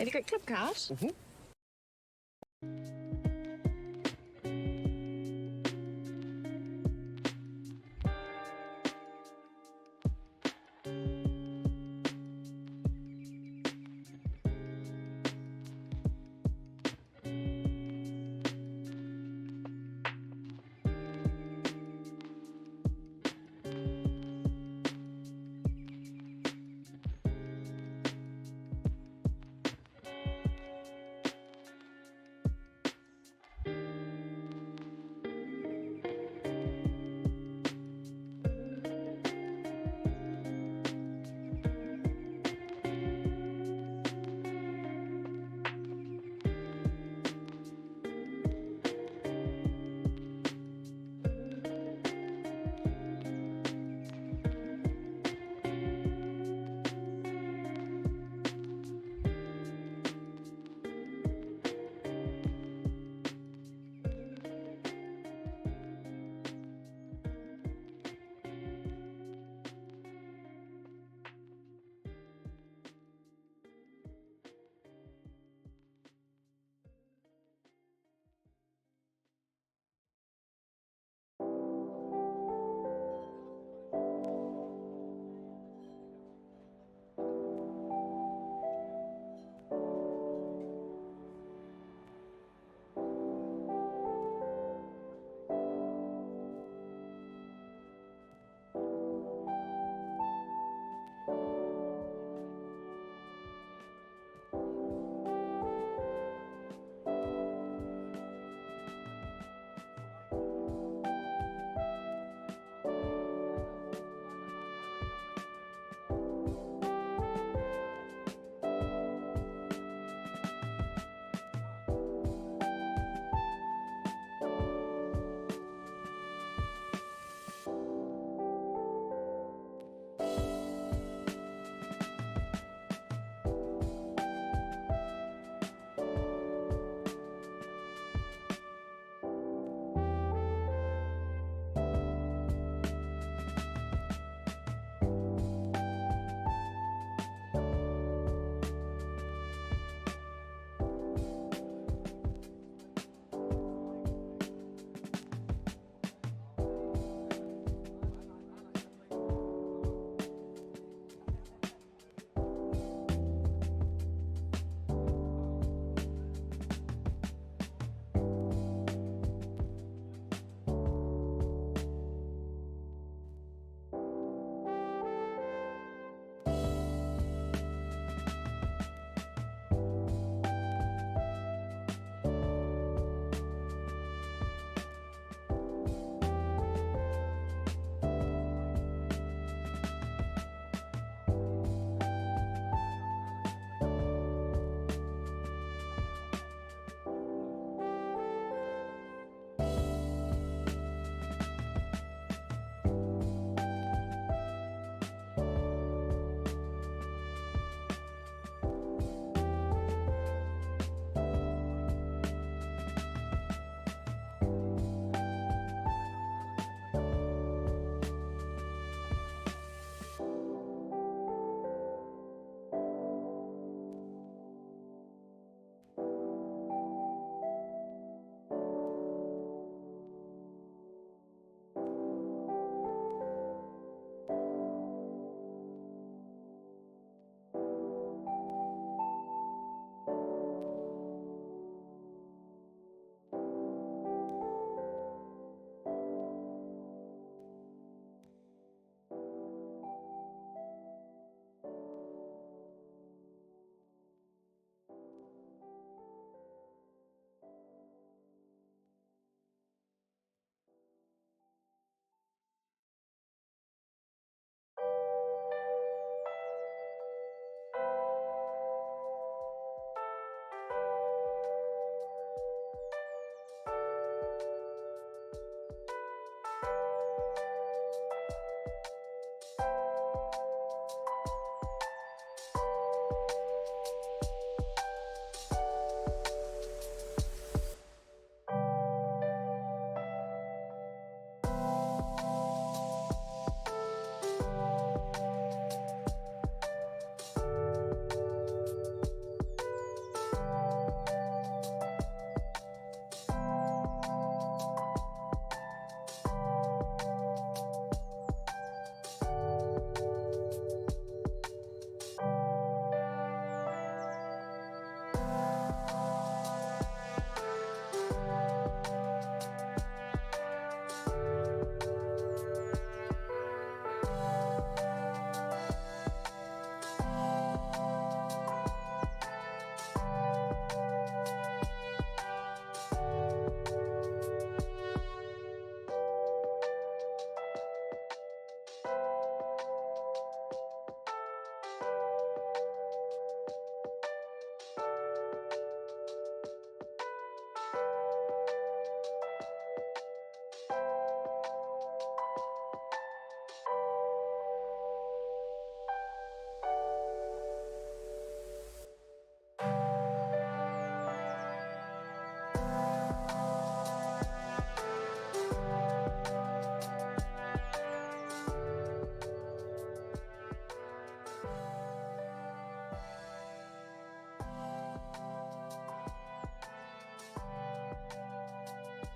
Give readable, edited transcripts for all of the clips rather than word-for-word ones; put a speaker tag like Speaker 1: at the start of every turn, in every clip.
Speaker 1: Have you got club card?
Speaker 2: Mm-hmm.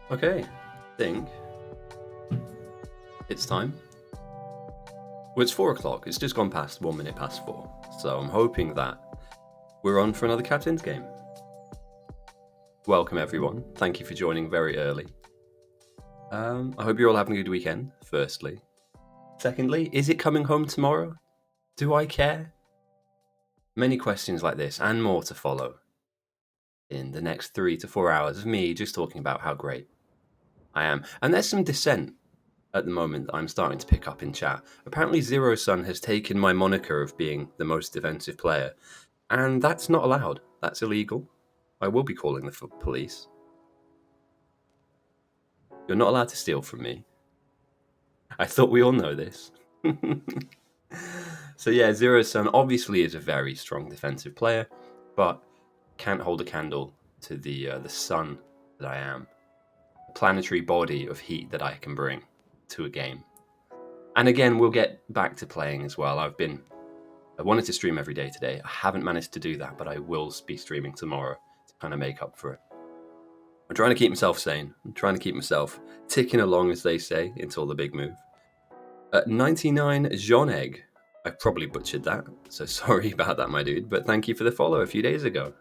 Speaker 1: Okay, I think it's time. Well, it's 4 o'clock. It's just gone past 1 minute past 4. So I'm hoping that we're on for another Captain's game. Welcome, everyone. Thank you for joining very early. I hope you're all having a good weekend, firstly. Secondly, is it coming home tomorrow? Do I care? Many questions like this and more to follow in the next 3 to 4 hours of me just talking about how great I am. And there's some dissent at the moment that I'm starting to pick up in chat. Apparently Zero Sun has taken my moniker of being the most defensive player, and that's not allowed. That's illegal. I will be calling the police. You're not allowed to steal from me. I thought we all know this. So yeah, Zero Sun obviously is a very strong defensive player, but can't hold a candle to the sun that I am. A planetary body of heat that I can bring to a game. And again, we'll get back to playing as well. I wanted to stream every day today. I haven't managed to do that, but I will be streaming tomorrow to kind of make up for it. I'm trying to keep myself sane. I'm trying to keep myself ticking along, as they say, until the big move. 99 Jean-Egg. I probably butchered that, so sorry about that, my dude, but thank you for the follow a few days ago.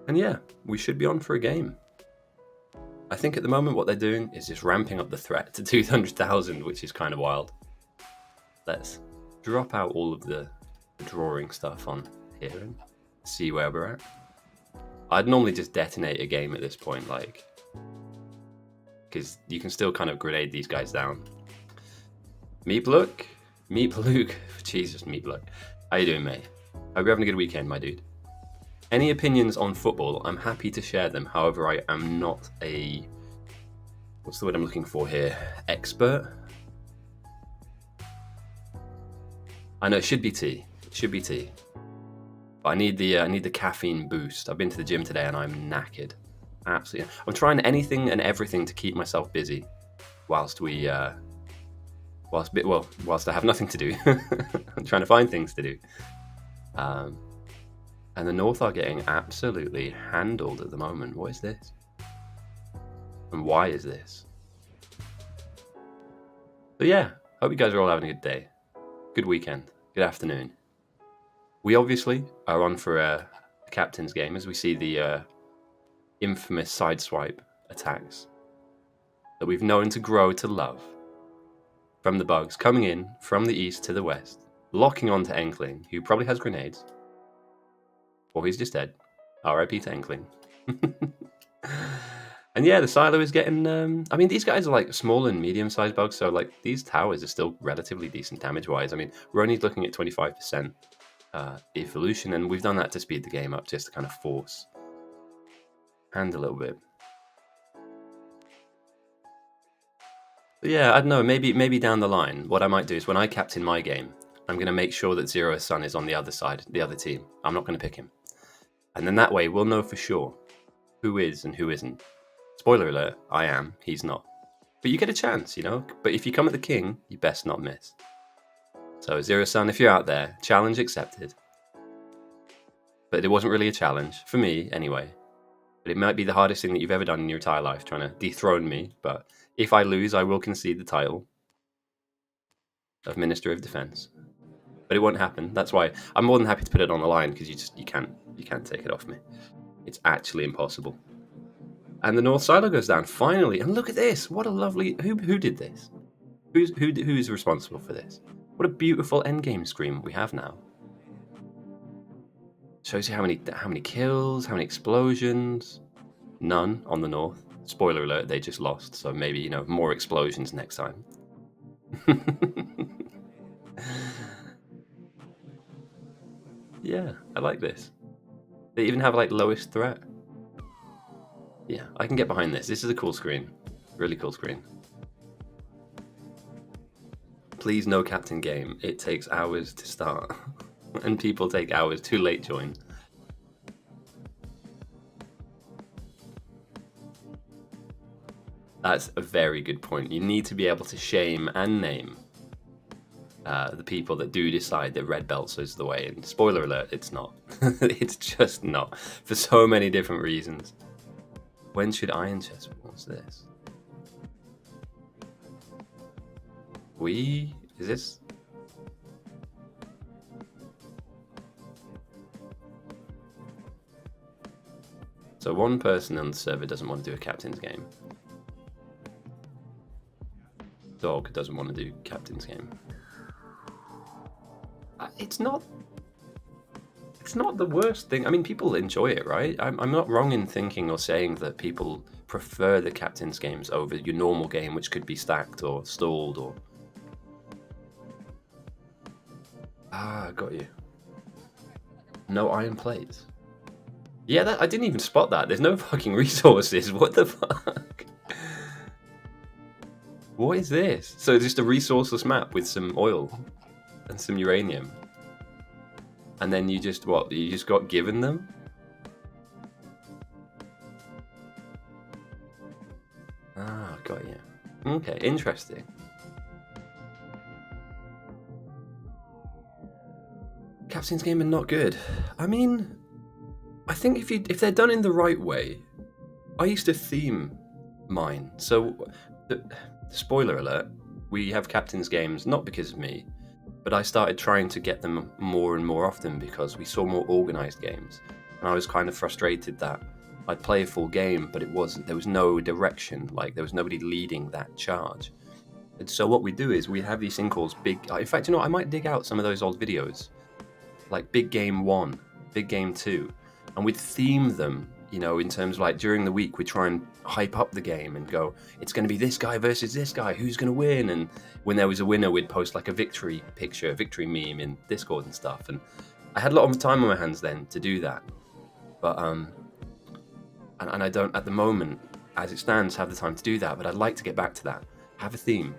Speaker 1: And yeah, we should be on for a game. I think at the moment what they're doing is just ramping up the threat to 200,000, which is kind of wild. Let's drop out all of the drawing stuff on here and see where we're at. I'd normally just detonate a game at this point, like, because you can still kind of grenade these guys down. Meep Luke, Jesus, Meep Luke. How you doing, mate? Hope you're having a good weekend, my dude. Any opinions on football, I'm happy to share them. However, I am not a, what's the word I'm looking for here? Expert? I know, it should be tea. It should be tea. But I need the caffeine boost. I've been to the gym today and I'm knackered. Absolutely. I'm trying anything and everything to keep myself busy whilst I have nothing to do. I'm trying to find things to do. And the North are getting absolutely handled at the moment. What is this? And why is this? But yeah, hope you guys are all having a good day. Good weekend. Good afternoon. We obviously are on for a captain's game as we see the infamous sideswipe attacks that we've known to grow to love. From the bugs coming in from the east to the west, locking onto Enkling, who probably has grenades. Or he's just dead. RIP to Enkling. And yeah, the silo is getting... I mean, these guys are like small and medium-sized bugs, so like these towers are still relatively decent damage-wise. I mean, we're only looking at 25% evolution, and we've done that to speed the game up, just to kind of force hand a little bit. But yeah, I don't know, maybe down the line, what I might do is when I captain my game, I'm going to make sure that Zero Sun is on the other side, the other team. I'm not going to pick him. And then that way, we'll know for sure who is and who isn't. Spoiler alert, I am, he's not. But you get a chance, you know? But if you come at the king, you best not miss. So Zero Sun, if you're out there, challenge accepted. But it wasn't really a challenge, for me anyway. But it might be the hardest thing that you've ever done in your entire life, trying to dethrone me. But if I lose, I will concede the title of Minister of Defense. But it won't happen. That's why I'm more than happy to put it on the line, because you can't take it off me. It's actually impossible. And the North silo goes down finally. And look at this! What a lovely... Who did this? Who is responsible for this? What a beautiful endgame screen we have now. Shows you how many kills, how many explosions. None on the North. Spoiler alert, they just lost. So maybe, you know, more explosions next time. Yeah, I like this. They even have like lowest threat. Yeah, I can get behind this. This is a cool screen. Really cool screen. Please no captain game. It takes hours to start. And people take hours. Too late join. That's a very good point. You need to be able to shame and name the people that do decide that red belts is the way. And spoiler alert, it's not. It's just not. For so many different reasons. When should Iron Chess? What's this? Is this? So one person on the server doesn't want to do a captain's game. Dog doesn't want to do captain's game. It's not the worst thing. I mean, people enjoy it, right? I'm not wrong in thinking or saying that people prefer the captain's games over your normal game, which could be stacked or stalled or... Ah, got you. No iron plates. Yeah, I didn't even spot that. There's no fucking resources. What the fuck? What is this? So just a resourceless map with some oil and some uranium. And then you just, what? You just got given them? Ah, got you. Okay, interesting. Captain's game are not good. I mean, I think if they're done in the right way, I used to theme mine. So, spoiler alert, we have captain's games not because of me, but I started trying to get them more and more often because we saw more organized games, and I was kind of frustrated that I'd play a full game, but there was no direction, like there was nobody leading that charge. And so what we do is we have these thing called in fact, you know, I might dig out some of those old videos, like Big Game 1, Big Game 2, and we'd theme them, you know, in terms of like during the week we try and hype up the game and go, it's going to be this guy versus this guy, who's going to win? And when there was a winner, we'd post like a victory picture, a victory meme in Discord and stuff. And I had a lot of time on my hands then to do that. But, and I don't, at the moment, as it stands, have the time to do that. But I'd like to get back to that. Have a theme.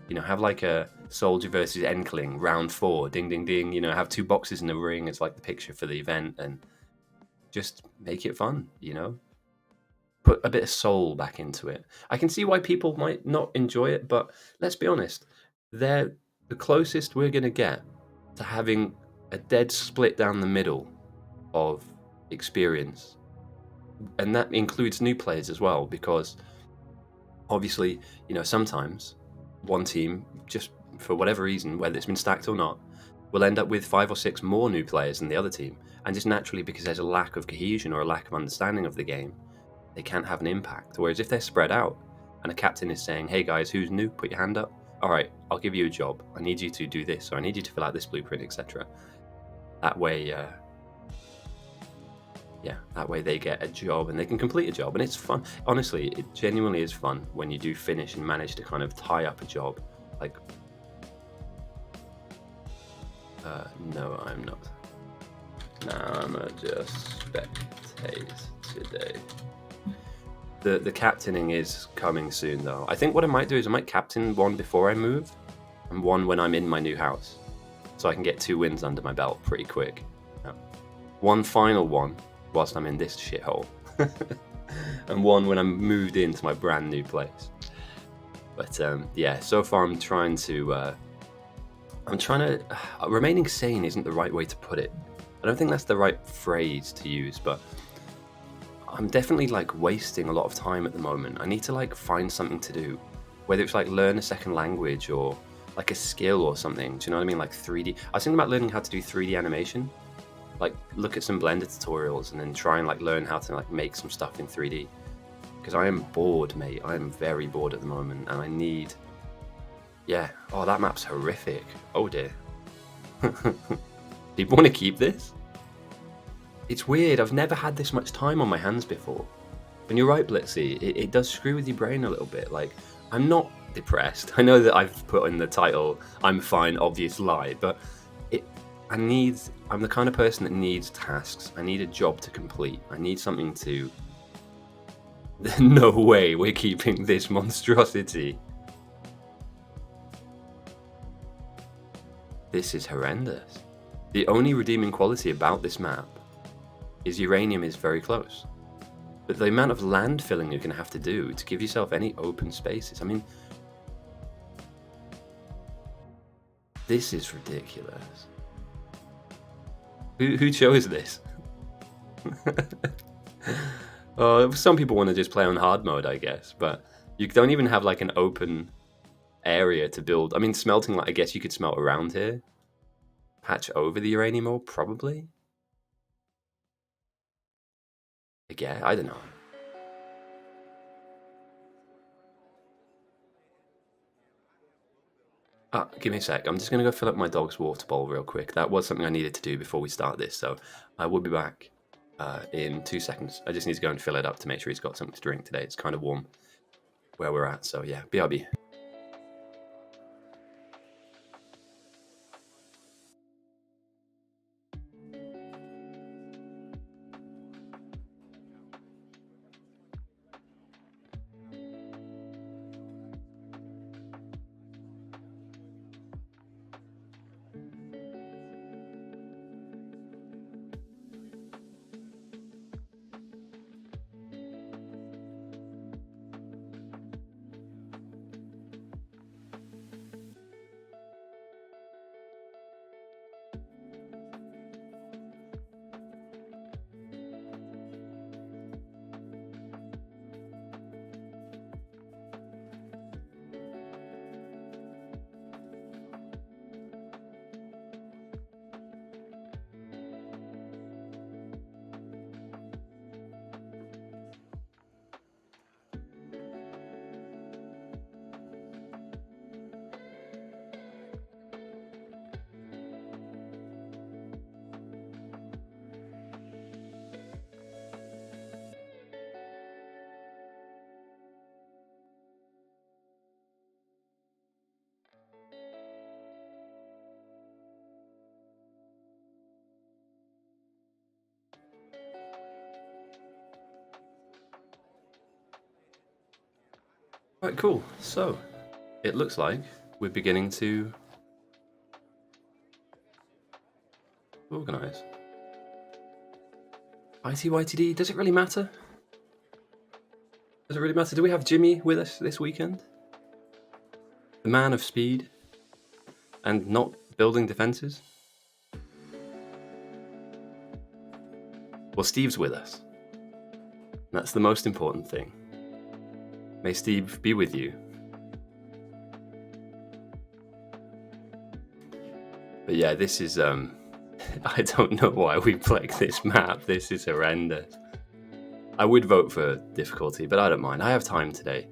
Speaker 1: You know, have like a soldier versus Enkling, round 4, ding, ding, ding. You know, have 2 boxes in a ring. It's like the picture for the event. And just make it fun, you know? Put a bit of soul back into it. I can see why people might not enjoy it, but let's be honest, they're the closest we're going to get to having a dead split down the middle of experience. And that includes new players as well, because obviously, you know, sometimes one team, just for whatever reason, whether it's been stacked or not, will end up with 5 or 6 more new players than the other team. And just naturally, because there's a lack of cohesion or a lack of understanding of the game, they can't have an impact. Whereas if they're spread out and a captain is saying, hey guys, who's new? Put your hand up. All right, I'll give you a job. I need you to do this, or I need you to fill out this blueprint, etc. That way, that way they get a job and they can complete a job. And it's fun. Honestly, it genuinely is fun when you do finish and manage to kind of tie up a job. Like, no, I'm not. Nah, I'm just spectate today. The captaining is coming soon, though. I think what I might do is I might captain one before I move and one when I'm in my new house, so I can get 2 wins under my belt pretty quick. One final one whilst I'm in this shithole, and one when I'm moved into my brand new place. But yeah, so far I'm trying to remaining sane isn't the right way to put it. I don't think that's the right phrase to use, but I'm definitely like wasting a lot of time at the moment. I need to like find something to do, whether it's like learn a second language or like a skill or something. Do you know what I mean? Like 3D. I was thinking about learning how to do 3D animation, like look at some Blender tutorials and then try and like learn how to like make some stuff in 3D. Because I am bored, mate. I am very bored at the moment, and I need. Yeah. Oh, that map's horrific. Oh dear. People want to keep this? It's weird, I've never had this much time on my hands before. And you're right, Blitzy, it does screw with your brain a little bit. Like, I'm not depressed. I know that I've put in the title, I'm fine, obvious lie, but I'm the kind of person that needs tasks. I need a job to complete. I need something to... No way we're keeping this monstrosity. This is horrendous. The only redeeming quality about this map is uranium is very close. But the amount of land filling you're going to have to do to give yourself any open spaces, I mean, this is ridiculous. Who chose this? Some people want to just play on hard mode, I guess, but you don't even have like an open area to build. I mean, smelting, like, I guess you could smelt around here. Patch over the uranium ore, probably. Yeah, I don't know. Give me a sec. I'm just going to go fill up my dog's water bowl real quick. That was something I needed to do before we start this, so I will be back in 2 seconds. I just need to go and fill it up to make sure he's got something to drink today. It's kind of warm where we're at, so yeah, BRB. Right, cool. So, it looks like we're beginning to organise. ITYTD, does it really matter? Does it really matter? Do we have Jimmy with us this weekend? The man of speed and not building defences? Well, Steve's with us. That's the most important thing. May Steve be with you. But yeah, this is, I don't know why we played this map. This is horrendous. I would vote for difficulty, but I don't mind. I have time today.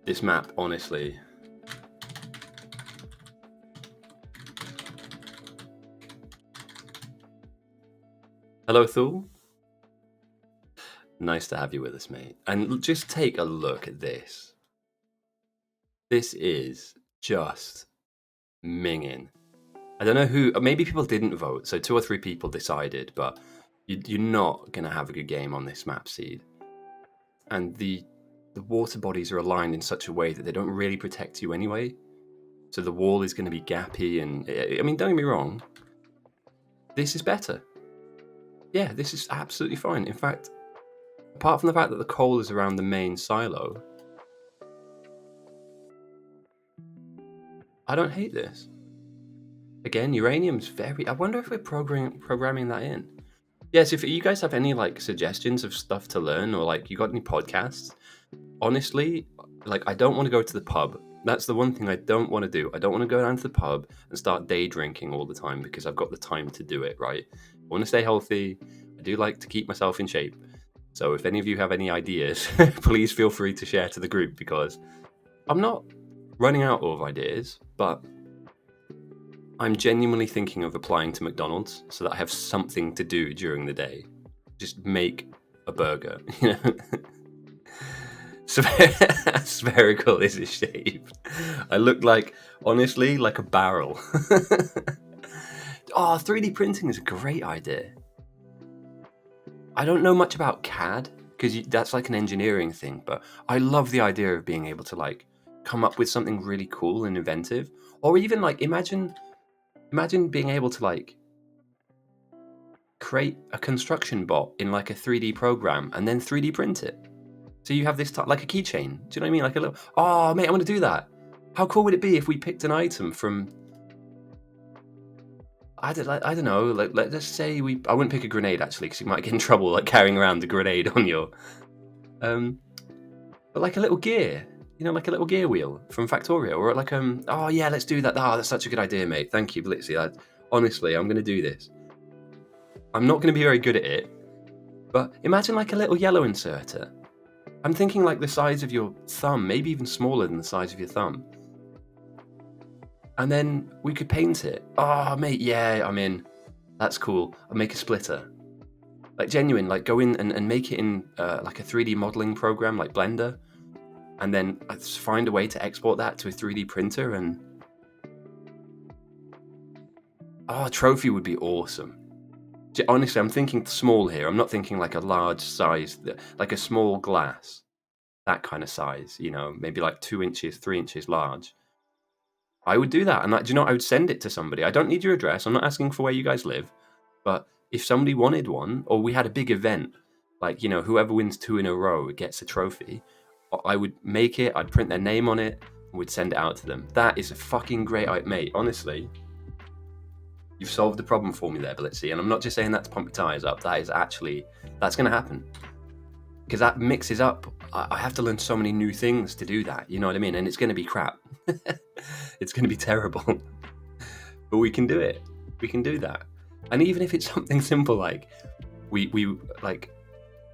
Speaker 1: This map, honestly... Hello, Thule. Nice to have you with us, mate. And just take a look at this. This is just minging. I don't know who... Maybe people didn't vote, so 2 or 3 people decided, but you're not going to have a good game on this map seed. And the water bodies are aligned in such a way that they don't really protect you anyway. So the wall is going to be gappy, and... I mean, don't get me wrong. This is better. Yeah, this is absolutely fine. In fact, apart from the fact that the coal is around the main silo, I don't hate this. Again, uranium's very... I wonder if we're programming that in. Yes, if you guys have any like suggestions of stuff to learn, or like you got any podcasts, honestly, like I don't want to go to the pub. That's the one thing I don't want to do. I don't want to go down to the pub and start day drinking all the time because I've got the time to do it, right? I want to stay healthy. I do like to keep myself in shape. So if any of you have any ideas, please feel free to share to the group, because I'm not running out of ideas, but I'm genuinely thinking of applying to McDonald's so that I have something to do during the day. Just make a burger, you know? Spherical is its shape. I look like, honestly, like a barrel. Oh, 3D printing is a great idea. I don't know much about CAD, because that's like an engineering thing, but I love the idea of being able to like come up with something really cool and inventive. Or even like, imagine being able to like create a construction bot in like a 3D program and then 3D print it. So you have this like a keychain. Do you know what I mean? Like a little, oh mate, I want to do that. How cool would it be if we picked an item from, I don't know. Like, let's say I wouldn't pick a grenade actually, because you might get in trouble like carrying around a grenade on your. But like a little gear, like a little gear wheel from Factorio, or like Oh yeah, let's do that. Oh, that's such a good idea, mate. Thank you, Blitzy. Honestly, I'm gonna do this. I'm not gonna be very good at it, but imagine like a little yellow inserter. I'm thinking like the size of your thumb, maybe even smaller than the size of your thumb. And then we could paint it. Oh, mate, yeah, I'm in. That's cool. I'll make a splitter. Like genuine, like go in and make it in like a 3D modeling program like Blender. And then I just find a way to export that to a 3D printer and... Oh, a trophy would be awesome. Honestly, I'm thinking small here. I'm not thinking like a large size, like a small glass. That kind of size, maybe like 2 inches, 3 inches large. I would do that. And do you know what? I would send it to somebody. I don't need your address. I'm not asking for where you guys live. But if somebody wanted one, or we had a big event, like, whoever wins 2 in a row gets a trophy, I would make it, I'd print their name on it, and we'd send it out to them. That is a fucking great, mate, honestly. You've solved the problem for me there, Blitzy. And I'm not just saying that to pump your tires up. That's going to happen. Because that mixes up. I have to learn so many new things to do that. You know what I mean? And it's going to be crap. It's going to be terrible. But we can do it. We can do that. And even if it's something simple like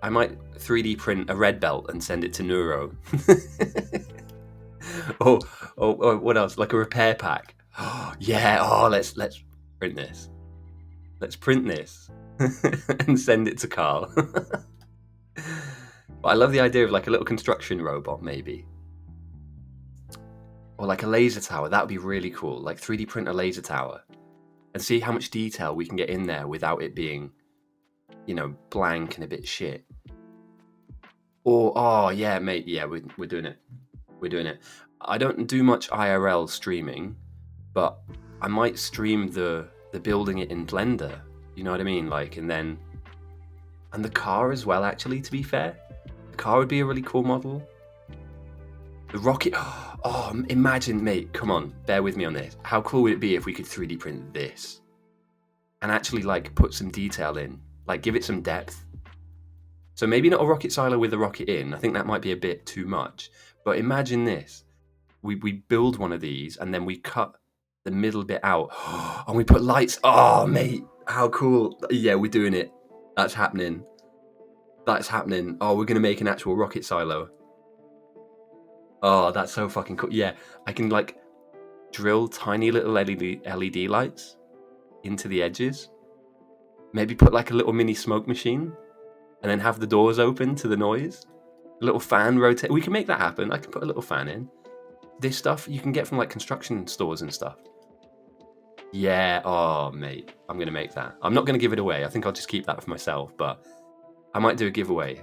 Speaker 1: I might 3D print a red belt and send it to Neuro. or what else? Like a repair pack. Oh, yeah. Oh, let's print this. Let's print this and send it to Carl. But I love the idea of like a little construction robot, maybe. Or like a laser tower. That would be really cool. Like 3D print a laser tower. And see how much detail we can get in there without it being, blank and a bit shit. Or, oh, yeah, mate, yeah, we're doing it. We're doing it. I don't do much IRL streaming, but I might stream the building it in Blender. You know what I mean? Like, and the car as well, actually, to be fair. The car would be a really cool model. The rocket, oh, imagine, mate, come on, bear with me on this. How cool would it be if we could 3D print this? And actually, like, put some detail in. Like, give it some depth. So maybe not a rocket silo with a rocket in. I think that might be a bit too much. But imagine this. We build one of these, and then we cut the middle bit out. And we put lights. Oh, mate, how cool. Yeah, we're doing it. That's happening. That's happening. Oh, we're going to make an actual rocket silo. Oh, that's so fucking cool. Yeah, I can, like, drill tiny little LED lights into the edges. Maybe put, like, a little mini smoke machine. And then have the doors open to the noise. A little fan rotate. We can make that happen. I can put a little fan in. This stuff you can get from, like, construction stores and stuff. Yeah, oh, mate. I'm going to make that. I'm not going to give it away. I think I'll just keep that for myself. But I might do a giveaway.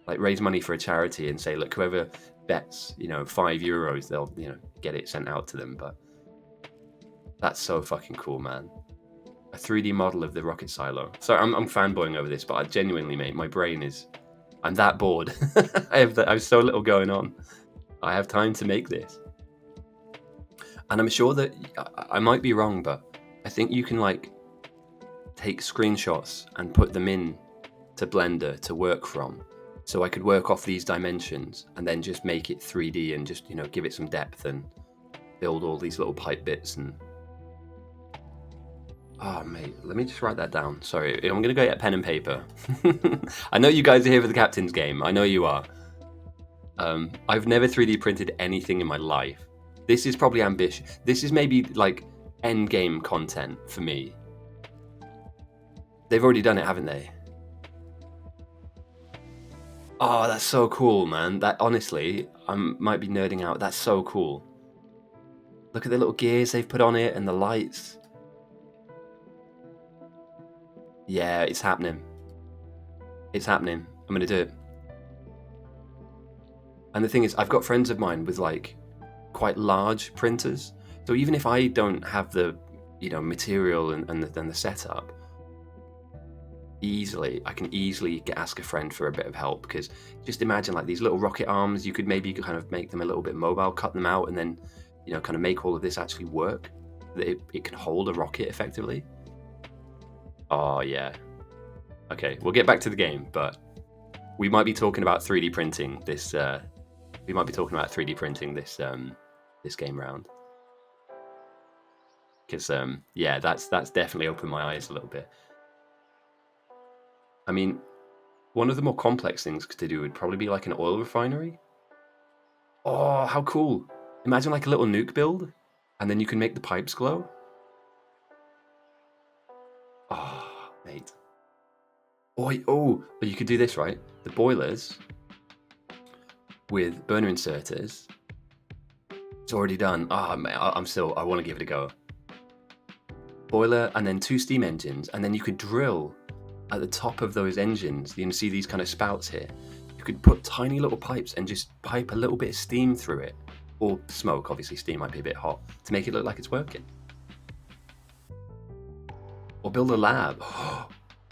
Speaker 1: Like, raise money for a charity and say, look, whoever bets, €5, they'll, get it sent out to them. But that's so fucking cool, man. A 3D model of the rocket silo. Sorry, I'm fanboying over this, but I genuinely, mate, my brain is... I'm that bored. I have so little going on. I have time to make this. And I'm sure that... I might be wrong, but I think you can, like, take screenshots and put them in to Blender to work from. So I could work off these dimensions and then just make it 3D and just, give it some depth and build all these little pipe bits and... Oh, mate, let me just write that down. Sorry, I'm going to go get a pen and paper. I know you guys are here for the captain's game. I know you are. I've never 3D printed anything in my life. This is probably ambitious. This is maybe, like, end game content for me. They've already done it, haven't they? Oh, that's so cool, man. That, honestly, I might be nerding out. That's so cool. Look at the little gears they've put on it and the lights. Yeah, it's happening. It's happening. I'm going to do it. And the thing is, I've got friends of mine with, like, quite large printers. So even if I don't have the, material and the setup, I can easily ask a friend for a bit of help. Because just imagine, like, these little rocket arms, you could maybe kind of make them a little bit mobile, cut them out, and then, kind of make all of this actually work. That it can hold a rocket effectively. Oh, yeah. Okay, we'll get back to the game, but we might be talking about 3D printing this. We might be talking about 3D printing this this game round, because yeah, that's definitely opened my eyes a little bit. I mean, one of the more complex things to do would probably be like an oil refinery. Oh, how cool! Imagine like a little nuke build, and then you can make the pipes glow. Oh, mate. Oh, but you could do this, right? The boilers with burner inserters. It's already done. Ah, mate, I want to give it a go. Boiler and then 2 steam engines, and then you could drill at the top of those engines. You can see these kind of spouts here. You could put tiny little pipes and just pipe a little bit of steam through it, or smoke. Obviously, steam might be a bit hot to make it look like it's working. Or build a lab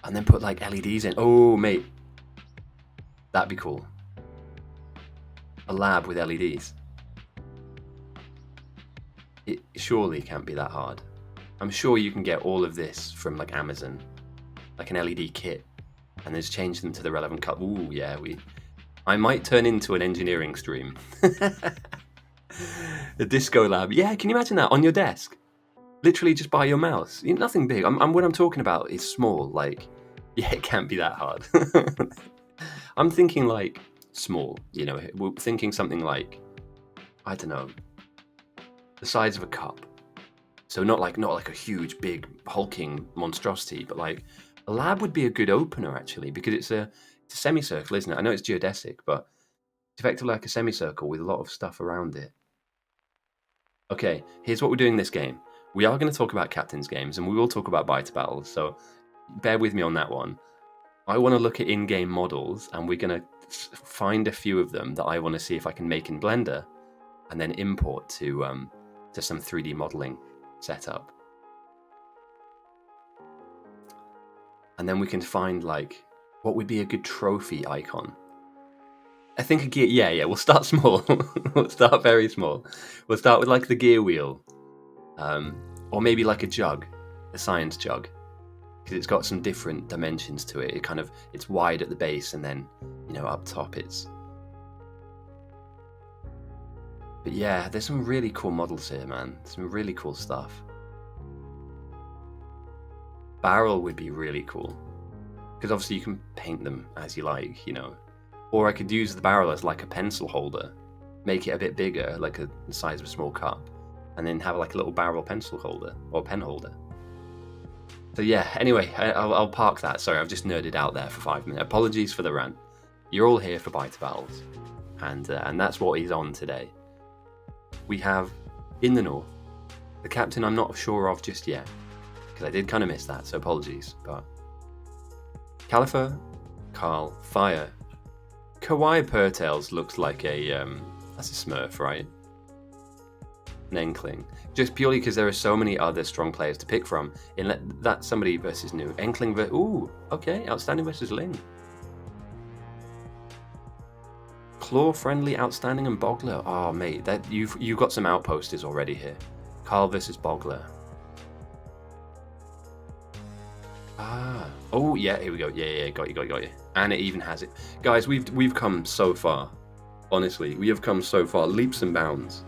Speaker 1: and then put like LEDs in. Oh, mate, that'd be cool. A lab with LEDs. It surely can't be that hard. I'm sure you can get all of this from like Amazon, like an LED kit, and then just change them to the relevant color. Ooh, yeah, I might turn into an engineering stream. The disco lab. Yeah, can you imagine that on your desk? Literally just by your mouse. Nothing big. What I'm talking about is small. Like, yeah, it can't be that hard. I'm thinking like small. We're thinking something like, I don't know, the size of a cup. So not like a huge, big, hulking monstrosity, but like a lab would be a good opener actually, because it's a semicircle, isn't it? I know it's geodesic, but it's effectively like a semicircle with a lot of stuff around it. Okay, here's what we're doing this game. We are going to talk about captain's games, and we will talk about bite battles, so bear with me on that one. I want to look at in-game models, and we're going to find a few of them that I want to see if I can make in Blender, and then import to some 3D modeling setup. And then we can find like what would be a good trophy icon. I think a gear. Yeah. We'll start small. We'll start very small. We'll start with like the gear wheel, or maybe like a jug, a science jug, because it's got some different dimensions to it. It's wide at the base, and then up top it's. But yeah, there's some really cool models here, man. Some really cool stuff. Barrel would be really cool, because obviously you can paint them as you like, Or I could use the barrel as like a pencil holder, make it a bit bigger, like the size of a small cup, and then have like a little barrel pencil holder or pen holder. So yeah, anyway, I'll park that. Sorry, I've just nerded out there for 5 minutes. Apologies for the rant. You're all here for bite battles, and that's what he's on today. We have, in the north, the captain I'm not sure of just yet, because I did kind of miss that, so apologies. But Califer, Carl, Fire, Kawaii Pertails looks like that's a Smurf, right? An Enkling. Just purely because there are so many other strong players to pick from. That's somebody versus new. Enkling ooh, okay, Outstanding versus Ling. Claw, Friendly, Outstanding, and Bogler. Oh, mate, you've got some outposters already here. Carl versus Bogler. Oh yeah, here we go. Yeah, got you. And it even has it. Guys, we've come so far. Honestly, we have come so far, leaps and bounds,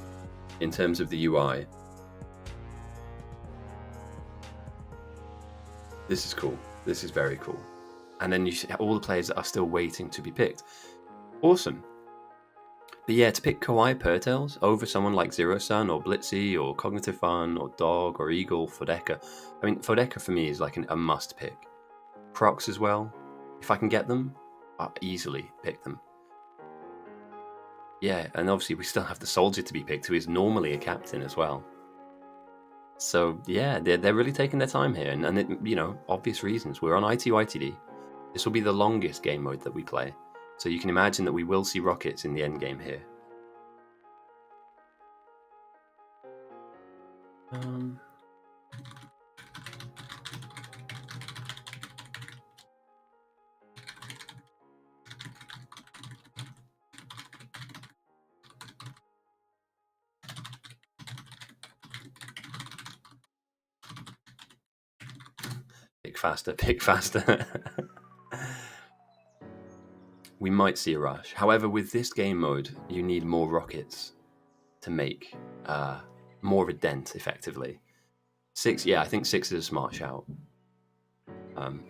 Speaker 1: in terms of the UI. This is cool. This is very cool. And then you see all the players that are still waiting to be picked. Awesome. But yeah, to pick Kawaii Pertails over someone like Zero Sun or Blitzy or Cognitive Fun or Dog or Eagle, Fodeka. I mean, Fodeka for me is like a must pick. Procs as well. If I can get them, I'll easily pick them. Yeah, and obviously we still have the soldier to be picked, who is normally a captain as well. So yeah, they're really taking their time here, and it, obvious reasons. We're on ITYTD. This will be the longest game mode that we play, so you can imagine that we will see rockets in the end game here. pick faster, pick faster. We might see a rush. However, with this game mode, you need more rockets to make more of a dent, effectively. 6, yeah, I think 6 is a smart shout.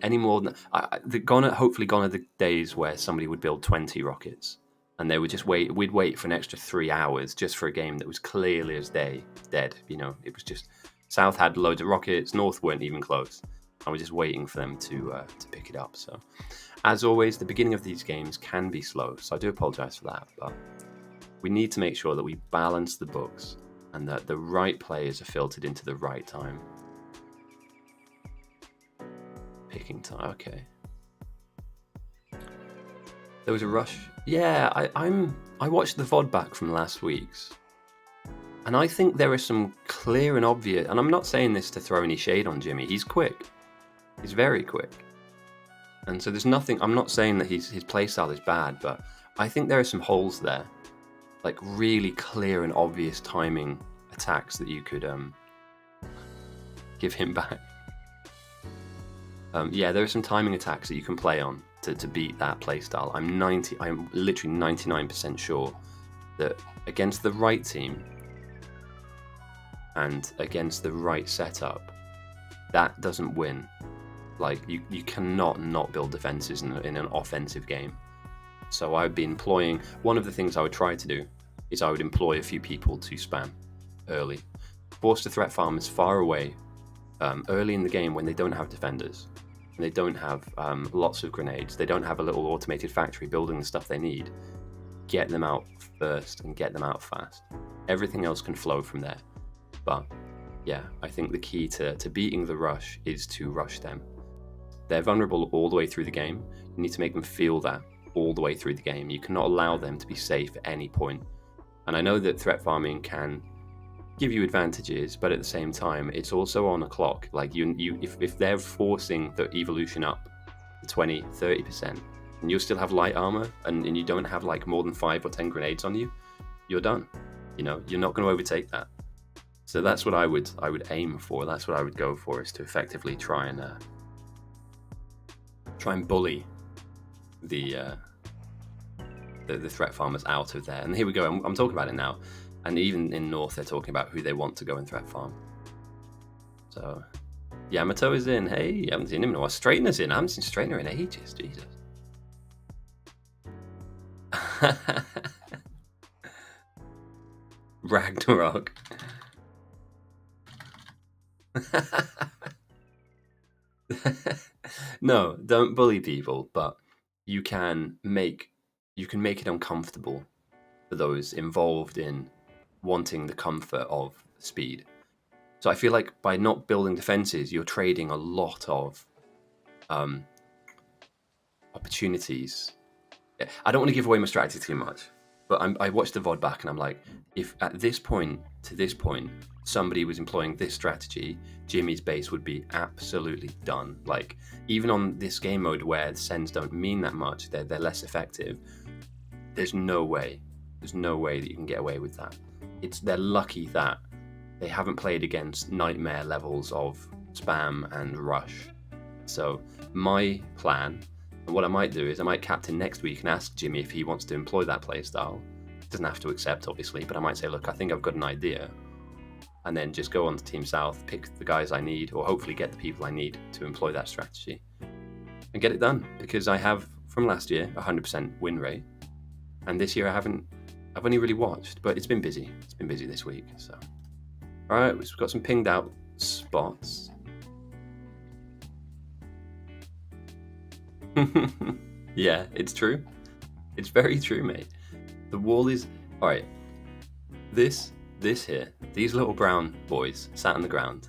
Speaker 1: Any more than hopefully gone are the days where somebody would build 20 rockets, and they would just wait. We'd wait for an extra 3 hours just for a game that was clearly as day dead. You know, it was just South had loads of rockets, North weren't even close, and we're just waiting for them to pick it up. So, as always, the beginning of these games can be slow, so I do apologize for that. But we need to make sure that we balance the books and that the right players are filtered into the right time. Picking time, okay. There was a rush. Yeah, I watched the VOD back from last week's, and I think there are some clear and obvious. And I'm not saying this to throw any shade on Jimmy. He's quick. He's very quick. And so there's nothing. I'm not saying that his playstyle is bad, but I think there are some holes there, like really clear and obvious timing attacks that you could give him back. Yeah, there are some timing attacks that you can play on to beat that playstyle. I'm literally 99% sure that against the right team and against the right setup, that doesn't win. Like, you cannot not build defenses in an offensive game. So I'd be employing, one of the things I would try to do is I would employ a few people to spam early. Force the threat farmers far away early in the game when they don't have defenders. And they don't have lots of grenades. They don't have a little automated factory building the stuff they need. Get them out first and get them out fast. Everything else can flow from there. But yeah, I think the key to beating the rush is to rush them. They're vulnerable all the way through the game. You need to make them feel that all the way through the game. You cannot allow them to be safe at any point. And I know that threat farming can give you advantages, but at the same time, it's also on a clock. Like if they're forcing the evolution up to 20, 30%, and you'll still have light armor, and you don't have like more than 5 or 10 grenades on you, you're done. You know, you're not going to overtake that. So that's what I would aim for. That's what I would go for, is to effectively try and bully the threat farmers out of there. And here we go. I'm talking about it now. And even in North, they're talking about who they want to go and threat farm. So, Yamato is in. Hey, I haven't seen him in a while. Straightener's in. I haven't seen Straightener in ages. Jesus. Ragnarok. No, don't bully people, but you can make it uncomfortable for those involved in wanting the comfort of speed. So I feel like by not building defenses, you're trading a lot of opportunities. I don't want to give away my strategy too much, but I watched the VOD back and I'm like, if at this point to this point somebody was employing this strategy, Jimmy's base would be absolutely done. Like, even on this game mode where the sends don't mean that much, they're less effective, there's no way that you can get away with that. They're lucky that they haven't played against nightmare levels of spam and rush. So my plan, and what I might do, is I might captain next week and ask Jimmy if he wants to employ that playstyle. He doesn't have to accept, obviously, but I might say, look, I think I've got an idea. And then just go on to Team South, pick the guys I need, or hopefully get the people I need to employ that strategy. And get it done, because I have, from last year, 100% win rate. And this year I've only really watched, but it's been busy. It's been busy this week, so. All right, we've got some pinged out spots. Yeah, it's true. It's very true, mate. The wall is... All right, this here, these little brown boys sat on the ground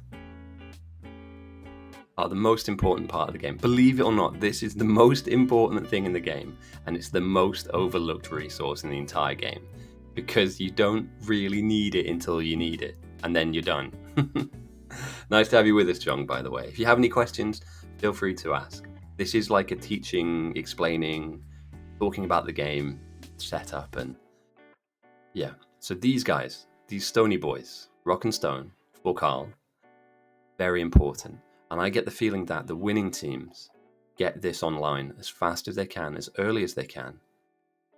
Speaker 1: are the most important part of the game. Believe it or not, this is the most important thing in the game, and it's the most overlooked resource in the entire game, because you don't really need it until you need it, and then you're done. Nice to have you with us, Jong, by the way. If you have any questions, feel free to ask. This is like a teaching, explaining, talking about the game, setup, and yeah. So these guys, these stony boys, Rock and Stone, for Carl, very important. And I get the feeling that the winning teams get this online as fast as they can, as early as they can.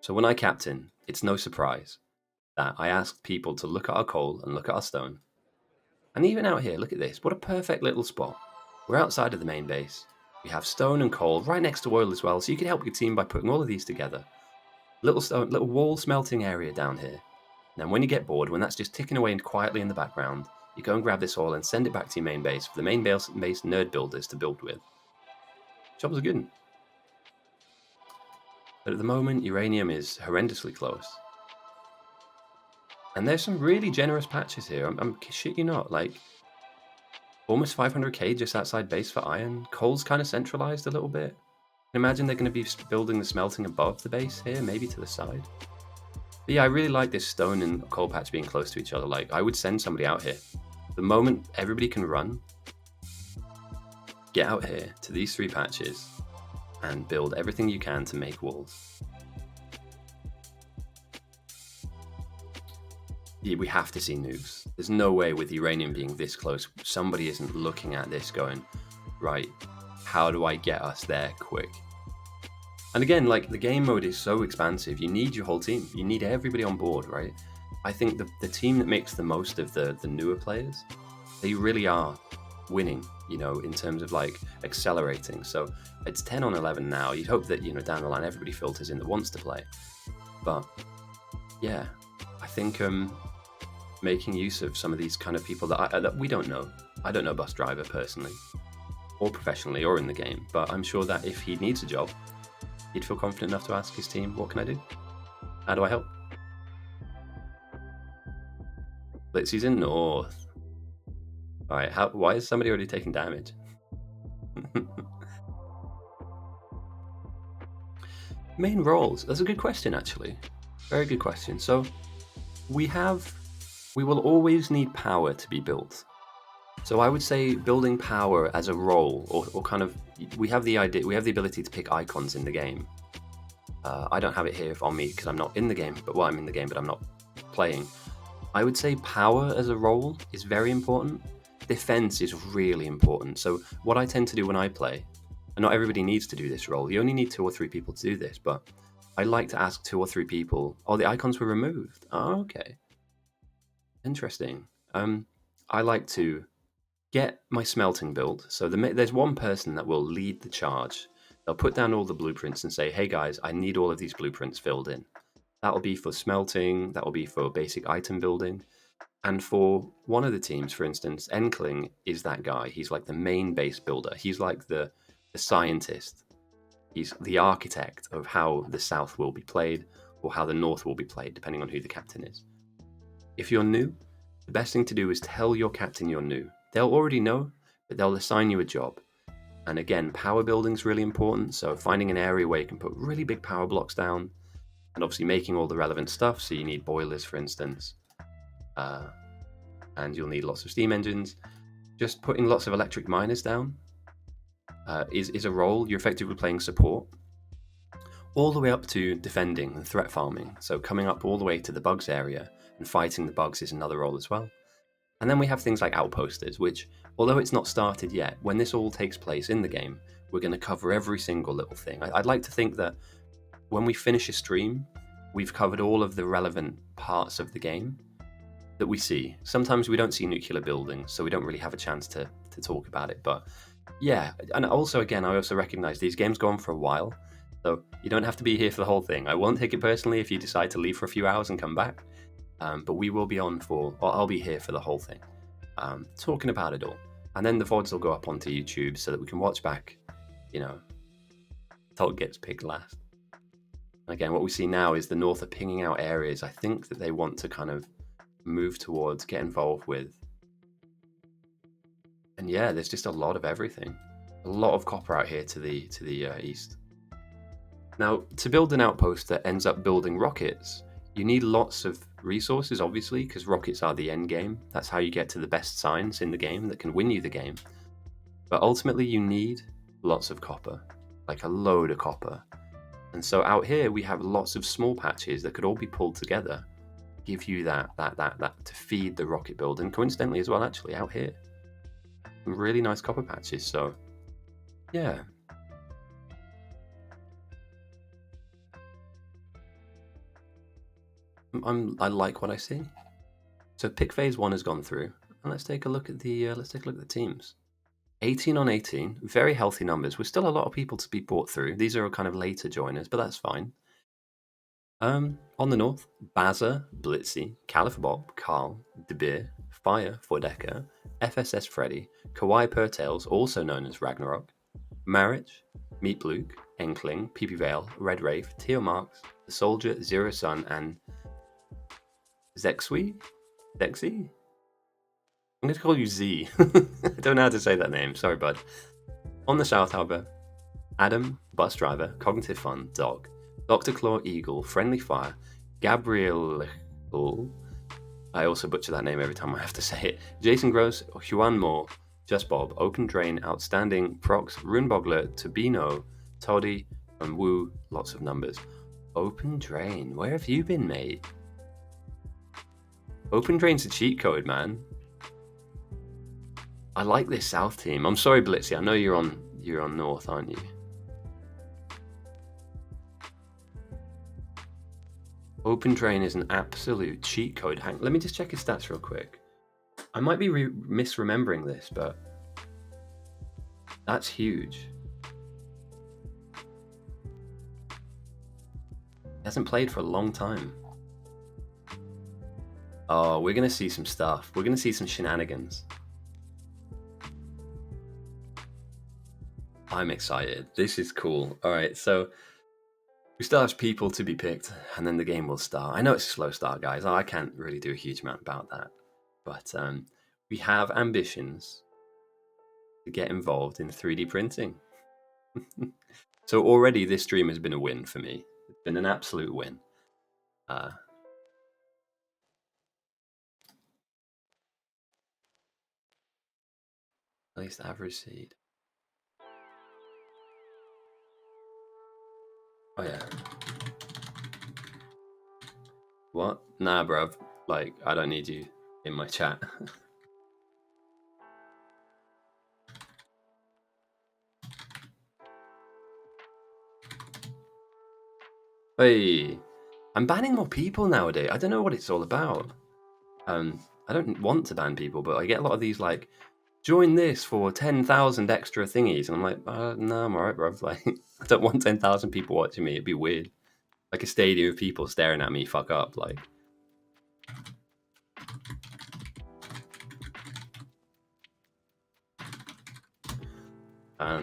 Speaker 1: So when I captain, it's no surprise that I ask people to look at our coal and look at our stone. And even out here, look at this. What a perfect little spot. We're outside of the main base. We have stone and coal right next to oil as well, so you can help your team by putting all of these together. Little wall smelting area down here. Now, when you get bored, when that's just ticking away quietly in the background, you go and grab this oil and send it back to your main base for the main base nerd builders to build with. Jobs are good. But at the moment, uranium is horrendously close. And there's some really generous patches here. I'm shit you not, like almost 500k just outside base for iron. Coal's kind of centralized a little bit. Imagine they're going to be building the smelting above the base here, maybe to the side. But yeah, I really like this stone and coal patch being close to each other. Like, I would send somebody out here. The moment everybody can run, get out here to these 3 patches and build everything you can to make walls. Yeah, we have to see nukes. There's no way with uranium being this close, somebody isn't looking at this going, right, how do I get us there quick? And again, like, the game mode is so expansive, you need your whole team. You need everybody on board, right? I think the team that makes the most of the newer players, they really are winning, you know, in terms of like accelerating. So it's 10 on 11 now. You'd hope that, you know, down the line everybody filters in that wants to play. But yeah, I think making use of some of these kind of people that we don't know. I don't know Bus Driver personally, or professionally, or in the game, but I'm sure that if he needs a job, he'd feel confident enough to ask his team, what can I do? How do I help? Blitzy's in North. Alright, why is somebody already taking damage? Main roles. That's a good question, actually. Very good question. So, we will always need power to be built. So I would say building power as a role, or kind of, we have the ability to pick icons in the game. I don't have it here on me because I'm not in the game, but I'm in the game, but I'm not playing. I would say power as a role is very important. Defense is really important. So what I tend to do when I play, and not everybody needs to do this role, you only need 2 or 3 people to do this, but I like to ask 2 or 3 people, oh, the icons were removed. Oh, okay. Interesting. I like to get my smelting built. So there's one person that will lead the charge. They'll put down all the blueprints and say, hey guys, I need all of these blueprints filled in. That'll be for smelting, that'll be for basic item building. And for one of the teams, for instance, Enkling is that guy. He's like the main base builder. He's like the scientist. He's the architect of how the South will be played or how the North will be played, depending on who the captain is. If you're new, the best thing to do is tell your captain you're new. They'll already know, but they'll assign you a job. And again, power building is really important. So finding an area where you can put really big power blocks down, and obviously making all the relevant stuff. So you need boilers, for instance, and you'll need lots of steam engines. Just putting lots of electric miners down is a role. You're effectively playing support, all the way up to defending and threat farming. So coming up all the way to the bugs area and fighting the bugs is another role as well. And then we have things like outposters, which, although it's not started yet, when this all takes place in the game, we're going to cover every single little thing. I'd like to think that when we finish a stream, we've covered all of the relevant parts of the game that we see. Sometimes we don't see nuclear buildings, so we don't really have a chance to talk about it. But yeah, and also, again, I also recognize these games go on for a while, so you don't have to be here for the whole thing. I won't take it personally if you decide to leave for a few hours and come back. But we will be on or I'll be here for the whole thing, talking about it all. And then the VODs will go up onto YouTube so that we can watch back, you know, until it gets picked last. And again, what we see now is the North are pinging out areas I think that they want to kind of move towards, get involved with. And yeah, there's just a lot of everything. A lot of copper out here to the east. Now, to build an outpost that ends up building rockets, you need lots of resources, obviously, because rockets are the end game. That's how you get to the best signs in the game that can win you the game. But ultimately, you need lots of copper, like a load of copper. And so out here, we have lots of small patches that could all be pulled together, give you that to feed the rocket build. And coincidentally as well, actually, out here, really nice copper patches. So yeah. I like what I see. So pick phase 1 has gone through, and let's take a look at the teams. 18 on 18, very healthy numbers. With still a lot of people to be brought through. These are kind of later joiners, but that's fine. On the north, Baza, Blitzy, Califer Bob, Carl, De Beer, Fire, Fordecker, FSS Freddy, Kawaii Pertails, also known as Ragnarok, Marriage, Meat Luke, Enkling, PP Vale, Red Wraith, Teo Marks, The Soldier, Zero Sun, and Zexi? I'm going to call you Z. I don't know how to say that name. Sorry, bud. On the south, however, Adam, Bus Driver, Cognitive Fun, Dog, Dr. Claw, Eagle, Friendly Fire, Gabriel. I also butcher that name every time I have to say it. Jason Gross, Juan Moore, Just Bob, Open Drain, Outstanding, Prox, Runebogler, Tobino, Toddy, and Woo. Lots of numbers. Open Drain, where have you been, mate? Open Drain's a cheat code, man. I like this South team. I'm sorry, Blitzy. I know you're on North, aren't you? Open Drain is an absolute cheat code. Let me just check his stats real quick. I might be misremembering this, but that's huge. He hasn't played for a long time. Oh, we're going to see some stuff. We're going to see some shenanigans. I'm excited. This is cool. All right, so we still have people to be picked, and then the game will start. I know it's a slow start, guys. I can't really do a huge amount about that. But we have ambitions to get involved in 3D printing. So already this stream has been a win for me. It's been an absolute win. At least average seed. Oh yeah. What? Nah, bruv. Like, I don't need you in my chat. Hey, I'm banning more people nowadays. I don't know what it's all about. I don't want to ban people, but I get a lot of these like, join this for 10,000 extra thingies, and I'm like, no, I'm alright, bruv. Like, I don't want 10,000 people watching me. It'd be weird. Like a stadium of people staring at me. Fuck up, like.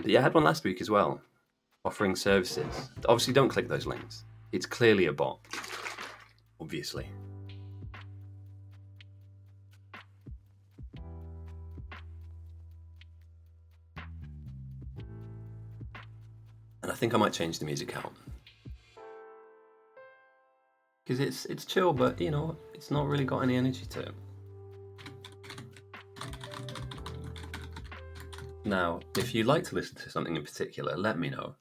Speaker 1: Yeah, I had one last week as well, offering services. Obviously, don't click those links. It's clearly a bot. Obviously. And I think I might change the music out. Because it's chill, but, you know, it's not really got any energy to it. Now, if you'd like to listen to something in particular, let me know.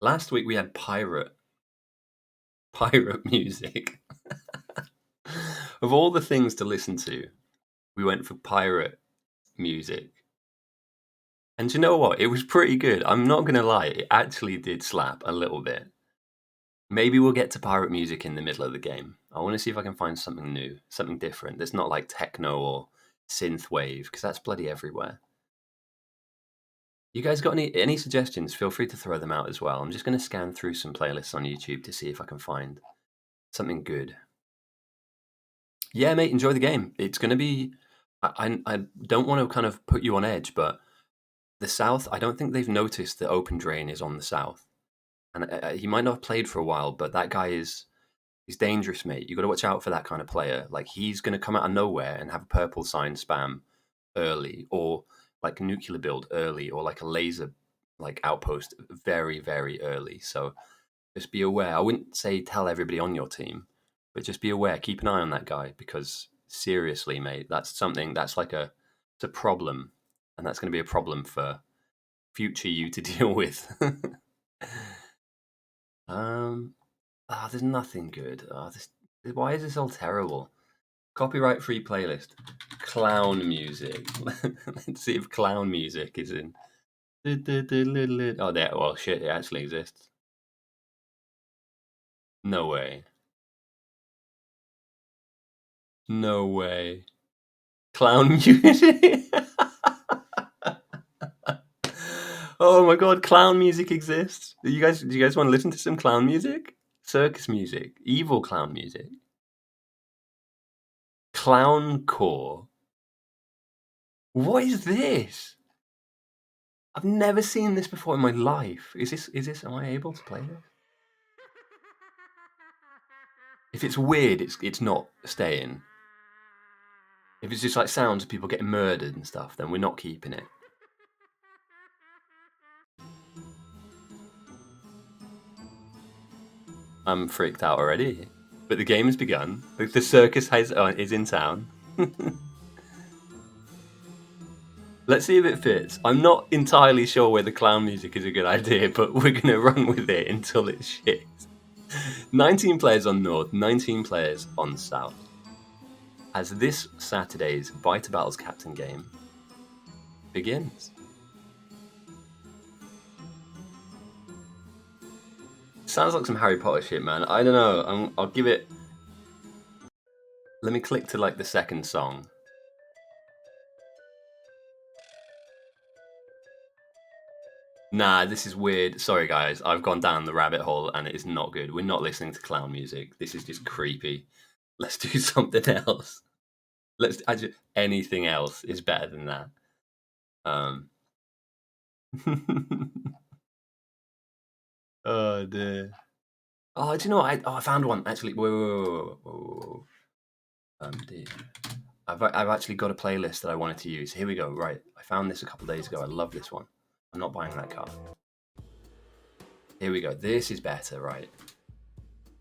Speaker 1: Last week we had pirate music. Of all the things to listen to, we went for pirate music. And do you know what? It was pretty good. I'm not going to lie. It actually did slap a little bit. Maybe we'll get to pirate music in the middle of the game. I want to see if I can find something new, something different that's not like techno or synth wave, because that's bloody everywhere. You guys got any suggestions? Feel free to throw them out as well. I'm just going to scan through some playlists on YouTube to see if I can find something good. Yeah, mate, enjoy the game. It's going to be... I don't want to kind of put you on edge, but the South, I don't think they've noticed that Open Drain is on the South. And he might not have played for a while, but that guy he's dangerous, mate. You got to watch out for that kind of player. Like, he's going to come out of nowhere and have a purple sign spam early, or like nuclear build early, or like a laser like outpost very, very early. So just be aware. I wouldn't say tell everybody on your team, but just be aware. Keep an eye on that guy, because seriously, mate, that's something that's like it's a problem, and that's going to be a problem for future you to deal with. There's nothing good. Why is this all terrible? Copyright-free playlist. Clown music. Let's see if clown music is in. Oh, there. Well, shit, it actually exists. No way. No way. Clown music. Oh my god, clown music exists. Do you guys want to listen to some clown music? Circus music, evil clown music. Clown core. What is this? I've never seen this before in my life. Is this am I able to play this? If it's weird, it's not staying. If it's just like sounds of people getting murdered and stuff, then we're not keeping it. I'm freaked out already. But the game has begun. The circus is in town. Let's see if it fits. I'm not entirely sure whether clown music is a good idea, but we're going to run with it until it's shit. 19 players on North, 19 players on South. As this Saturday's Bite Battles Captain game begins. Sounds like some Harry Potter shit, man. I don't know. I'll give it... Let me click to like the second song. Nah, this is weird. Sorry, guys. I've gone down the rabbit hole and it is not good. We're not listening to clown music. This is just creepy. Let's do something else. Anything else is better than that. Oh dear. Oh, do you know what? I found one actually. Whoa. Dear. I've actually got a playlist that I wanted to use. Here we go. Right, I found this a couple days ago. I love this one. I'm not buying that car. Here we go. This is better, right?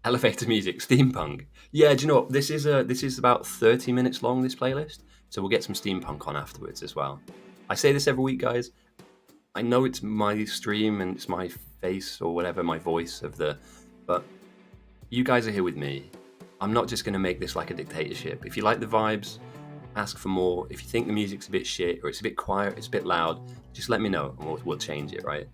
Speaker 1: Elevator music, steampunk. Yeah, do you know what? This is about 30 minutes long, this playlist. So we'll get some steampunk on afterwards as well. I say this every week, guys. I know it's my stream and it's my face or whatever, my voice but you guys are here with me. I'm not just going to make this like a dictatorship. If you like the vibes, ask for more. If you think the music's a bit shit or it's a bit quiet, it's a bit loud, just let me know and we'll change it, right?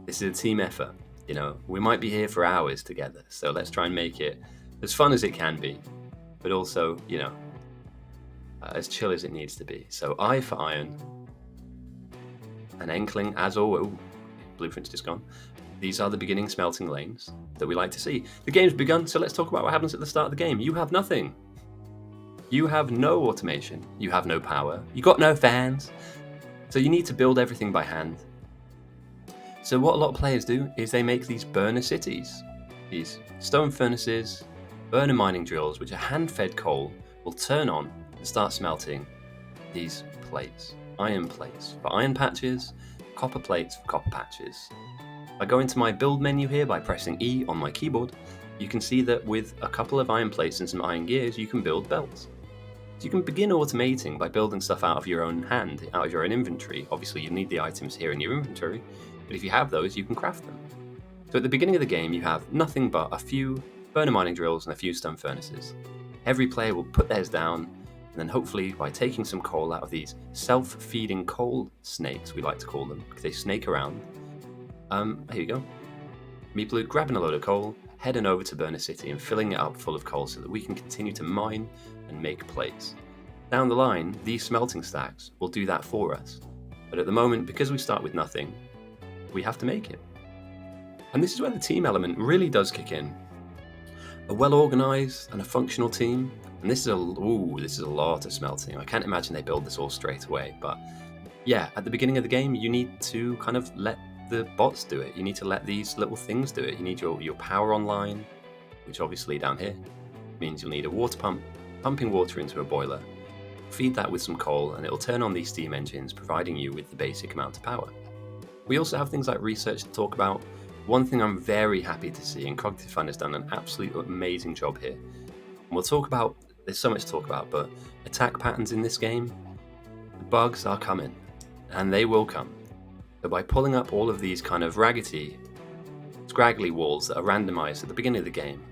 Speaker 1: This is a team effort. You know, we might be here for hours together, so let's try and make it as fun as it can be, but also, you know, as chill as it needs to be. So I for iron, an Enkling as always. Blueprint's just gone. These are the beginning smelting lanes that we like to see. The game's begun, so let's talk about what happens at the start of the game. You have nothing. You have no automation. You have no power. You got no fans. So you need to build everything by hand. So what a lot of players do is they make these burner cities. These stone furnaces, burner mining drills, which are hand-fed coal, will turn on and start smelting these plates. Iron plates for iron patches, copper plates for copper patches. I go into my build menu here by pressing E on my keyboard. You can see that with a couple of iron plates and some iron gears, you can build belts. So you can begin automating by building stuff out of your own hand, out of your own inventory. Obviously, you need the items here in your inventory, but if you have those, you can craft them. So at the beginning of the game, you have nothing but a few burner mining drills and a few stone furnaces. Every player will put theirs down, and then hopefully by taking some coal out of these self-feeding coal snakes, we like to call them, because they snake around. Here you go. Meatblue grabbing a load of coal, heading over to Burner City and filling it up full of coal so that we can continue to mine and make plates. Down the line, these smelting stacks will do that for us. But at the moment, because we start with nothing, we have to make it. And this is where the team element really does kick in. A well-organized and a functional team, and this is a lot of smelting. I can't imagine they build this all straight away, but yeah, at the beginning of the game, you need to kind of let the bots do it. You need to let these little things do it. You need your power online, which obviously down here means you'll need a water pump, pumping water into a boiler. Feed that with some coal and it'll turn on these steam engines, providing you with the basic amount of power. We also have things like research to talk about. One thing I'm very happy to see, and Cognitive Fund has done an absolutely amazing job here. And we'll talk about, there's so much to talk about, but attack patterns in this game, the bugs are coming, and they will come. So by pulling up all of these kind of raggedy, scraggly walls that are randomized at the beginning of the game,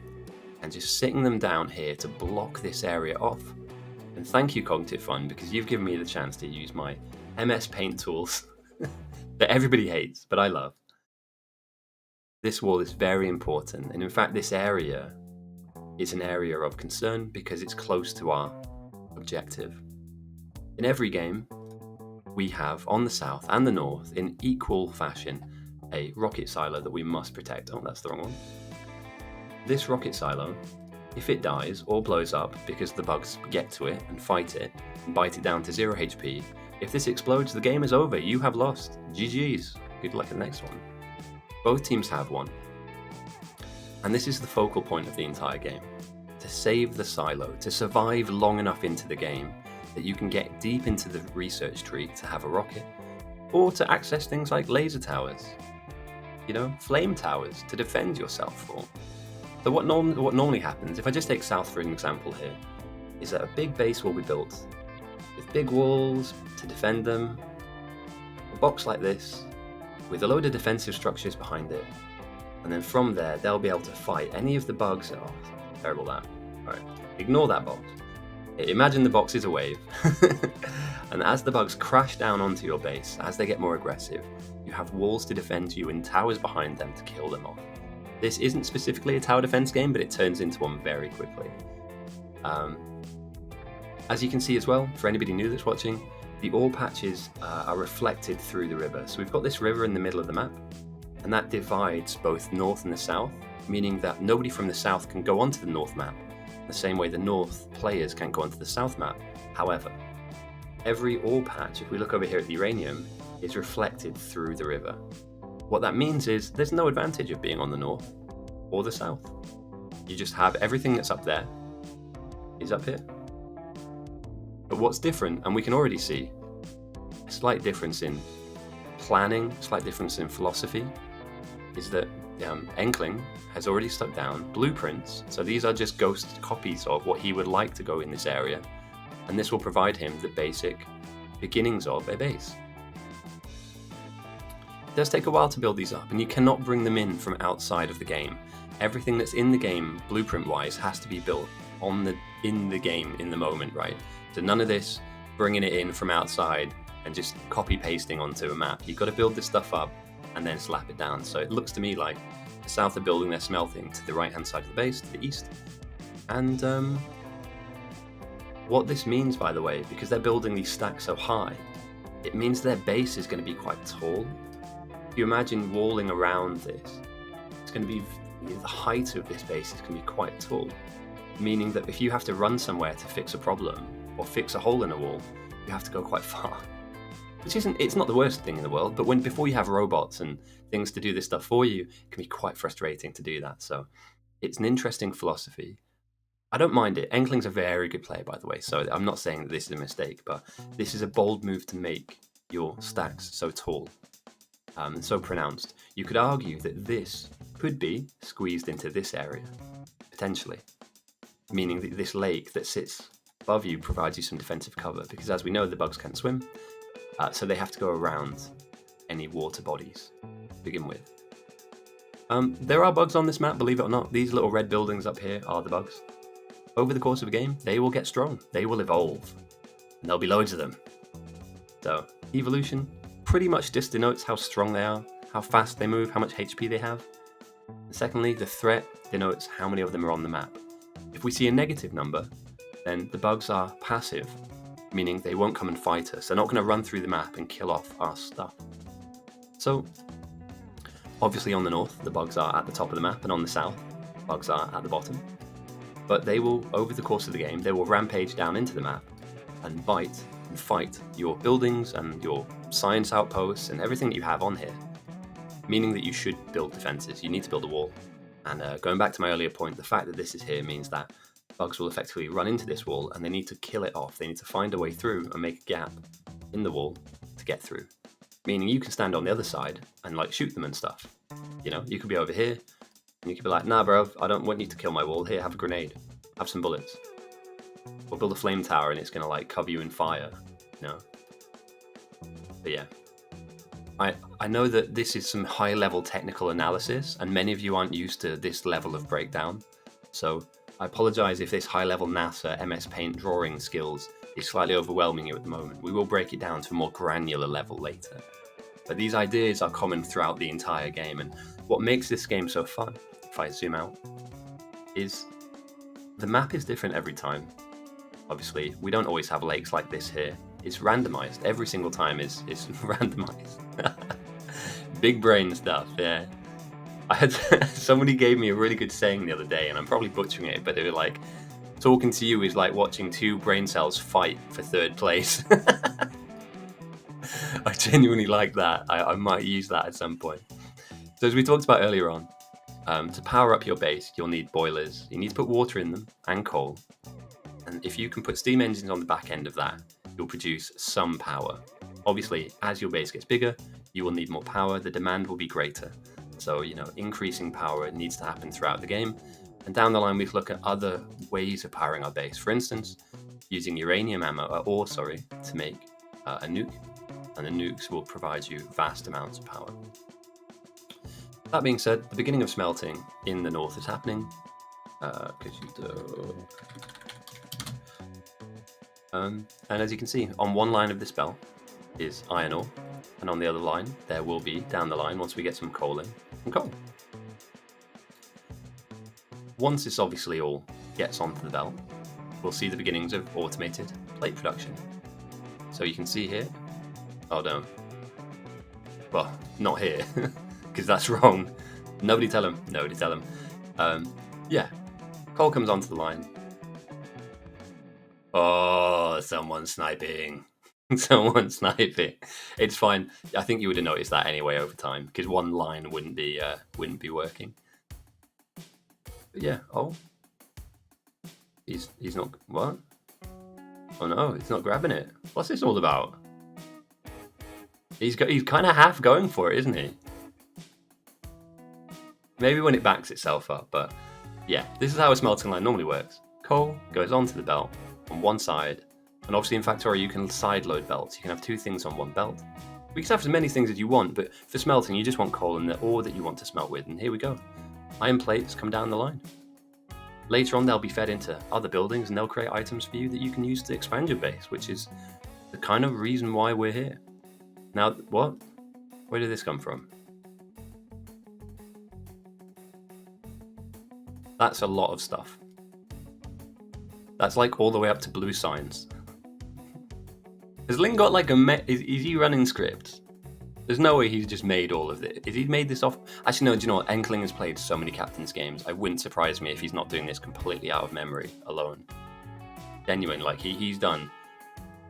Speaker 1: and just sitting them down here to block this area off, And thank you, Cognitive Fun, because you've given me the chance to use my MS Paint tools that everybody hates, but I love. This wall is very important, and in fact, this area is an area of concern because it's close to our objective. In every game, we have on the south and the north, in equal fashion, a rocket silo that we must protect. Oh, that's the wrong one. This rocket silo, if it dies or blows up because the bugs get to it and fight it and bite it down to 0 HP, if this explodes, the game is over. You have lost. GG's. Good luck at the next one. Both teams have one. And this is the focal point of the entire game. To save the silo, to survive long enough into the game that you can get deep into the research tree to have a rocket, or to access things like laser towers, flame towers to defend yourself for. So what normally happens, if I just take south for an example here, is that a big base will be built with big walls to defend them, a box like this, with a load of defensive structures behind it, and then from there they'll be able to fight any of the bugs. Oh, terrible that. Alright, ignore that box. Imagine the box is a wave, and as the bugs crash down onto your base, as they get more aggressive, you have walls to defend you and towers behind them to kill them off. This isn't specifically a tower defense game, but it turns into one very quickly. As you can see as well, for anybody new that's watching, the ore patches are reflected through the river. So we've got this river in the middle of the map, and that divides both north and the south, meaning that nobody from the south can go onto the north map, the same way the north players can't go onto the south map. However, every ore patch, if we look over here at the uranium, is reflected through the river. What that means is there's no advantage of being on the north or the south. You just have everything that's up there is up here. But what's different, and we can already see a slight difference in planning, slight difference in philosophy, is that Enkling has already stuck down blueprints. So these are just ghost copies of what he would like to go in this area, and this will provide him the basic beginnings of a base. It does take a while to build these up, and you cannot bring them in from outside of the game. Everything that's in the game, blueprint-wise, has to be built in the game, in the moment, right? So none of this bringing it in from outside and just copy-pasting onto a map. You've got to build this stuff up and then slap it down. So it looks to me like the south are building their smelting to the right-hand side of the base, to the east. And what this means, by the way, because they're building these stacks so high, it means their base is going to be quite tall. If you imagine walling around this, it's going to be, the height of this base is going to be quite tall, meaning that if you have to run somewhere to fix a problem or fix a hole in a wall, you have to go quite far. It's not the worst thing in the world, but before you have robots and things to do this stuff for you, it can be quite frustrating to do that. So it's an interesting philosophy. I don't mind it. Enkling's a very good player, by the way, so I'm not saying that this is a mistake, but this is a bold move to make your stacks so tall and so pronounced. You could argue that this could be squeezed into this area, potentially, meaning that this lake that sits above you provides you some defensive cover, because as we know, the bugs can't swim, so they have to go around any water bodies to begin with. There are bugs on this map, believe it or not. These little red buildings up here are the bugs. Over the course of a game, they will get strong. They will evolve. And there'll be loads of them. So, evolution pretty much just denotes how strong they are, how fast they move, how much HP they have. And secondly, the threat denotes how many of them are on the map. If we see a negative number, then the bugs are passive, meaning they won't come and fight us. They're not going to run through the map and kill off our stuff. So, obviously on the north, the bugs are at the top of the map, and on the south, bugs are at the bottom. But they will, over the course of the game, they will rampage down into the map and bite and fight your buildings and your science outposts and everything that you have on here, meaning that you should build defenses. You need to build a wall. And going back to my earlier point, the fact that this is here means that bugs will effectively run into this wall and they need to kill it off. They need to find a way through and make a gap in the wall to get through, meaning you can stand on the other side and like shoot them and stuff. You could be over here and you could be like, nah bro, I don't want you to kill my wall. Here, have a grenade, have some bullets, or build a flame tower and it's gonna like cover you in fire. But yeah, I know that this is some high level technical analysis and many of you aren't used to this level of breakdown, so I apologize if this high-level NASA MS Paint drawing skills is slightly overwhelming you at the moment. We will break it down to a more granular level later. But these ideas are common throughout the entire game, and what makes this game so fun, if I zoom out, is the map is different every time. Obviously, we don't always have lakes like this here. It's randomized. Every single time is randomized. Big brain stuff, yeah. I had somebody gave me a really good saying the other day, and I'm probably butchering it, but they were like, talking to you is like watching two brain cells fight for third place. I genuinely like that. I might use that at some point. So as we talked about earlier on, to power up your base, you'll need boilers. You need to put water in them and coal. And if you can put steam engines on the back end of that, you'll produce some power. Obviously, as your base gets bigger, you will need more power. The demand will be greater. So, increasing power needs to happen throughout the game. And down the line, we can look at other ways of powering our base. For instance, using uranium ore to make a nuke. And the nukes will provide you vast amounts of power. That being said, the beginning of smelting in the north is happening. And as you can see, on one line of this belt is iron ore. And on the other line, there will be, down the line, once we get some coal in, some coal. Once this obviously all gets onto the belt, we'll see the beginnings of automated plate production. So you can see here, oh no, well, not here, because that's wrong. Nobody tell him. Yeah, coal comes onto the line. Oh, someone's sniping. Someone's sniping. It's fine. I think you would have noticed that anyway over time, because one line wouldn't be working. But yeah. Oh, he's not. What? Oh no, he's not grabbing it. What's this all about? He's kind of half going for it, isn't he? Maybe when it backs itself up, but yeah, this is how a smelting line normally works. Coal goes onto the belt on one side. And obviously in Factorio you can side load belts. You can have two things on one belt. We can have as many things as you want, but for smelting you just want coal and the ore that you want to smelt with, and here we go. Iron plates come down the line. Later on they'll be fed into other buildings and they'll create items for you that you can use to expand your base, which is the kind of reason why we're here. Now, what? Where did this come from? That's a lot of stuff. That's like all the way up to blue signs. Has Link got like is he running scripts? There's no way he's just made all of it. Is he made this off? Actually, no, do you know what? Enkling has played so many Captain's games. I wouldn't surprise me if he's not doing this completely out of memory alone. Genuine, like he's done,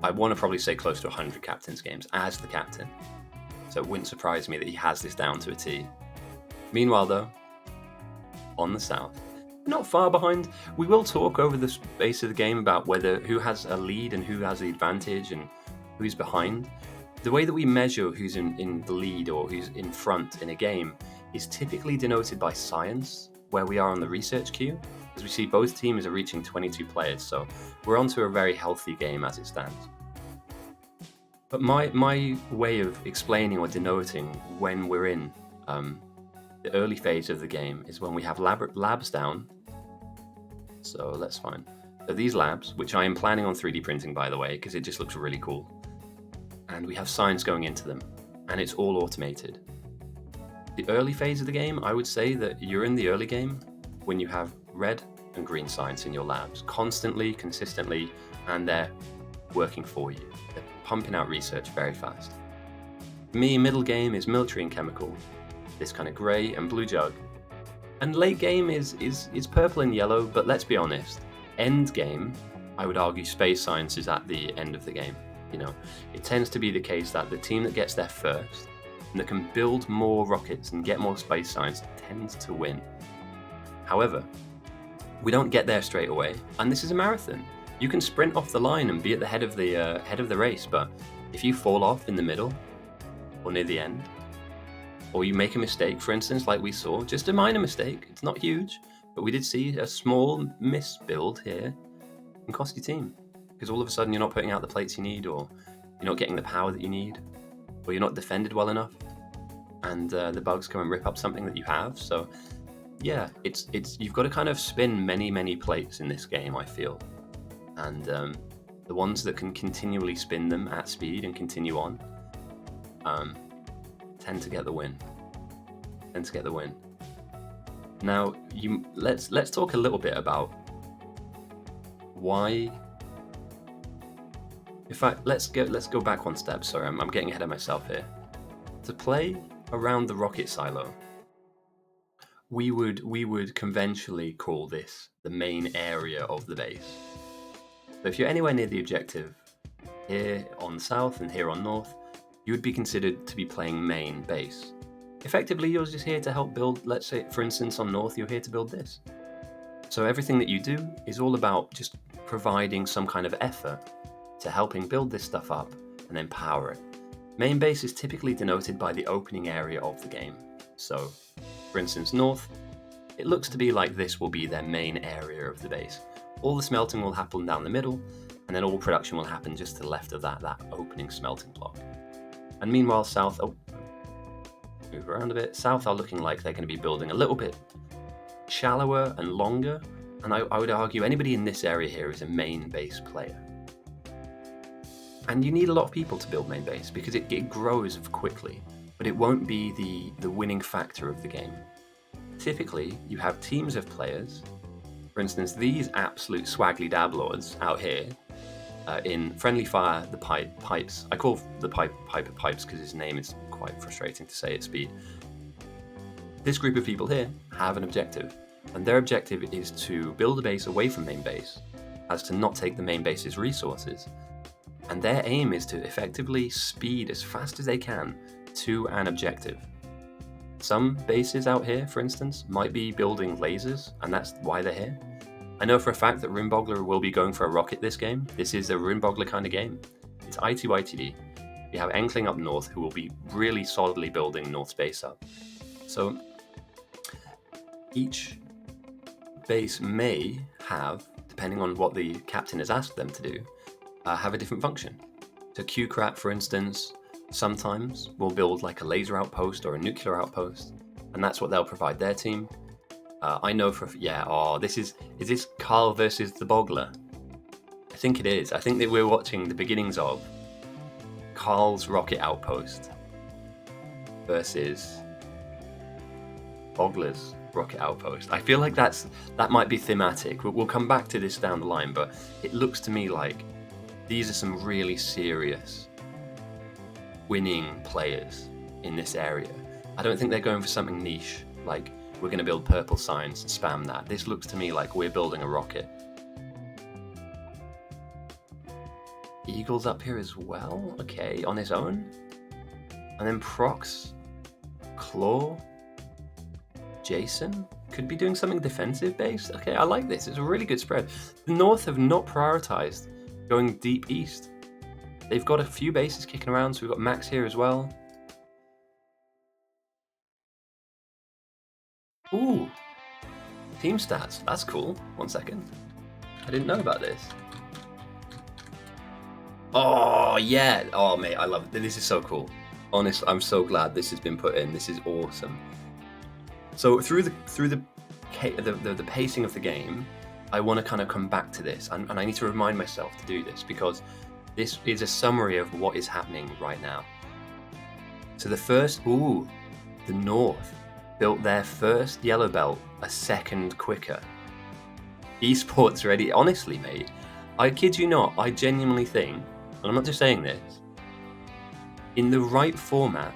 Speaker 1: I want to probably say close to 100 Captain's games as the captain. So it wouldn't surprise me that he has this down to a T. Meanwhile though, on the south, not far behind. We will talk over the space of the game about who has a lead and who has the advantage and who's behind. The way that we measure who's in the lead or who's in front in a game is typically denoted by science, where we are on the research queue. As we see, both teams are reaching 22 players, so we're onto a very healthy game as it stands. But my way of explaining or denoting when we're in the early phase of the game is when we have labs down. So let's find. So these labs, which I am planning on 3D printing by the way, because it just looks really cool. And we have science going into them, and it's all automated. The early phase of the game, I would say that you're in the early game when you have red and green science in your labs, constantly, consistently, and they're working for you. They're pumping out research very fast. For me, middle game is military and chemical, this kind of grey and blue jug. And late game is purple and yellow, but let's be honest, end game, I would argue space science is at the end of the game. It tends to be the case that the team that gets there first and that can build more rockets and get more space science tends to win. However, we don't get there straight away, and this is a marathon. You can sprint off the line and be at the head of the race, but if you fall off in the middle or near the end, or you make a mistake, for instance, like we saw, just a minor mistake, it's not huge, but we did see a small misbuild here and cost your team. Because all of a sudden you're not putting out the plates you need, or you're not getting the power that you need, or you're not defended well enough, and the bugs come and rip up something that you have. So yeah, it's you've got to kind of spin many plates in this game, I feel, and the ones that can continually spin them at speed and continue on tend to get the win. Now, let's talk a little bit about why. In fact, let's go back one step. Sorry, I'm getting ahead of myself here. To play around the rocket silo, we would conventionally call this the main area of the base. So if you're anywhere near the objective, here on south and here on north, you would be considered to be playing main base. Effectively, you're just here to help build, let's say, for instance, on north, you're here to build this. So everything that you do is all about just providing some kind of effort to helping build this stuff up and then power it. Main base is typically denoted by the opening area of the game. So, for instance, north, it looks to be like this will be their main area of the base. All the smelting will happen down the middle, and then all production will happen just to the left of that opening smelting block. And meanwhile, south, move around a bit, south are looking like they're going to be building a little bit shallower and longer, and I would argue anybody in this area here is a main base player. And you need a lot of people to build main base because it grows quickly, but it won't be the winning factor of the game. Typically, you have teams of players. For instance, these absolute swaggly dab lords out here in Friendly Fire, the Pipes. I call the Piper Pipes because his name is quite frustrating to say at speed. This group of people here have an objective, and their objective is to build a base away from main base, as to not take the main base's resources. And their aim is to effectively speed as fast as they can to an objective. Some bases out here, for instance, might be building lasers, and that's why they're here. I know for a fact that Rimboggler will be going for a rocket this game. This is a Rimboggler kind of game. It's ITYTD. We have Enkling up north, who will be really solidly building North's base up. So each base may have, depending on what the captain has asked them to do, have a different function. So QCrap, for instance, sometimes will build like a laser outpost or a nuclear outpost, and that's what they'll provide their team. I know is this Carl versus the Boggler? I think it is. I think that we're watching the beginnings of Carl's rocket outpost versus Boggler's rocket outpost. I feel like that might be thematic. We'll come back to this down the line, but it looks to me like these are some really serious winning players in this area. I don't think they're going for something niche, like we're going to build purple signs and spam that. This looks to me like we're building a rocket. Eagle's up here as well, okay, on his own. And then Prox, Claw, Jason could be doing something defensive based. Okay, I like this. It's a really good spread. The North have not prioritized going deep east. They've got a few bases kicking around, so we've got Max here as well. Ooh, team stats. That's cool. 1 second. I didn't know about this. Oh, yeah. Oh, mate, I love it. This is so cool. Honestly, I'm so glad this has been put in. This is awesome. So through the pacing of the game, I want to kind of come back to this, and I need to remind myself to do this because this is a summary of what is happening right now. So the North built their first yellow belt a second quicker. Esports ready. Honestly, mate, I kid you not, I genuinely think, and I'm not just saying this, in the right format,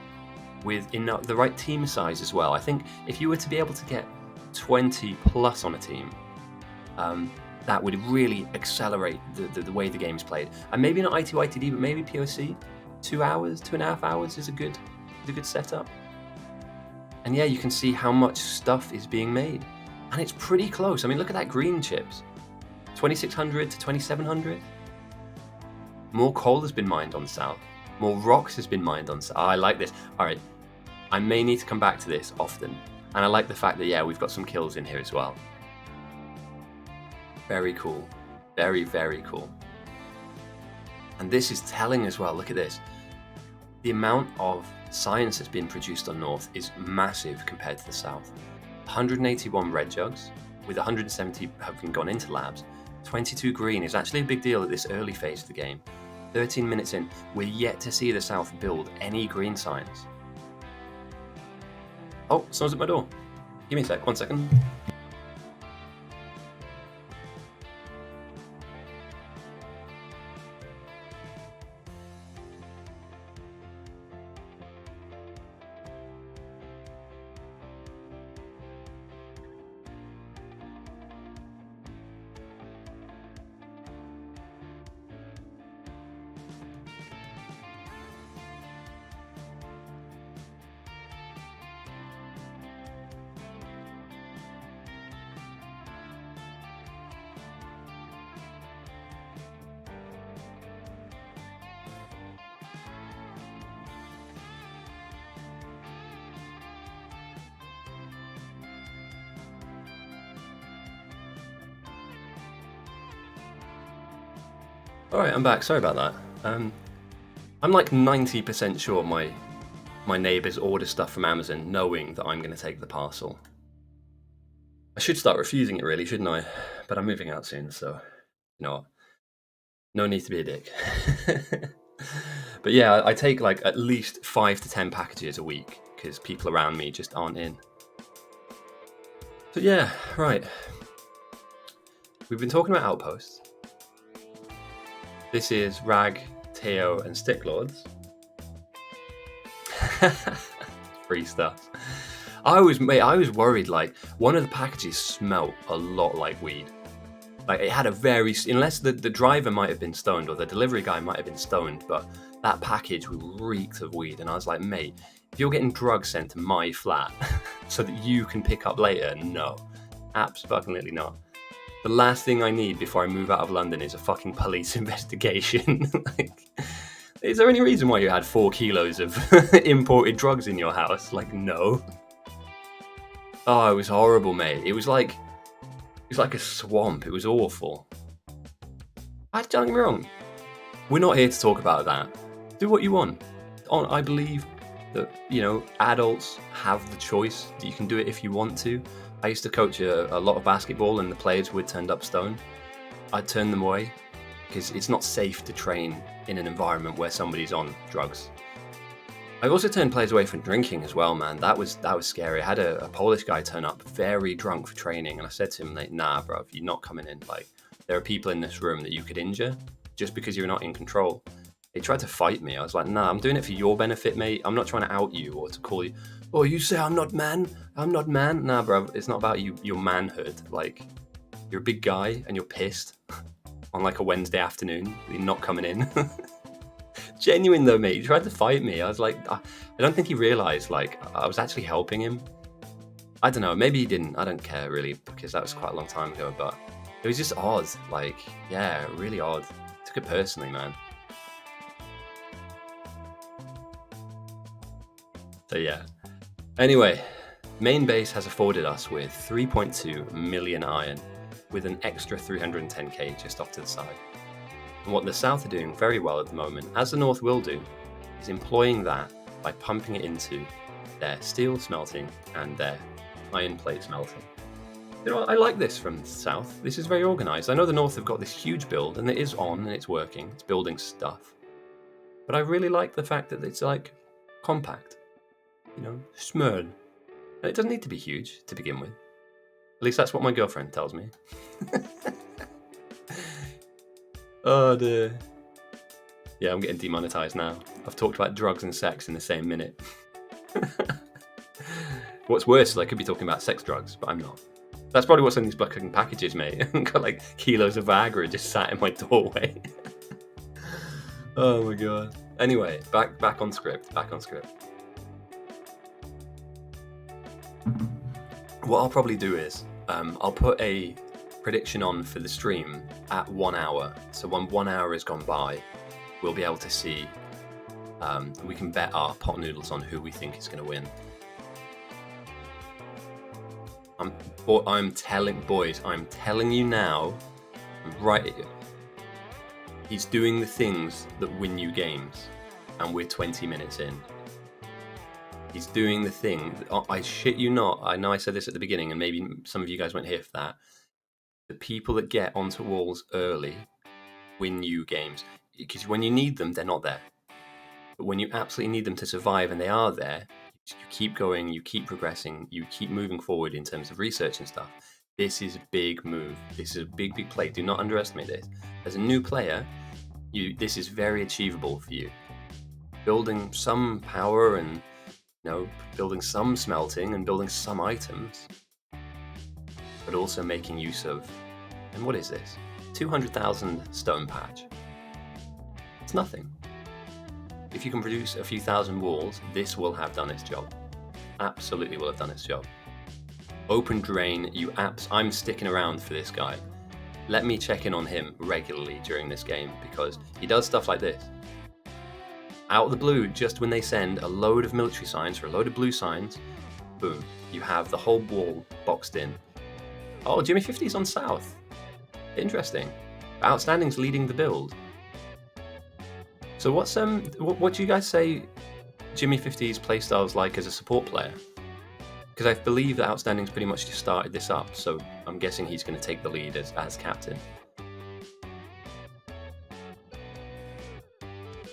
Speaker 1: in the right team size as well, I think if you were to be able to get 20 plus on a team, that would really accelerate the way the game's played. And maybe not ITYTD, but maybe POC, 2 hours, 2.5 hours is a good setup. And yeah, you can see how much stuff is being made. And it's pretty close. I mean, look at that green chips. 2600 to 2700. More coal has been mined on south. More rocks has been mined on south. Oh, I like this. All right, I may need to come back to this often. And I like the fact that, yeah, we've got some kills in here as well. Very cool. Very, very cool. And this is telling as well. Look at this. The amount of science that's been produced on North is massive compared to the South. 181 red jugs, with 170 having gone into labs. 22 green is actually a big deal at this early phase of the game. 13 minutes in, we're yet to see the South build any green signs. Oh, someone's at my door. Give me a sec, 1 second. Alright, I'm back. Sorry about that. I'm like 90% sure my neighbours order stuff from Amazon knowing that I'm going to take the parcel. I should start refusing it really, shouldn't I? But I'm moving out soon, so you know what? No need to be a dick. But yeah, I take like at least 5 to 10 packages a week because people around me just aren't in. So yeah, right. We've been talking about outposts. This is Rag, Teo, and Sticklords. Free stuff. I was worried, like, one of the packages smelt a lot like weed. Like, it had a very... Unless the driver might have been stoned, or the delivery guy might have been stoned, but that package reeked of weed. And I was like, mate, if you're getting drugs sent to my flat so that you can pick up later, no. Absolutely not. The last thing I need before I move out of London is a fucking police investigation. Like, is there any reason why you had 4 kilos of imported drugs in your house? Like, no. Oh, it was horrible, mate. It was like a swamp. It was awful. Don't get me wrong. We're not here to talk about that. Do what you want. I believe that, you know, adults have the choice. That you can do it if you want to. I used to coach a lot of basketball, and the players would turn up stoned. I'd turn them away because it's not safe to train in an environment where somebody's on drugs. I also turned players away from drinking as well, man. That was scary. I had a Polish guy turn up very drunk for training, and I said to him, like, nah, bro, you're not coming in. Like, there are people in this room that you could injure just because you're not in control. He tried to fight me. I was like, nah, I'm doing it for your benefit, mate. I'm not trying to out you or to call you, oh, you say I'm not man? I'm not man? Nah, bro, it's not about your manhood. Like, you're a big guy and you're pissed on like a Wednesday afternoon. You're not coming in. Genuine though, mate. He tried to fight me. I was like, I don't think he realised, like, I was actually helping him. I don't know, maybe he didn't. I don't care really, because that was quite a long time ago, but it was just odd. Like, yeah, really odd. Took it personally, man. So yeah. Anyway, main base has afforded us with 3.2 million iron, with an extra 310k just off to the side. And what the South are doing very well at the moment, as the North will do, is employing that by pumping it into their steel smelting and their iron plate smelting. You know, I like this from the South. This is very organised. I know the North have got this huge build, and it is on, and it's working. It's building stuff. But I really like the fact that it's, like, compact. You know, small. And it doesn't need to be huge to begin with. At least that's what my girlfriend tells me. Oh dear. Yeah, I'm getting demonetized now. I've talked about drugs and sex in the same minute. What's worse is I could be talking about sex drugs, but I'm not. That's probably what's in these fucking packages, mate. I've got like kilos of Viagra just sat in my doorway. Oh my god. Anyway, back on script. What I'll probably do is I'll put a prediction on for the stream at 1 hour. So when 1 hour has gone by, we'll be able to see. We can bet our pot noodles on who we think is going to win. I'm telling you now, right? He's doing the things that win you games, and we're 20 minutes in. He's doing the thing. I shit you not. I know I said this at the beginning, and maybe some of you guys weren't here for that. The people that get onto walls early win you games. Because when you need them, they're not there. But when you absolutely need them to survive and they are there, you keep going, you keep progressing, you keep moving forward in terms of research and stuff. This is a big move. This is a big, big play. Do not underestimate this. As a new player, this is very achievable for you. Building some power and building some smelting and building some items, but also making use of, and what is this? 200,000 stone patch. It's nothing. If you can produce a few thousand walls, this will have done its job. Absolutely will have done its job. Open drain, I'm sticking around for this guy. Let me check in on him regularly during this game because he does stuff like this. Out of the blue, just when they send a load of military signs or a load of blue signs, boom, you have the whole wall boxed in. Oh, Jimmy 50's on south. Interesting. Outstanding's leading the build. So what do you guys say Jimmy 50's playstyle's like as a support player? Because I believe that Outstanding's pretty much just started this up, so I'm guessing he's going to take the lead as captain.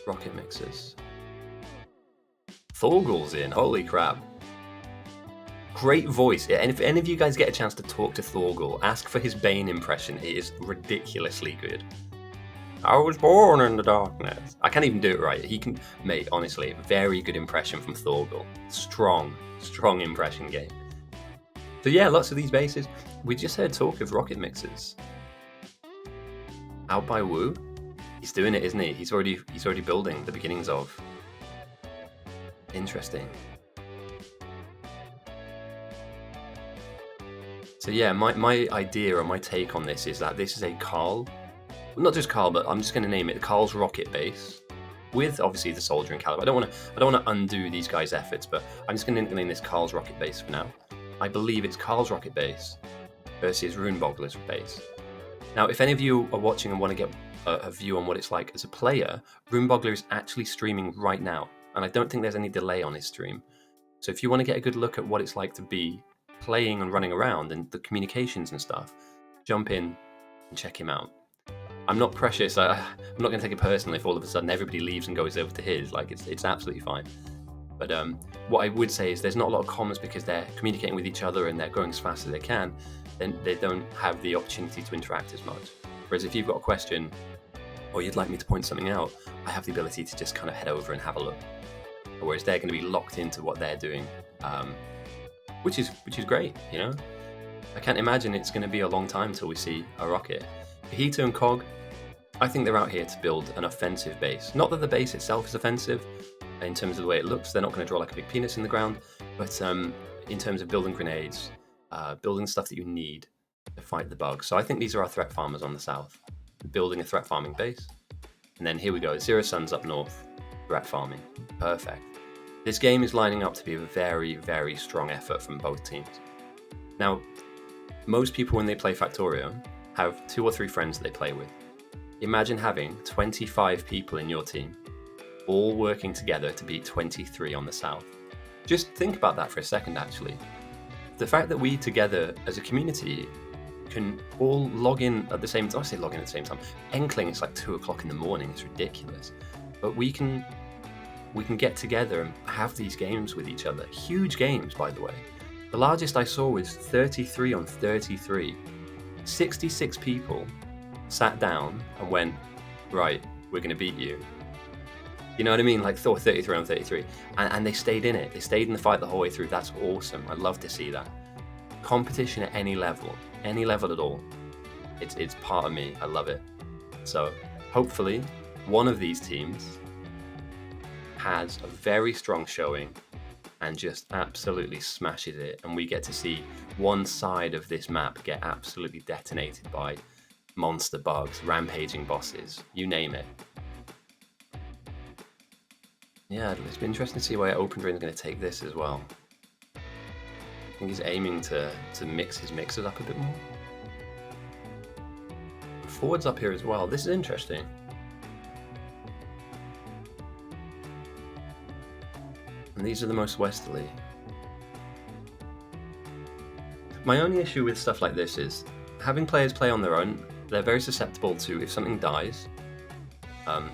Speaker 1: Rocket mixers. Thorgal's in, holy crap. Great voice, and if any of you guys get a chance to talk to Thorgal, ask for his Bane impression. It is ridiculously good. I was born in the darkness. I can't even do it right. He can, mate, honestly, very good impression from Thorgal. Strong impression game. So yeah, lots of these bases. We just heard talk of rocket mixers. Out by Wu? He's doing it, isn't he? He's already building the beginnings of. Interesting. So yeah, my idea or my take on this is that this is a Carl. Not just Carl, but I'm just going to name it Carl's rocket base, with obviously the soldier and caliber. I don't want to undo these guys' efforts, but I'm just going to name this Carl's rocket base for now. I believe it's Carl's rocket base versus Runeboggler's base. Now, if any of you are watching and want to get a view on what it's like as a player, Runeboggler is actually streaming right now, and I don't think there's any delay on his stream. So if you want to get a good look at what it's like to be playing and running around and the communications and stuff, jump in and check him out. I'm not precious. I'm not going to take it personally if all of a sudden everybody leaves and goes over to his. Like, it's absolutely fine. But what I would say is there's not a lot of comms because they're communicating with each other and they're going as fast as they can. Then they don't have the opportunity to interact as much. Whereas if you've got a question or you'd like me to point something out, I have the ability to just kind of head over and have a look. Whereas they're going to be locked into what they're doing, which is great, you know. I can't imagine it's going to be a long time till we see a rocket. Hito and Cog, I think they're out here to build an offensive base. Not that the base itself is offensive in terms of the way it looks. They're not going to draw like a big penis in the ground. But in terms of building grenades, building stuff that you need to fight the bugs. So I think these are our threat farmers on the south. Building a threat farming base. And then here we go. Zero Sun's up north. Threat farming. Perfect. This game is lining up to be a very, very strong effort from both teams. Now, most people when they play Factorio have 2 or 3 friends that they play with. Imagine having 25 people in your team, all working together to beat 23 on the south. Just think about that for a second, actually. The fact that we together as a community can all log in at the same time. I say log in at the same time. Enkling, it's like 2 o'clock in the morning. It's ridiculous. But we can get together and have these games with each other. Huge games, by the way. The largest I saw was 33 on 33. 66 people sat down and went, right, we're going to beat you. You know what I mean? Like 33 on 33. And they stayed in it. They stayed in the fight the whole way through. That's awesome. I love to see that. Competition at any level at all. It's part of me. I love it. So hopefully one of these teams has a very strong showing and just absolutely smashes it, and we get to see one side of this map get absolutely detonated by monster bugs, rampaging bosses, you name it. Yeah, it's been interesting to see where Open Drain is going to take this as well. I think he's aiming to mix his mixers up a bit more. Forward's up here as well. This is interesting. And these are the most westerly. My only issue with stuff like this is having players play on their own, they're very susceptible to, if something dies,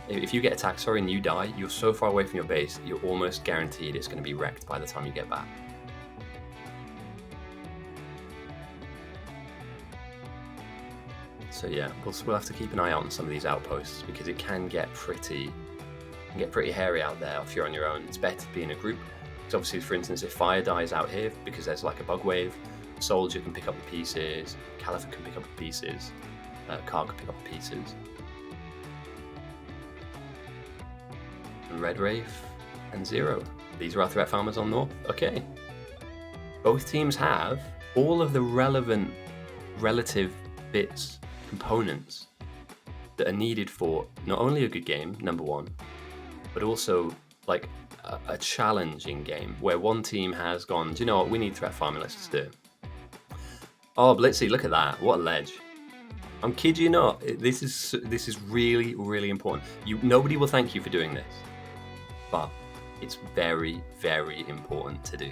Speaker 1: if you get attacked, and you die, you're so far away from your base, you're almost guaranteed it's going to be wrecked by the time you get back. So yeah, we'll have to keep an eye out on some of these outposts because it can get pretty hairy out there if you're on your own. It's better to be in a group. Because obviously, for instance, if fire dies out here because there's like a bug wave, soldier can pick up the pieces, caliphate can pick up the pieces, car can pick up the pieces. And Red Wraith and Zero. These are our threat farmers on North. Okay. Both teams have all of the relevant relative bits, components that are needed for not only a good game, number one, but also like a challenging game where one team has gone, do you know what, we need threat farming, let's just do it. Oh, Blitzy, look at that. What a ledge. I'm kid you not. This is really, really important. Nobody will thank you for doing this, but it's very, very important to do.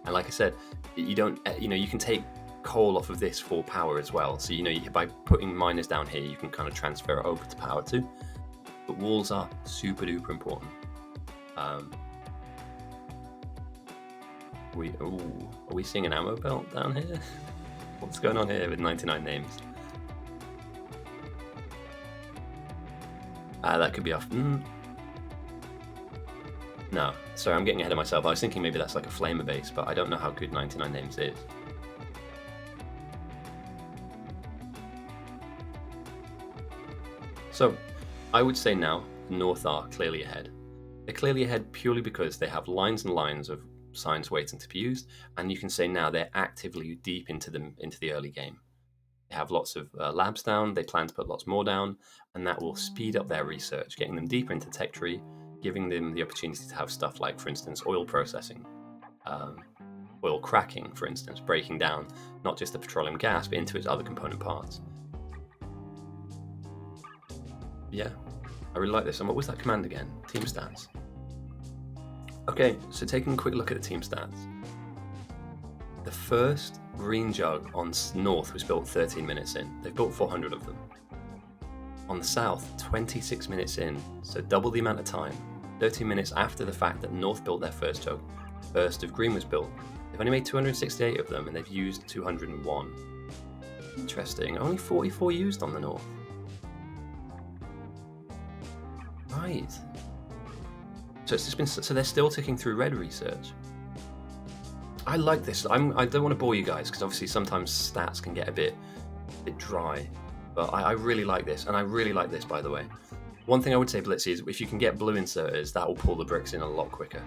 Speaker 1: And like I said, you can take coal off of this for power as well. So, by putting miners down here, you can kind of transfer it over to power too. But walls are super duper important. Are we seeing an ammo belt down here? What's going on here with 99 names? That could be off. No, sorry, I'm getting ahead of myself. I was thinking maybe that's like a flamer base, but I don't know how good 99 names is. So, I would say now, North are clearly ahead. They're clearly ahead purely because they have lines and lines of signs waiting to be used, and you can say now they're actively deep into the early game. They have lots of labs down, they plan to put lots more down, and that will speed up their research, getting them deeper into tech tree, giving them the opportunity to have stuff like, for instance, oil processing, oil cracking, for instance, breaking down not just the petroleum gas, but into its other component parts. Yeah, I really like this. And what was that command again? Team stats. Okay, so taking a quick look at the team stats. The first green jug on North was built 13 minutes in. They've built 400 of them. On the South, 26 minutes in, so double the amount of time. 13 minutes after the fact that North built their first jug, first of green was built. They've only made 268 of them and they've used 201. Interesting, only 44 used on the North. Right. So it's just been. So they're still ticking through red research. I like this. I don't want to bore you guys because obviously sometimes stats can get a bit dry, but I really like this, and I really like this, by the way. One thing I would say, Blitzy, is if you can get blue inserters, that will pull the bricks in a lot quicker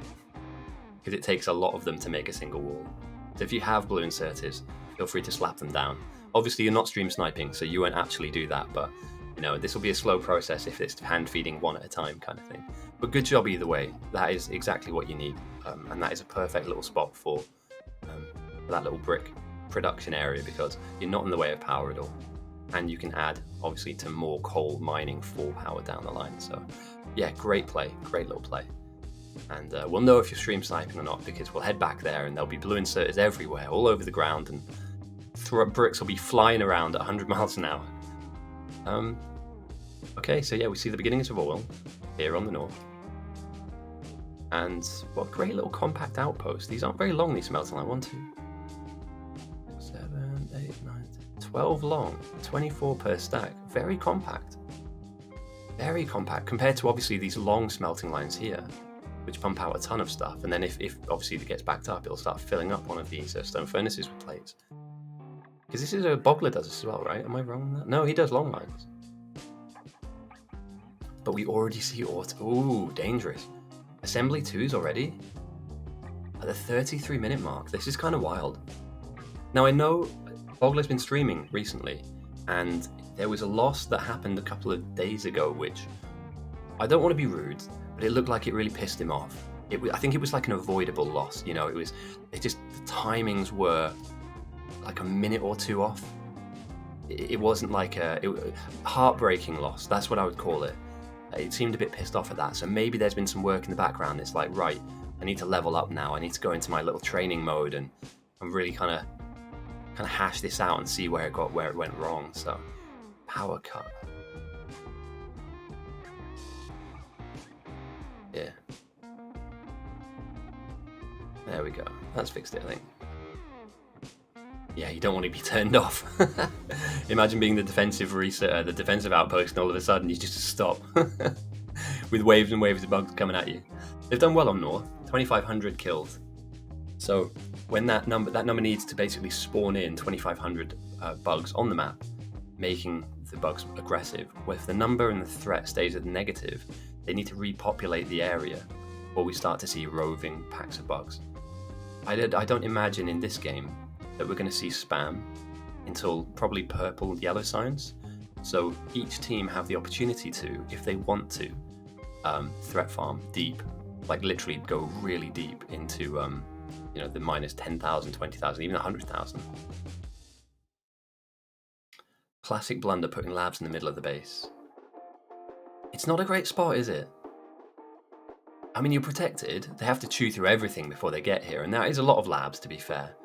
Speaker 1: because it takes a lot of them to make a single wall. So if you have blue inserters, feel free to slap them down. Obviously, you're not stream sniping, so you won't actually do that, but this will be a slow process if it's hand feeding one at a time kind of thing. But good job either way. That is exactly what you need, and that is a perfect little spot for that little brick production area because you're not in the way of power at all, and you can add obviously to more coal mining for power down the line. So yeah, great play, great little play. And we'll know if you're stream sniping or not because we'll head back there and there'll be blue inserters everywhere, all over the ground, and bricks will be flying around at 100 miles an hour. Okay, so yeah, we see the beginnings of oil here on the North. And what great little compact outposts. These aren't very long, these smelting line. 1, 2, 7, 8, 9, 10, 12 long, 24 per stack. Very compact. Very compact compared to obviously these long smelting lines here, which pump out a ton of stuff. And then if obviously it gets backed up, it'll start filling up one of these stone furnaces with plates. Because this is a Boggler does this as well, right? Am I wrong on that? No, he does long lines. But we already see auto. Ooh, dangerous. Assembly 2s already? At the 33-minute mark. This is kind of wild. Now, I know Boggler's been streaming recently, and there was a loss that happened a couple of days ago, which I don't want to be rude, but it looked like it really pissed him off. I think it was like an avoidable loss. The timings were like a minute or two off. It wasn't like a heartbreaking loss. That's what I would call it. It seemed a bit pissed off at that. So maybe there's been some work in the background. It's like, right, I need to level up now. I need to go into my little training mode and really kind of hash this out and see where it went wrong. So, power cut. Yeah. There we go. That's fixed it, I think. Yeah, you don't want to be turned off. Imagine being the defensive outpost, and all of a sudden you just stop with waves and waves of bugs coming at you. They've done well on North, 2,500 kills. So when that number needs to basically spawn in 2,500 bugs on the map, making the bugs aggressive. Well, if the number and the threat stays at negative, they need to repopulate the area, or we start to see roving packs of bugs. I don't imagine in this game that we're going to see spam until probably purple yellow signs. So each team have the opportunity to, if they want to, threat farm deep, like literally go really deep into the minus 10,000, 20,000, even 100,000. Classic blunder, putting labs in the middle of the base. It's not a great spot, is it? I mean, you're protected. They have to chew through everything before they get here, and that is a lot of labs, to be fair.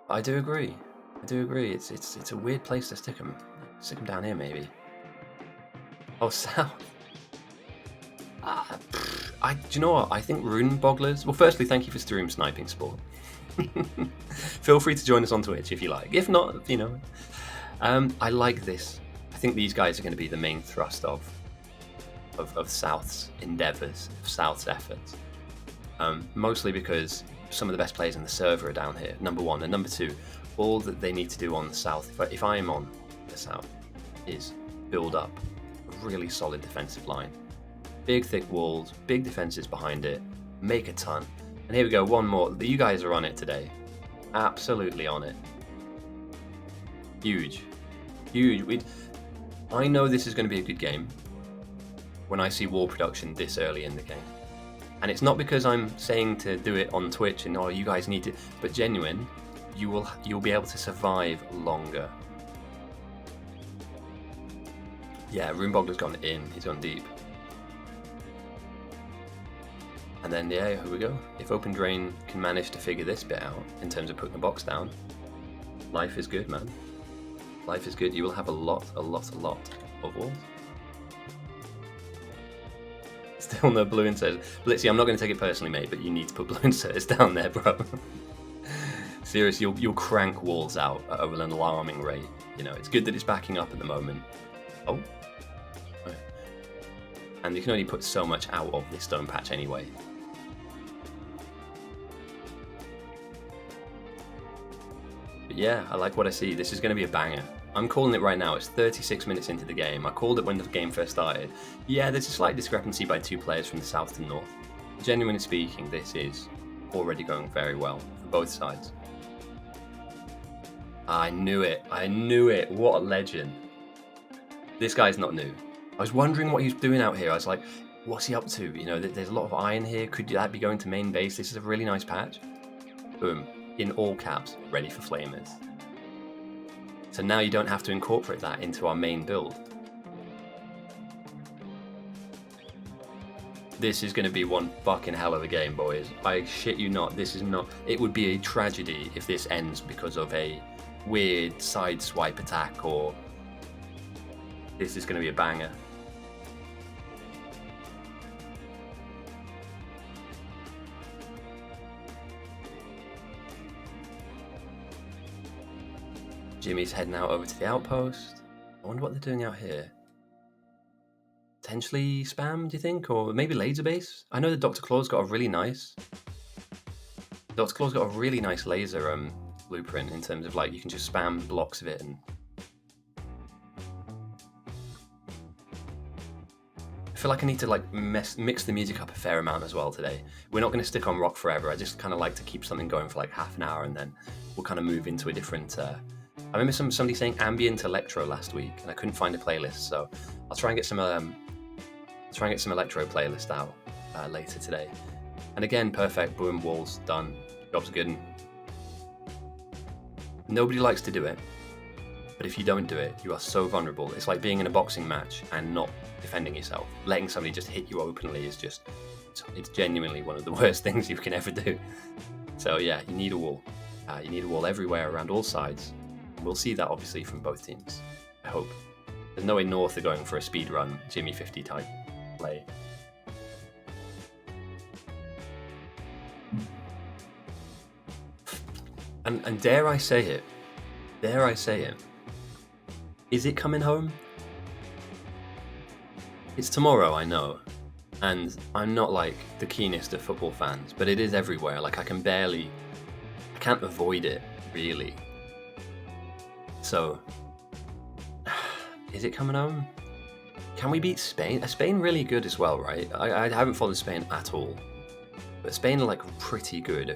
Speaker 1: I do agree. It's a weird place to stick them. Stick them down here, maybe. Oh, south. Do you know what? I think rune bogglers. Well, firstly, thank you for stream sniping, Sport. Feel free to join us on Twitch if you like. If not, I like this. I think these guys are going to be the main thrust of South's endeavours, of South's efforts. Mostly because some of the best players in the server are down here, number one. And number two, all that they need to do on the South, if I am on the South, is build up a really solid defensive line. Big, thick walls, big defences behind it, make a ton. And here we go, one more. You guys are on it today. Absolutely on it. Huge. I know this is going to be a good game when I see wall production this early in the game. And it's not because I'm saying to do it on Twitch and you guys need to, but genuine, you'll be able to survive longer. Yeah, Runeboggler's gone in, he's gone deep. And then yeah, here we go. If Open Drain can manage to figure this bit out in terms of putting the box down, life is good, man. Life is good. You will have a lot of walls. Still no blue inserts. Blitzy, I'm not going to take it personally, mate, but you need to put blue inserts down there, bro. Seriously, you'll crank walls out at an alarming rate. It's good that it's backing up at the moment. Oh. And you can only put so much out of this stone patch anyway. But yeah, I like what I see. This is going to be a banger. I'm calling it right now. It's 36 minutes into the game. I called it when the game first started. Yeah, there's a slight discrepancy by two players from the south to north. Genuinely speaking, this is already going very well for both sides. I knew it. What a legend. This guy's not new. I was wondering what he's doing out here. I was like, what's he up to? There's a lot of iron here. Could that be going to main base? This is a really nice patch. Boom. In all caps, ready for flamers. So now you don't have to incorporate that into our main build. This is going to be one fucking hell of a game, boys. I shit you not. This is not... It would be a tragedy if this ends because of a weird side swipe attack, or... This is going to be a banger. Jimmy's heading out over to the outpost. I wonder what they're doing out here. Potentially spam, do you think? Or maybe laser base? I know that Dr. Claw's got a really nice... Dr. Claw's got a really nice laser blueprint in terms of, like, you can just spam blocks of it and... I feel like I need to, like, mix the music up a fair amount as well today. We're not going to stick on rock forever. I just kind of like to keep something going for, like, half an hour, and then we'll kind of move into a different... I remember somebody saying ambient electro last week, and I couldn't find a playlist, so I'll try and get some electro playlist out later today. And again, perfect, boom, walls done, job's good. Nobody likes to do it, But if you don't do it, you are so vulnerable. It's like being in a boxing match and not defending yourself. Letting somebody just hit you openly is just, it's genuinely one of the worst things you can ever do. So yeah, you need a wall. You need a wall everywhere around all sides. We'll see that obviously from both teams, I hope. There's no way North are going for a speed run Jimmy 50 type play. And dare I say it, is it coming home? It's tomorrow, I know, and I'm not like the keenest of football fans, but it is everywhere. Like I can't avoid it, really. So, is it coming home? Can we beat Spain? Are Spain really good as well, right? I haven't followed Spain at all, but Spain are like pretty good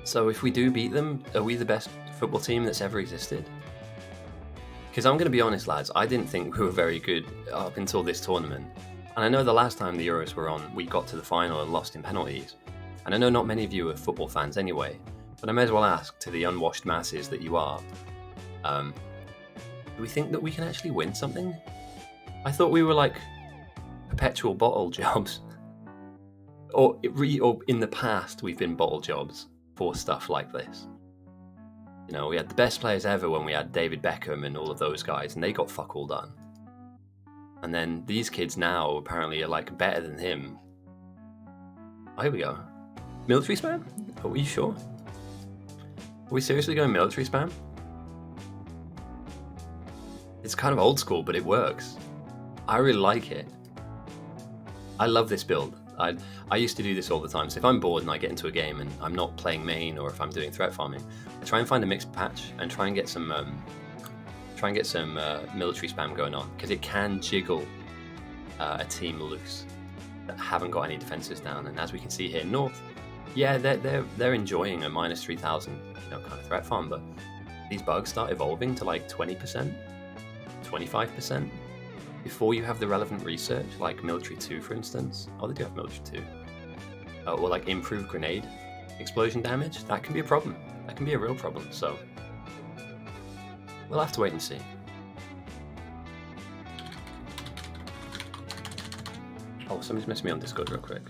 Speaker 1: So if we do beat them, are we the best football team that's ever existed? Because I'm going to be honest, lads, I didn't think we were very good up until this tournament. And I know the last time the Euros were on, we got to the final and lost in penalties. And I know not many of you are football fans anyway, but I may as well ask to the unwashed masses that you are, do we think that we can actually win something? I thought we were like perpetual bottle jobs. Or in the past, we've been bottle jobs for stuff like this. You know, we had the best players ever when we had David Beckham and all of those guys, and they got fuck all done. And then these kids now apparently are like better than him. Oh, here we go. Military spam? Are we sure? Are we seriously going military spam? It's kind of old school, but it works. I really like it. I love this build. I used to do this all the time. So if I'm bored and I get into a game and I'm not playing main, or if I'm doing threat farming, I try and find a mixed patch and try and get some military spam going on, because it can jiggle a team loose that haven't got any defenses down. And as we can see here, North, yeah, they're enjoying a minus 3,000 kind of threat farm, but these bugs start evolving to like 20%, 25%. Before you have the relevant research, like Military 2, for instance. Oh, they do have Military 2. Or like improved grenade explosion damage. That can be a problem. That can be a real problem, so we'll have to wait and see. Oh, somebody's messaged me on Discord real quick.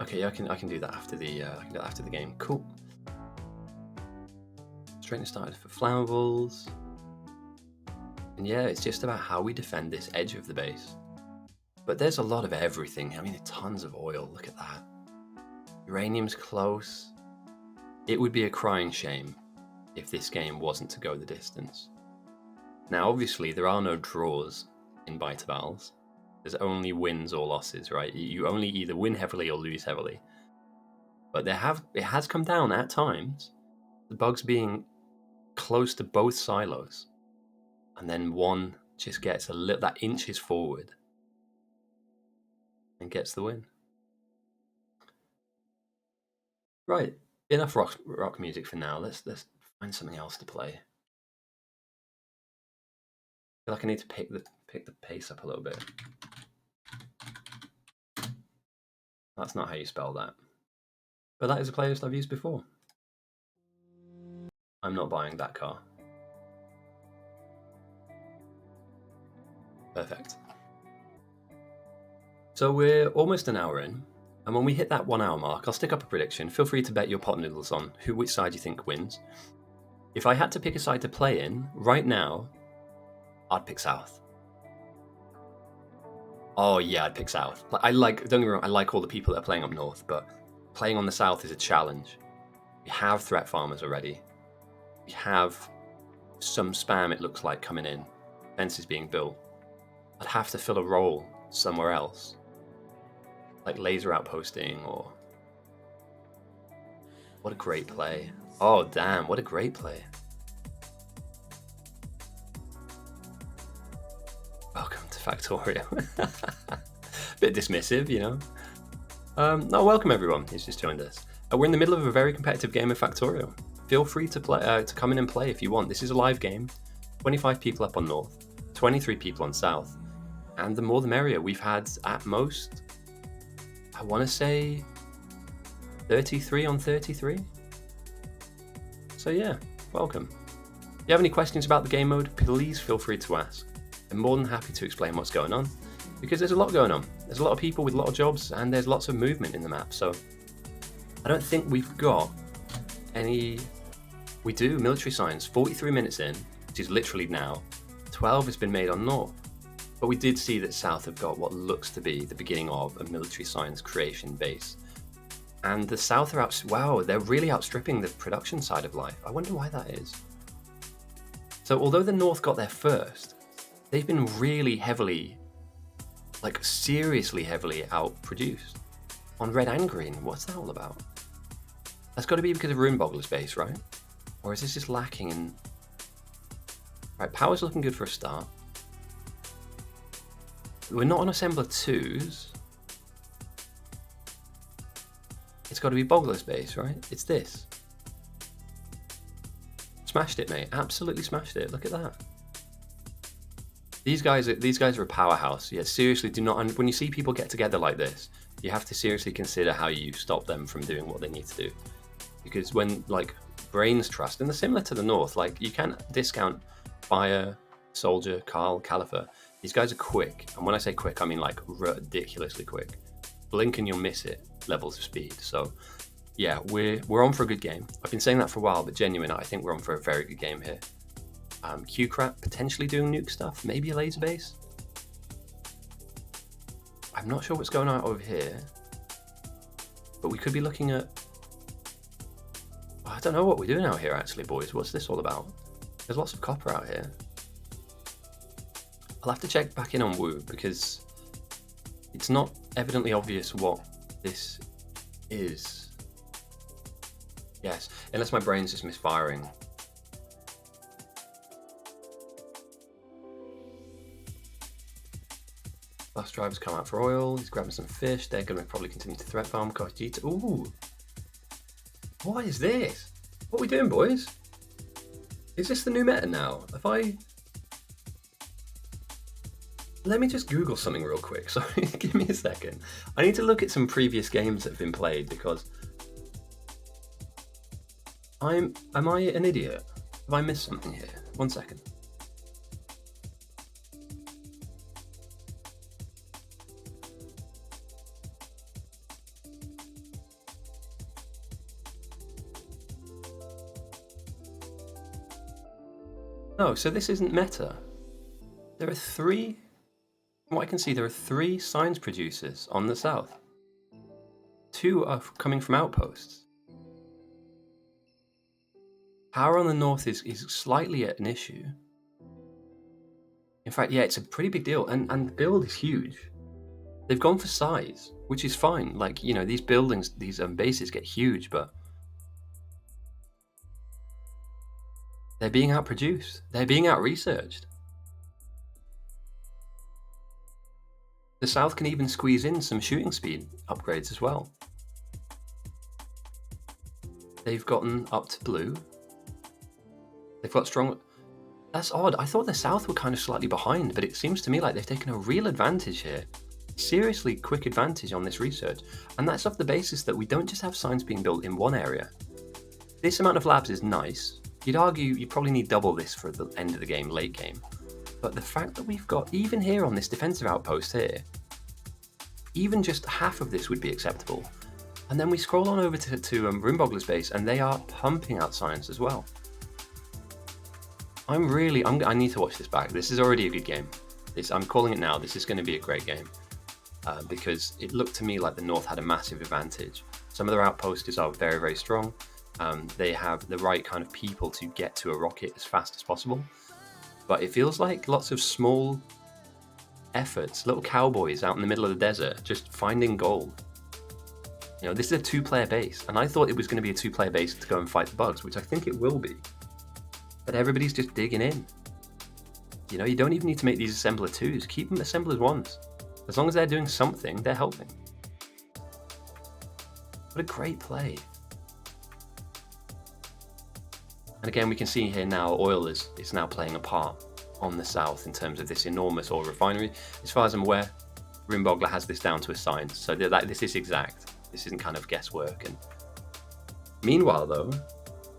Speaker 1: Okay, yeah, I can do that after the game. Cool. Strength started for flammables. And yeah, it's just about how we defend this edge of the base. But there's a lot of everything. I mean, tons of oil. Look at that. Uranium's close. It would be a crying shame if this game wasn't to go the distance. Now, obviously, there are no draws in beta battles. There's only wins or losses, right? You only either win heavily or lose heavily. But it has come down at times. The bugs being close to both silos, and then one just gets that inches forward and gets the win. Right, enough rock music for now. Let's find something else to play. I feel like I need to pick the pace up a little bit. That's not how you spell that, but that is a playlist I've used before. I'm not buying that car. Perfect. So we're almost an hour in, and when we hit that 1 hour mark, I'll stick up a prediction. Feel free to bet your pot noodles on which side you think wins. If I had to pick a side to play in, right now, I'd pick South. Oh yeah, I'd pick South. Don't get me wrong, I like all the people that are playing up North, but playing on the South is a challenge. We have threat farmers already. We have some spam, it looks like, coming in. Fences being built. I'd have to fill a role somewhere else. Like laser outposting or... What a great play. Oh, damn, what a great play. Welcome to Factorio. Bit dismissive, you know. No, welcome everyone who's just joined us. We're in the middle of a very competitive game of Factorio. Feel free to play, to come in and play if you want. This is a live game. 25 people up on North, 23 people on South, and the more the merrier. We've had at most I want to say 33 on 33. So yeah, welcome. If you have any questions about the game mode, please feel free to ask. I'm more than happy to explain what's going on, because there's a lot going on. There's a lot of people with a lot of jobs, and there's lots of movement in the map. So I don't think we've got any... We do, military science, 43 minutes in, which is literally now. 12 has been made on North. But we did see that South have got what looks to be the beginning of a military science creation base. And the South are wow, they're really outstripping the production side of life. I wonder why that is. So although the North got there first, they've been really heavily, like seriously heavily outproduced on red and green. What's that all about? That's got to be because of Rune Boggler's base, right? Or is this just lacking in... Right, power's looking good for a start. We're not on Assembler 2s. It's got to be Boggler's base, right? It's this. Smashed it, mate. Absolutely smashed it. Look at that. These guys are a powerhouse. Yeah, seriously, do not... And when you see people get together like this, you have to seriously consider how you stop them from doing what they need to do. Because when, like, brains trust, and they're similar to the North, like, you can't discount Fire, Soldier, Carl, Califer. These guys are quick. And when I say quick, I mean, like, ridiculously quick. Blink and you'll miss it levels of speed. So, yeah, we're on for a good game. I've been saying that for a while, but genuine, I think we're on for a very good game here. Q-Crap potentially doing nuke stuff, maybe a laser base. I'm not sure what's going on over here, but we could be looking at... I don't know what we're doing out here actually, boys. What's this all about? There's lots of copper out here. I'll have to check back in on Wu, because it's not evidently obvious what this is. Yes, unless my brain's just misfiring. Bus drivers come out for oil. He's grabbing some fish. They're going to probably continue to threat farm. Ooh. What is this? What are we doing, boys? Is this the new meta now? Let me just Google something real quick. Sorry, give me a second. I need to look at some previous games that have been played, because... Am I an idiot? Have I missed something here? 1 second. No, so this isn't meta. There are three... From what I can see, there are 3 science producers on the South. 2 are coming from outposts. Power on the North is slightly an issue. In fact, yeah, it's a pretty big deal, and the build is huge. They've gone for size, which is fine. Like, you know, these buildings, these bases get huge, but they're being outproduced. They're being out-researched. The South can even squeeze in some shooting speed upgrades as well. They've gotten up to blue. They've got strong... That's odd. I thought the South were kind of slightly behind, but it seems to me like they've taken a real advantage here. Seriously quick advantage on this research. And that's off the basis that we don't just have science being built in one area. This amount of labs is nice. You'd argue you probably need double this for the end of the game, late game. But the fact that we've got, even here on this defensive outpost here, even just half of this would be acceptable. And then we scroll on over to Rune Boggler's base, and they are pumping out science as well. I need to watch this back. This is already a good game. I'm calling it now. This is going to be a great game. Because it looked to me like the North had a massive advantage. Some of their outposts are very, very strong. They have the right kind of people to get to a rocket as fast as possible. But it feels like lots of small efforts, little cowboys out in the middle of the desert, just finding gold. You know, this is a 2-player base, and I thought it was going to be a 2-player base to go and fight the bugs, which I think it will be. But everybody's just digging in. You know, you don't even need to make these Assembler 2s. Keep them Assemblers 1s. As long as they're doing something, they're helping. What a great play. And again, we can see here now oil is now playing a part on the South in terms of this enormous oil refinery. As far as I'm aware, Rimbogler has this down to a science, so this is exact. This isn't kind of guesswork. And meanwhile, though,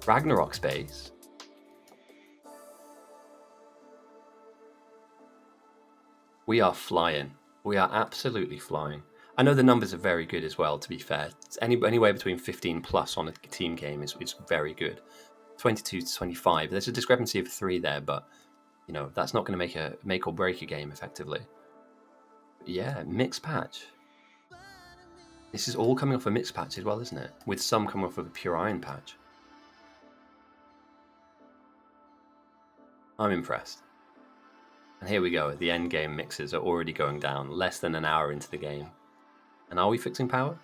Speaker 1: Ragnarok Space. We are flying. We are absolutely flying. I know the numbers are very good as well, to be fair. It's anywhere between 15 plus on a team game is very good. 22 to 25. There's a discrepancy of 3 there, but you know, that's not going to make or break a game effectively. But yeah, mixed patch. This is all coming off a mixed patch as well, isn't it? With some coming off of a pure iron patch. I'm impressed. And here we go. The end game mixes are already going down, less than an hour into the game. And are we fixing power?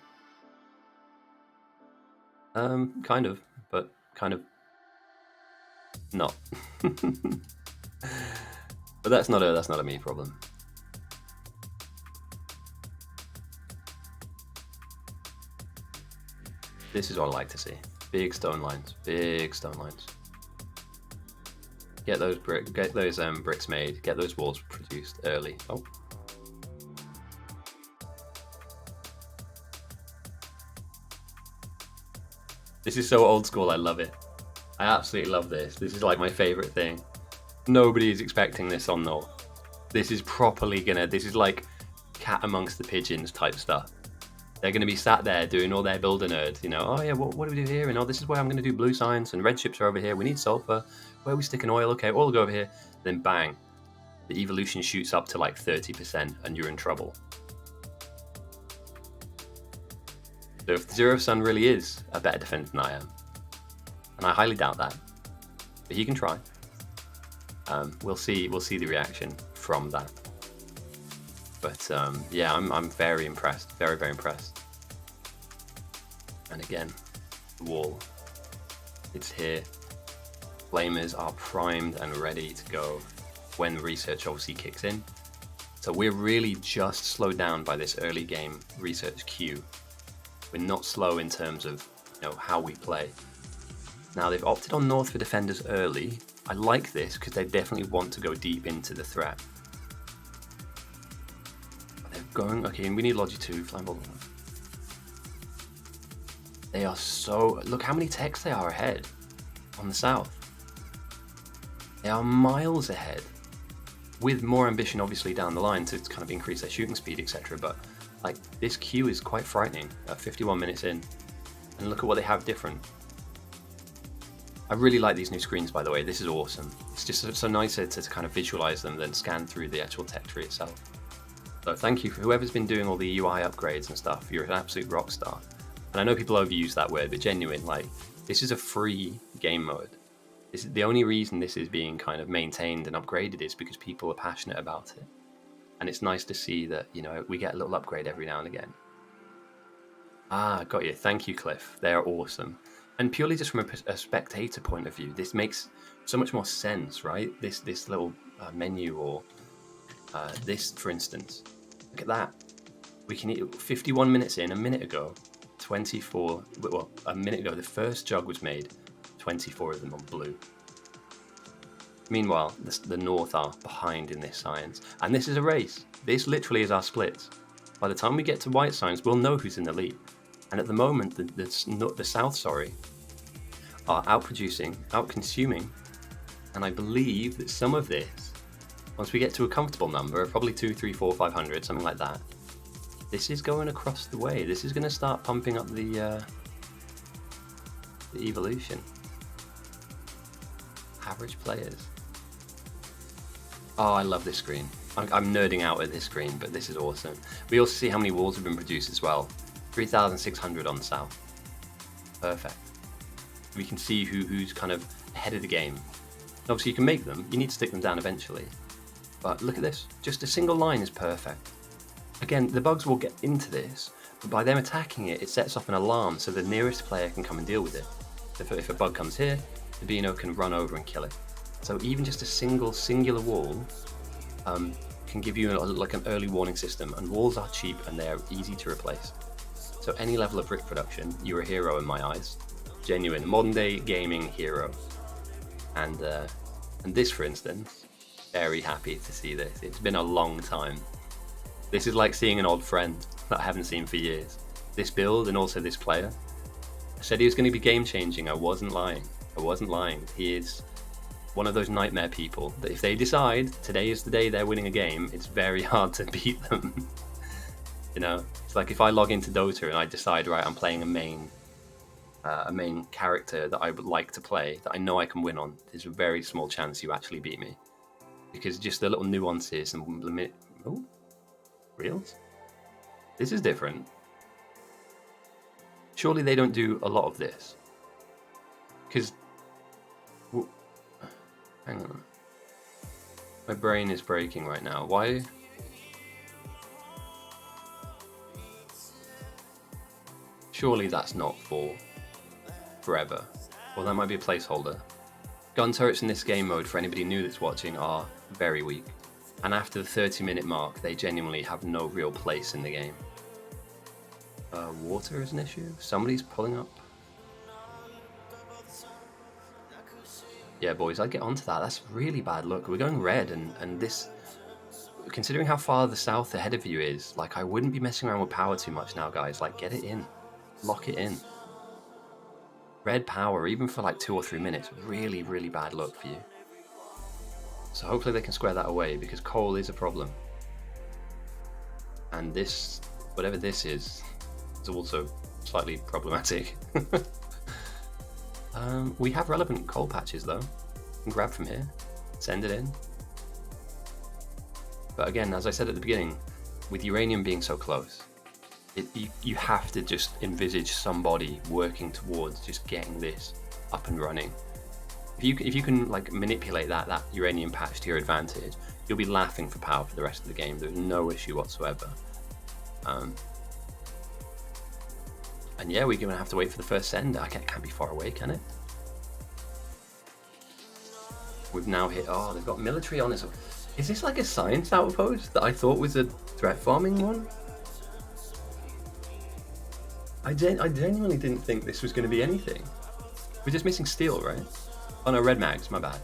Speaker 1: Kind of, but kind of not. But that's not a me problem. This is what I like to see. Big stone lines. Big stone lines. Get those bricks made. Get those walls produced early. Oh. This is so old school. I love it. I absolutely love this. This is like my favorite thing. Nobody is expecting this on North. This is properly gonna. This is like cat amongst the pigeons type stuff. They're going to be sat there doing all their builder nerds, you know, oh yeah, what do we do here? And oh, this is where I'm going to do blue science, and red ships are over here. We need sulfur. Where are we sticking oil? Okay, oil will go over here. Then bang, the evolution shoots up to like 30% and you're in trouble. So if Zero Sun really is a better defender than I am, and I highly doubt that, but he can try. We'll see the reaction from that. But yeah, I'm very impressed, very, very impressed. And again, the wall, it's here. Flamers are primed and ready to go when research obviously kicks in. So we're really just slowed down by this early game research queue. We're not slow in terms of, you know, how we play. Now they've opted on North for defenders early. I like this because they definitely want to go deep into the threat. Going, okay, and we need Logi 2, Flammable. They are so, look how many techs they are ahead on the south. They are miles ahead, with more ambition obviously down the line to kind of increase their shooting speed, etc. But like this queue is quite frightening at 51 minutes in, and look at what they have different. I really like these new screens, by the way. This is awesome. It's just so nicer to kind of visualize them than scan through the actual tech tree itself. So thank you for whoever's been doing all the UI upgrades and stuff. You're an absolute rock star. And I know people overuse that word, but genuine, like, this is a free game mode. This is the only reason this is being kind of maintained and upgraded is because people are passionate about it. And it's nice to see that, you know, we get a little upgrade every now and again. Ah, got you. Thank you, Cliff. They are awesome. And purely just from a spectator point of view, this makes so much more sense, right? This little menu or this, for instance. Look at that. We can eat 51 minutes in, a minute ago, 24, well, a minute ago, the first jug was made, 24 of them on blue. Meanwhile, the North are behind in this science. And this is a race. This literally is our splits. By the time we get to white science, we'll know who's in the lead. And at the moment, the South, are outproducing, outconsuming. And I believe that some of this, once we get to a comfortable number of probably 2, 3, 4, 500, something like that, this is going across the way. This is going to start pumping up the evolution. Average players. Oh, I love this screen. I'm nerding out at this screen, but this is awesome. We also see how many walls have been produced as well. 3,600 on the south. Perfect. We can see who's kind of ahead of the game. Obviously, you can make them. You need to stick them down eventually. But look at this. Just a single line is perfect. Again, the bugs will get into this, but by them attacking it, it sets off an alarm so the nearest player can come and deal with it. If a bug comes here, the Beano can run over and kill it. So even just a singular wall can give you like an early warning system, and walls are cheap and they're easy to replace. So any level of brick production, you're a hero in my eyes. Genuine, modern day gaming hero. And this, for instance, very happy to see this. It's been a long time. This is like seeing an old friend that I haven't seen for years. This build and also this player. I said he was going to be game-changing. I wasn't lying. I wasn't lying. He is one of those nightmare people that if they decide today is the day they're winning a game, it's very hard to beat them. You know, it's like if I log into Dota and I decide, right, I'm playing a main character that I would like to play, that I know I can win on, there's a very small chance you actually beat me. Because just the little nuances and limit... Oh, reels? This is different. Surely they don't do a lot of this. Because... Hang on. My brain is breaking right now. Why? Surely that's not for forever. Well, that might be a placeholder. Gun turrets in this game mode, for anybody new that's watching, are very weak. And after the 30-minute mark, they genuinely have no real place in the game. Water is an issue? Somebody's pulling up. Yeah, boys, I'd get onto that. That's really bad luck. We're going red, and this... Considering how far the south ahead of you is, like, I wouldn't be messing around with power too much now, guys. Like, get it in. Lock it in. Red power, even for like 2 or 3 minutes, really, really bad luck for you. So hopefully they can square that away, because coal is a problem. And this, whatever this is also slightly problematic. We have relevant coal patches though. You can grab from here, send it in. But again, as I said at the beginning, with uranium being so close, you have to just envisage somebody working towards just getting this up and running. If you can like manipulate that uranium patch to your advantage, you'll be laughing for power for the rest of the game. There's no issue whatsoever. And yeah, we're gonna have to wait for the first send. It can't be far away, can it? We've now hit. Oh, they've got military on this. Is this like a science outpost that I thought was a threat farming one? I genuinely didn't think this was going to be anything. We're just missing steel, right? Oh no, red mags, my bad.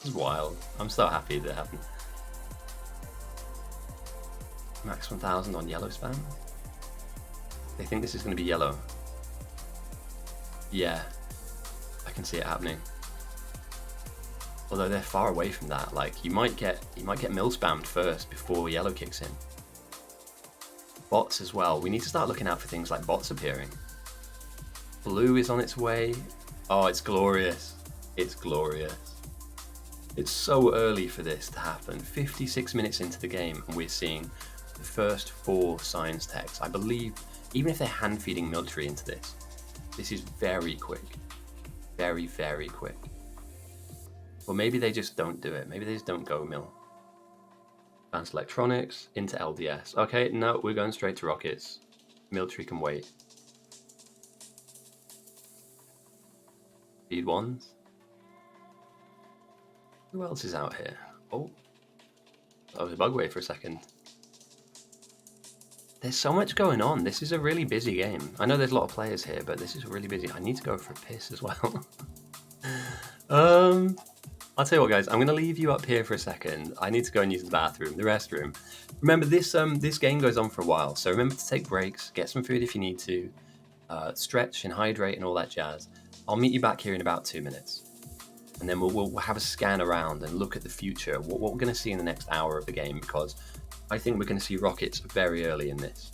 Speaker 1: This is wild. I'm so happy that happened. Max 1000 on yellow spam. They think this is going to be yellow. Yeah, I can see it happening. Although they're far away from that, like you might get mill spammed first before yellow kicks in. Bots as well. We need to start looking out for things like bots appearing. Blue is on its way. Oh, it's glorious. It's glorious. It's so early for this to happen. 56 minutes into the game and we're seeing the first 4 science techs. I believe even if they're hand feeding military into this, this is very quick. Very, very quick. Well, maybe they just don't do it. Maybe they just don't go mill. Advanced electronics into LDS. Okay, no, we're going straight to rockets. Military can wait. Speed ones. Who else is out here? Oh, that was a bugway for a second. There's so much going on. This is a really busy game. I know there's a lot of players here, but this is really busy. I need to go for a piss as well. I'll tell you what, guys. I'm going to leave you up here for a second. I need to go and use the bathroom, the restroom. Remember, this game goes on for a while, so remember to take breaks, get some food if you need to, stretch and hydrate and all that jazz. I'll meet you back here in about 2 minutes. And then we'll have a scan around and look at the future, what we're going to see in the next hour of the game, because I think we're going to see rockets very early in this.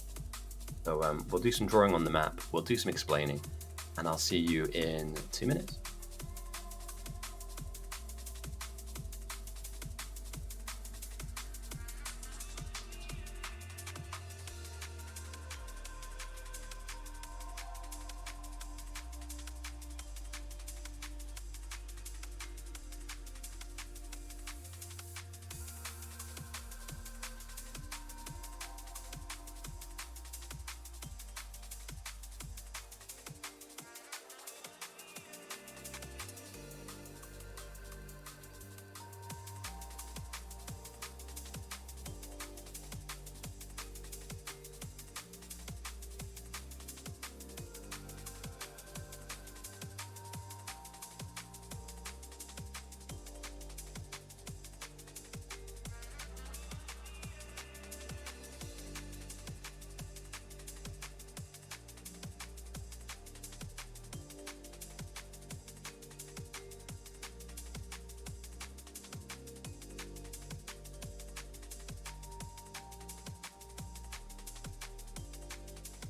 Speaker 1: So we'll do some drawing on the map, we'll do some explaining, and I'll see you in 2 minutes.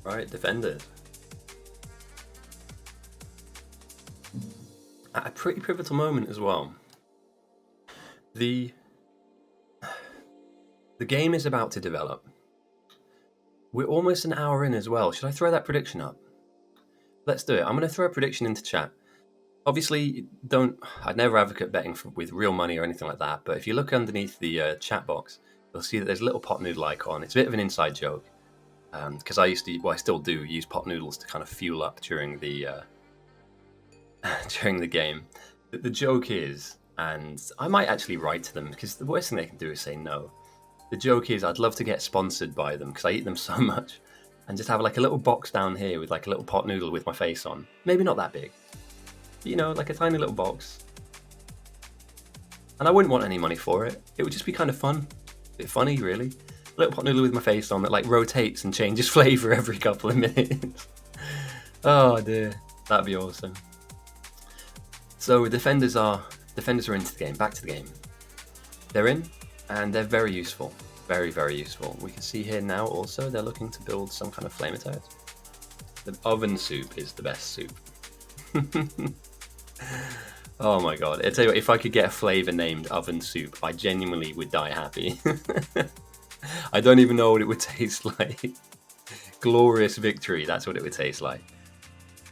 Speaker 1: Right, defenders. At a pretty pivotal moment as well. The game is about to develop. We're almost an hour in as well. Should I throw that prediction up? Let's do it. I'm going to throw a prediction into chat. Obviously, I'd never advocate betting with real money or anything like that, but if you look underneath the chat box, you'll see that there's a little pot noodle icon. It's a bit of an inside joke, because I still do use pot noodles to kind of fuel up during the during the game. The joke is, and I might actually write to them, because the worst thing they can do is say no. The joke is I'd love to get sponsored by them, because I eat them so much, and just have like a little box down here with like a little pot noodle with my face on. Maybe not that big, but, you know, like a tiny little box. And I wouldn't want any money for it. It would just be kind of fun. A bit funny, really. A little pot noodle with my face on that like rotates and changes flavour every couple of minutes. Oh dear, that'd be awesome. So defenders are into the game, back to the game. They're in, and they're very useful. Very, very useful. We can see here now also they're looking to build some kind of flamer turret. The oven soup is the best soup. Oh my god. I tell you what, if I could get a flavour named oven soup, I genuinely would die happy. I don't even know what it would taste like. Glorious victory, that's what it would taste like.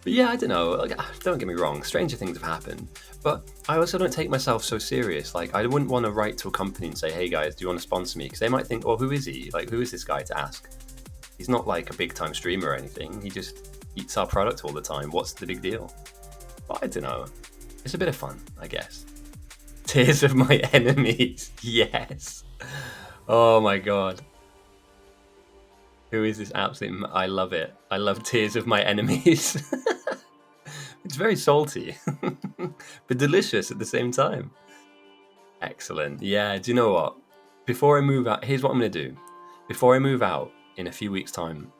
Speaker 1: But yeah, I don't know, like, don't get me wrong, stranger things have happened, but I also don't take myself so serious. Like, I wouldn't want to write to a company and say, hey guys, do you want to sponsor me? Because they might think, well, who is he? Like, who is this guy to ask? He's not like a big time streamer or anything, he just eats our product all the time. What's the big deal? But I don't know, it's a bit of fun, I guess. Tears of my enemies, yes. Oh my god. Who is this absolute... I love it. I love tears of my enemies. It's very salty, but delicious at the same time. Excellent. Yeah, do you know what? Before I move out, here's what I'm going to do. Before I move out in a few weeks' time,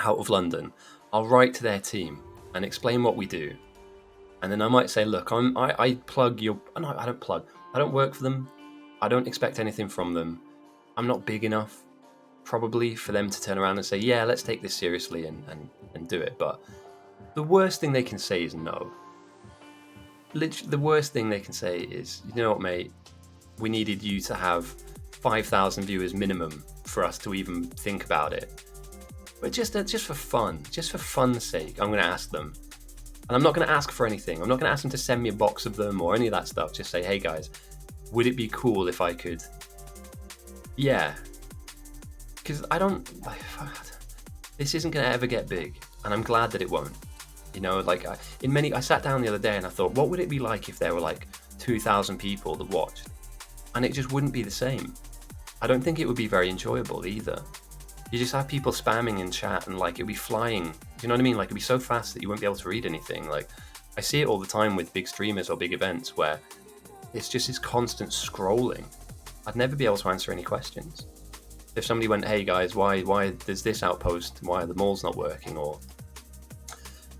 Speaker 1: out of London, I'll write to their team and explain what we do. And then I might say, look, I plug your... No, I don't plug. I don't work for them. I don't expect anything from them. I'm not big enough, probably, for them to turn around and say, yeah, let's take this seriously and do it. But the worst thing they can say is no. Literally, the worst thing they can say is, you know what, mate, we needed you to have 5,000 viewers minimum for us to even think about it. But just for fun, just for fun's sake, I'm going to ask them. And I'm not going to ask for anything. I'm not going to ask them to send me a box of them or any of that stuff. Just say, hey guys, would it be cool if I could... Yeah. Because this isn't going to ever get big, and I'm glad that it won't. You know, like, I sat down the other day and I thought, what would it be like if there were like 2,000 people that watched? And it just wouldn't be the same. I don't think it would be very enjoyable either. You just have people spamming in chat and like it'd be flying. Do you know what I mean? Like it'd be so fast that you wouldn't be able to read anything. Like I see it all the time with big streamers or big events where it's just this constant scrolling. I'd never be able to answer any questions. If somebody went, hey guys, why does this outpost, why are the malls not working? Or,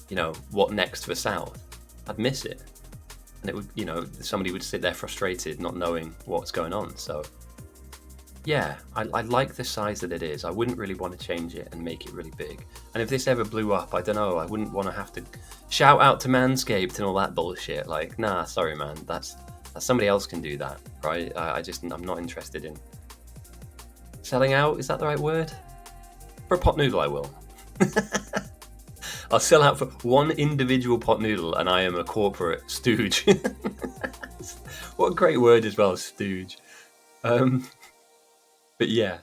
Speaker 1: you know, what next for South? I'd miss it. And it would, you know, somebody would sit there frustrated, not knowing what's going on. So yeah, I like the size that it is. I wouldn't really want to change it and make it really big. And if this ever blew up, I don't know, I wouldn't want to have to shout out to Manscaped and all that bullshit. Like, nah, sorry man, that's somebody else can do that, right? I'm not interested in selling out. Is that the right word? For a pot noodle, I will. I'll sell out for one individual pot noodle, and I am a corporate stooge. What a great word as well, stooge. But yeah,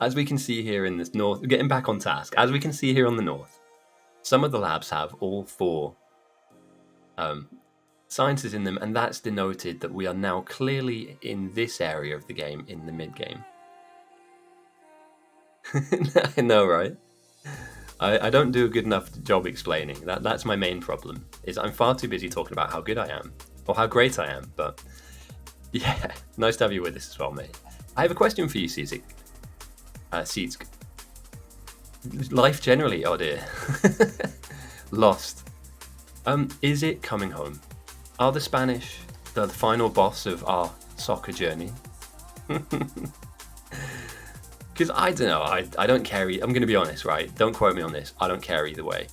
Speaker 1: as we can see here in this north, getting back on task, as we can see here on the north, some of the labs have all 4 sciences in them, and that's denoted that we are now clearly in this area of the game, in the mid-game. I know, right? I don't do a good enough job explaining. That's my main problem, is I'm far too busy talking about how good I am, or how great I am, but yeah, nice to have you with us as well, mate. I have a question for you, Seetsk. Life generally, oh dear. Lost. Is it coming home? Are the Spanish the final boss of our soccer journey? Because I don't know, I don't care. I'm going to be honest, right? Don't quote me on this. I don't care either way.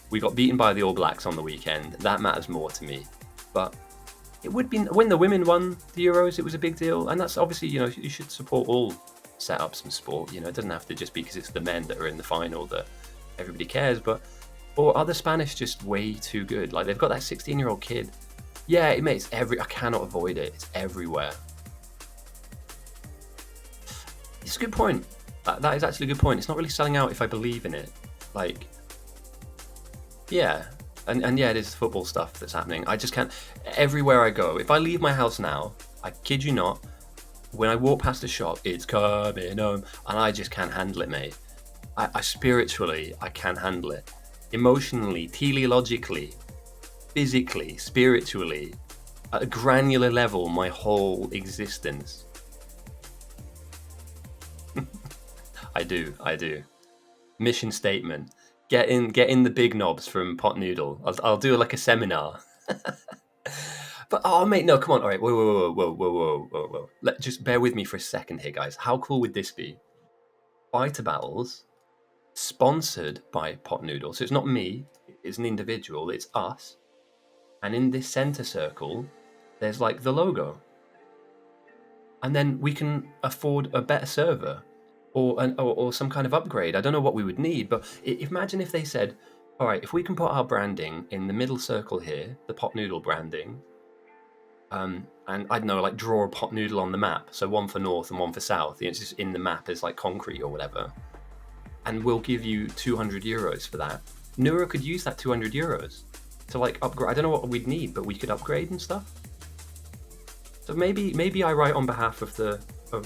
Speaker 1: We got beaten by the All Blacks on the weekend. That matters more to me. But it would be, when the women won the Euros, it was a big deal. And that's obviously, you know, you should support all setups in sport. You know, it doesn't have to just be because it's the men that are in the final that everybody cares. But, or are the Spanish just way too good? Like, they've got that 16-year-old kid. Yeah, it makes I cannot avoid it. It's everywhere. It's a good point. That is actually a good point. It's not really selling out if I believe in it. Like, yeah. And yeah, it is football stuff that's happening. I just can't. Everywhere I go, if I leave my house now, I kid you not, when I walk past a shop, it's coming home, and I just can't handle it, mate. I spiritually, I can't handle it. Emotionally, teleologically, physically, spiritually, at a granular level, my whole existence. I do. Mission statement. Get in the big knobs from Pot Noodle. I'll do like a seminar. But oh mate, no, come on. All right, whoa. Just bear with me for a second here, guys. How cool would this be? Fighter battles, sponsored by Pot Noodle. So it's not me. It's an individual. It's us. And in this center circle, there's like the logo. And then we can afford a better server. Or some kind of upgrade. I don't know what we would need, but imagine if they said, all right, if we can put our branding in the middle circle here, the Pot Noodle branding, and I don't know, like draw a Pot Noodle on the map, so one for north and one for south, it's just in the map as like concrete or whatever, and we'll give you 200 euros for that. Nura could use that 200 euros to like upgrade. I don't know what we'd need, but we could upgrade and stuff. So maybe I write on behalf of the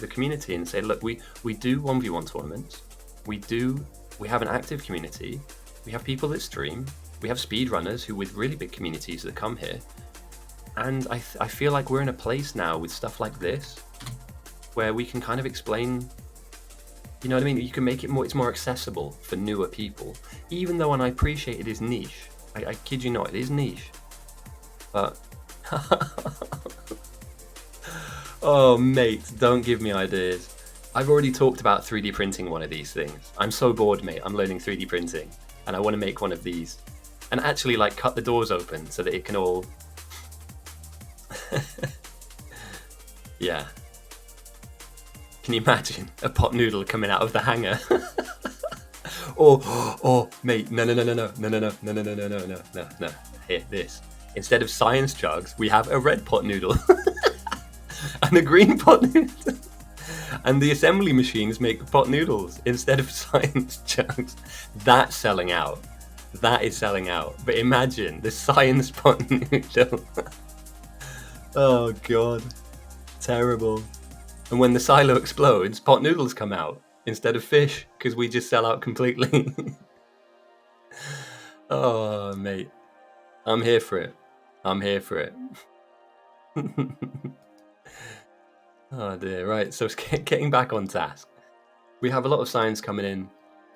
Speaker 1: community and say, look, we do 1v1 tournaments, we have an active community, we have people that stream, we have speedrunners who with really big communities that come here, and I feel like we're in a place now with stuff like this where we can kind of explain, you know what I mean, you can make it more, it's more accessible for newer people, even though, and I appreciate it is niche, I kid you not, it is niche, but oh, mate, don't give me ideas. I've already talked about 3D printing one of these things. I'm so bored, mate. I'm learning 3D printing, and I want to make one of these. And actually, like, cut the doors open so that it can all... Yeah. Can you imagine a Pot Noodle coming out of the hangar? Oh, mate, no. Here, this. Instead of science jugs, we have a red Pot Noodle. And a green Pot Noodle. And the assembly machines make Pot Noodles instead of science jugs. That's selling out. That is selling out. But imagine the science Pot Noodle. Oh god. Terrible. And when the silo explodes, Pot Noodles come out instead of fish, because we just sell out completely. Oh mate. I'm here for it. Oh dear, right, so getting back on task. We have a lot of science coming in.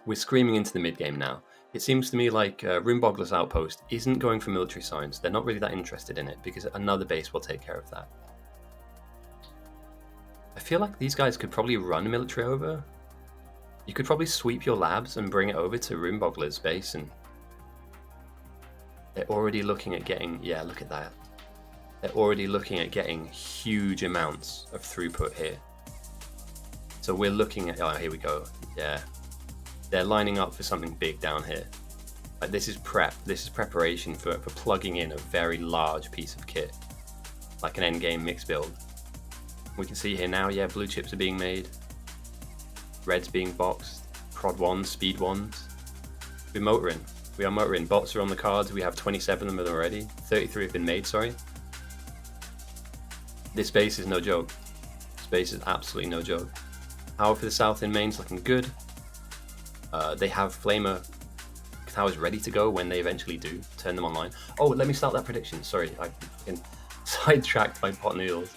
Speaker 1: We're screaming into the mid-game now. It seems to me like Runebuggler's Outpost isn't going for military science. They're not really that interested in it, because another base will take care of that. I feel like these guys could probably run military over. You could probably sweep your labs and bring it over to Runebuggler's base, and they're already looking at getting, yeah, look at that. They're already looking at getting huge amounts of throughput here. So we're looking at, oh, here we go. Yeah. They're lining up for something big down here. Like, this is prep. This is preparation for plugging in a very large piece of kit. Like an endgame mix build. We can see here now, yeah, blue chips are being made. Red's being boxed. Prod 1s, speed 1s. We're motoring. We are motoring. Bots are on the cards. We have 27 of them already. 33 have been made, sorry. This base is no joke. This base is absolutely no joke. Power for the south in main's looking good. They have Flamer towers ready to go when they eventually do turn them online. Oh, let me start that prediction. Sorry, I've been sidetracked by Pot Noodles.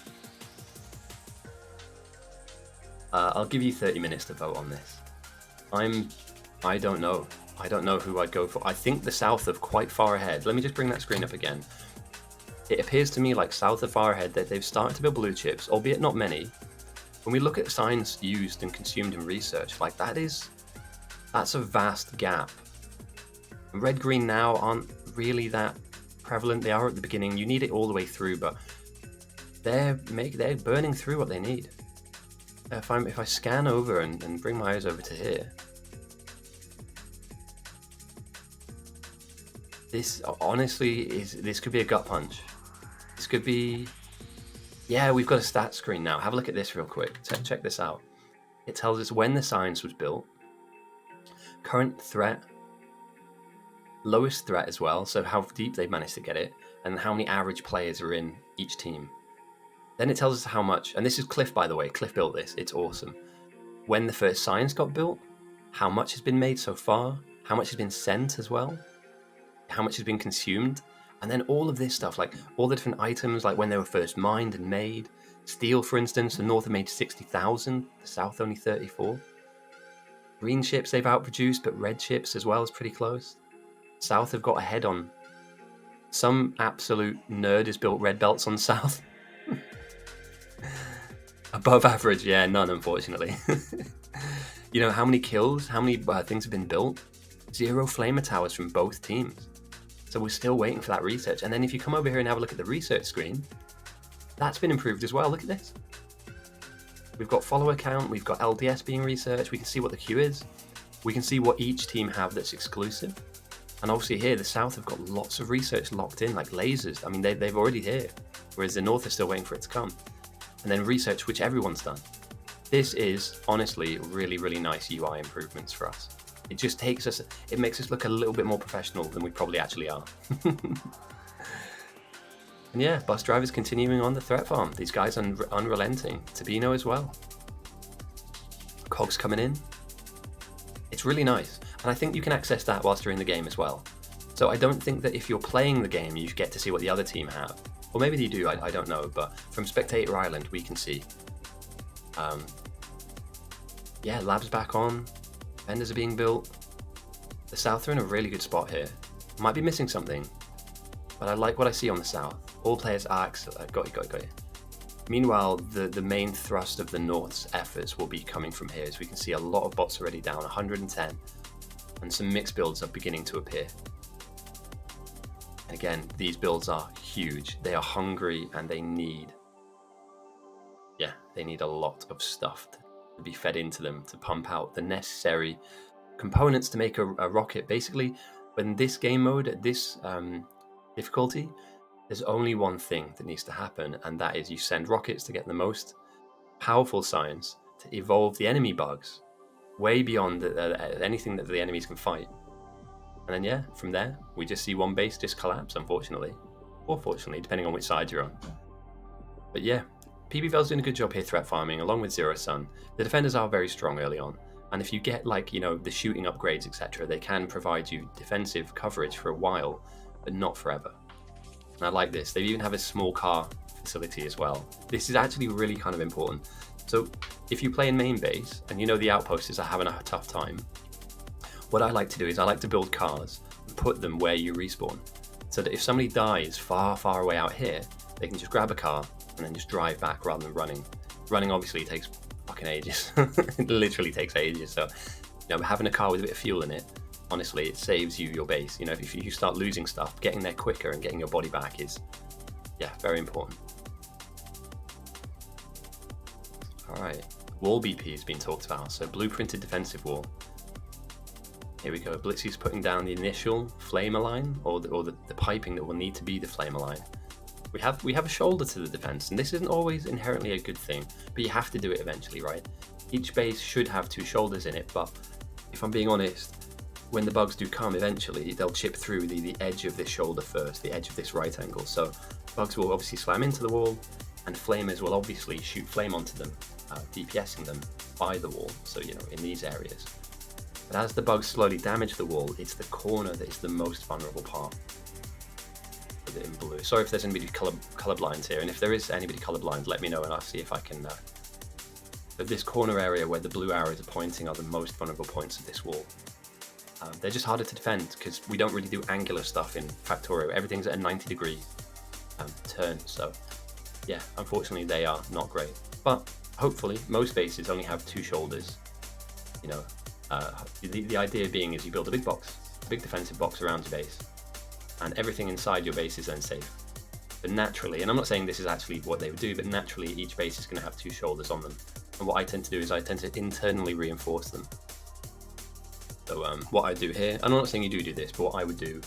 Speaker 1: I'll give you 30 minutes to vote on this. I don't know. I don't know who I'd go for. I think the south are quite far ahead. Let me just bring that screen up again. It appears to me like south are far ahead, that they've started to build blue chips, albeit not many. when we look at signs used and consumed in research, like that's a vast gap. Red green now aren't really that prevalent. They are at the beginning. You need it all the way through, but they're burning through what they need. If I scan over and bring my eyes over to here, this honestly this could be a gut punch. This could be, yeah, we've got a stat screen now. Have a look at this real quick. Check this out. It tells us when the science was built, current threat, lowest threat as well, so how deep they've managed to get it, and how many average players are in each team. Then it tells us how much, and this is Cliff, by the way. Cliff built this. It's awesome. When the first science got built, how much has been made so far, how much has been sent as well, how much has been consumed, and then all of this stuff, like all the different items, like when they were first mined and made. Steel, for instance, the North have made 60,000, the South only 34. Green ships they've outproduced, but red ships as well is pretty close. South have got ahead on. Some absolute nerd has built red belts on South. Above average, yeah, none, unfortunately. You know, how many kills, how many things have been built? 0 flamer towers from both teams. So we're still waiting for that research. And then if you come over here and have a look at the research screen, that's been improved as well. Look at this. We've got follower count, we've got LDS being researched, we can see what the queue is. We can see what each team have that's exclusive. And obviously here, the South have got lots of research locked in, like lasers. I mean, they've already here, whereas the North is still waiting for it to come. And then research, which everyone's done. This is honestly really, really nice UI improvements for us. It just it makes us look a little bit more professional than we probably actually are. And yeah, bus drivers continuing on the threat farm. These guys unrelenting. Tabino as well. Cogs coming in. It's really nice. And I think you can access that whilst you're in the game as well. So I don't think that if you're playing the game, you get to see what the other team have. Or maybe you do, I don't know. But from Spectator Island, we can see. Yeah, labs back on. Vendors are being built. The South are in a really good spot here. Might be missing something, but I like what I see on the South. All players are excellent. Got you. Meanwhile, the main thrust of the North's efforts will be coming from here, as we can see a lot of bots already down, 110, and some mixed builds are beginning to appear. And again, these builds are huge. They are hungry and they need a lot of stuff to be fed into them to pump out the necessary components to make a rocket. Basically, when this game mode, at this difficulty, there's only one thing that needs to happen, and that is you send rockets to get the most powerful science to evolve the enemy bugs way beyond anything that the enemies can fight. And then yeah, from there, we just see one base just collapse, unfortunately. Or fortunately, depending on which side you're on. But yeah, PBVL's doing a good job here threat farming, along with Zero Sun. The defenders are very strong early on. And if you get, like, you know, the shooting upgrades, etc., they can provide you defensive coverage for a while, but not forever. And I like this. They even have a small car facility as well. This is actually really kind of important. So if you play in main base, and you know the outposts are having a tough time, what I like to do is I like to build cars and put them where you respawn. So that if somebody dies far, far away out here, they can just grab a car and then just drive back rather than running. Running obviously takes fucking ages. It literally takes ages. So, you know, having a car with a bit of fuel in it, honestly, it saves you your base. You know, if you start losing stuff, getting there quicker and getting your body back is, yeah, very important. All right, wall BP has been talked about. So blueprinted defensive wall. Here we go. Blitzy's putting down the initial flamer line, or the piping that will need to be the flamer line. We have a shoulder to the defense, and this isn't always inherently a good thing, but you have to do it eventually, right? Each base should have 2 shoulders in it, but if I'm being honest, when the bugs do come eventually, they'll chip through the edge of this shoulder first, the edge of this right angle. So bugs will obviously slam into the wall, and flamers will obviously shoot flame onto them, DPSing them by the wall, so, you know, in these areas. But as the bugs slowly damage the wall, it's the corner that is the most vulnerable part. Put it in blue. Sorry if there's anybody colorblind here, and if there is anybody colorblind, let me know and I'll see if I can... But this corner area where the blue arrows are pointing are the most vulnerable points of this wall. They're just harder to defend because we don't really do angular stuff in Factorio. Everything's at a 90-degree turn, so yeah, unfortunately they are not great. But hopefully, most bases only have 2 shoulders. You know, the idea being is you build a big box, a big defensive box around your base, and everything inside your base is then safe. But naturally, and I'm not saying this is actually what they would do, but naturally each base is going to have 2 shoulders on them. And what I tend to do is I tend to internally reinforce them. So what I do here, and I'm not saying you do this, but what I would do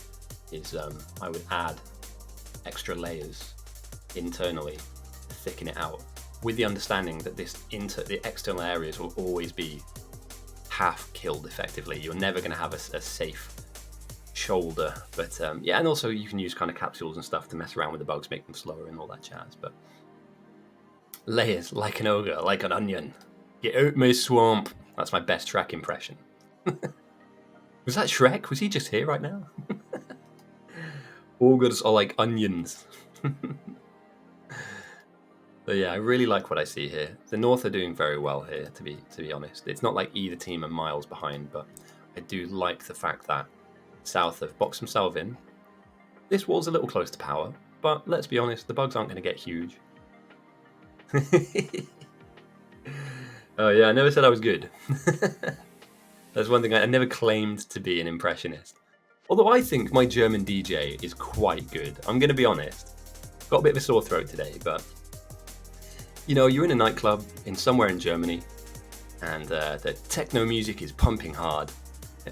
Speaker 1: is I would add extra layers internally to thicken it out, with the understanding that the external areas will always be half killed effectively. You're never going to have a safe shoulder, but yeah, and also you can use kind of capsules and stuff to mess around with the bugs, make them slower and all that jazz. But layers like an ogre, like an onion. Get out my swamp. That's my best Shrek impression. Was that Shrek? Was he just here right now? Ogres are like onions. So yeah, I really like what I see here. The North are doing very well here, to be honest. It's not like either team are miles behind, but I do like the fact that South have boxed themselves in. This wall's a little close to power, but let's be honest, the bugs aren't going to get huge. Oh yeah, I never said I was good. That's one thing I never claimed to be an impressionist. Although I think my German DJ is quite good. I'm going to be honest. Got a bit of a sore throat today, but you know, you're in a nightclub somewhere in Germany, and the techno music is pumping hard.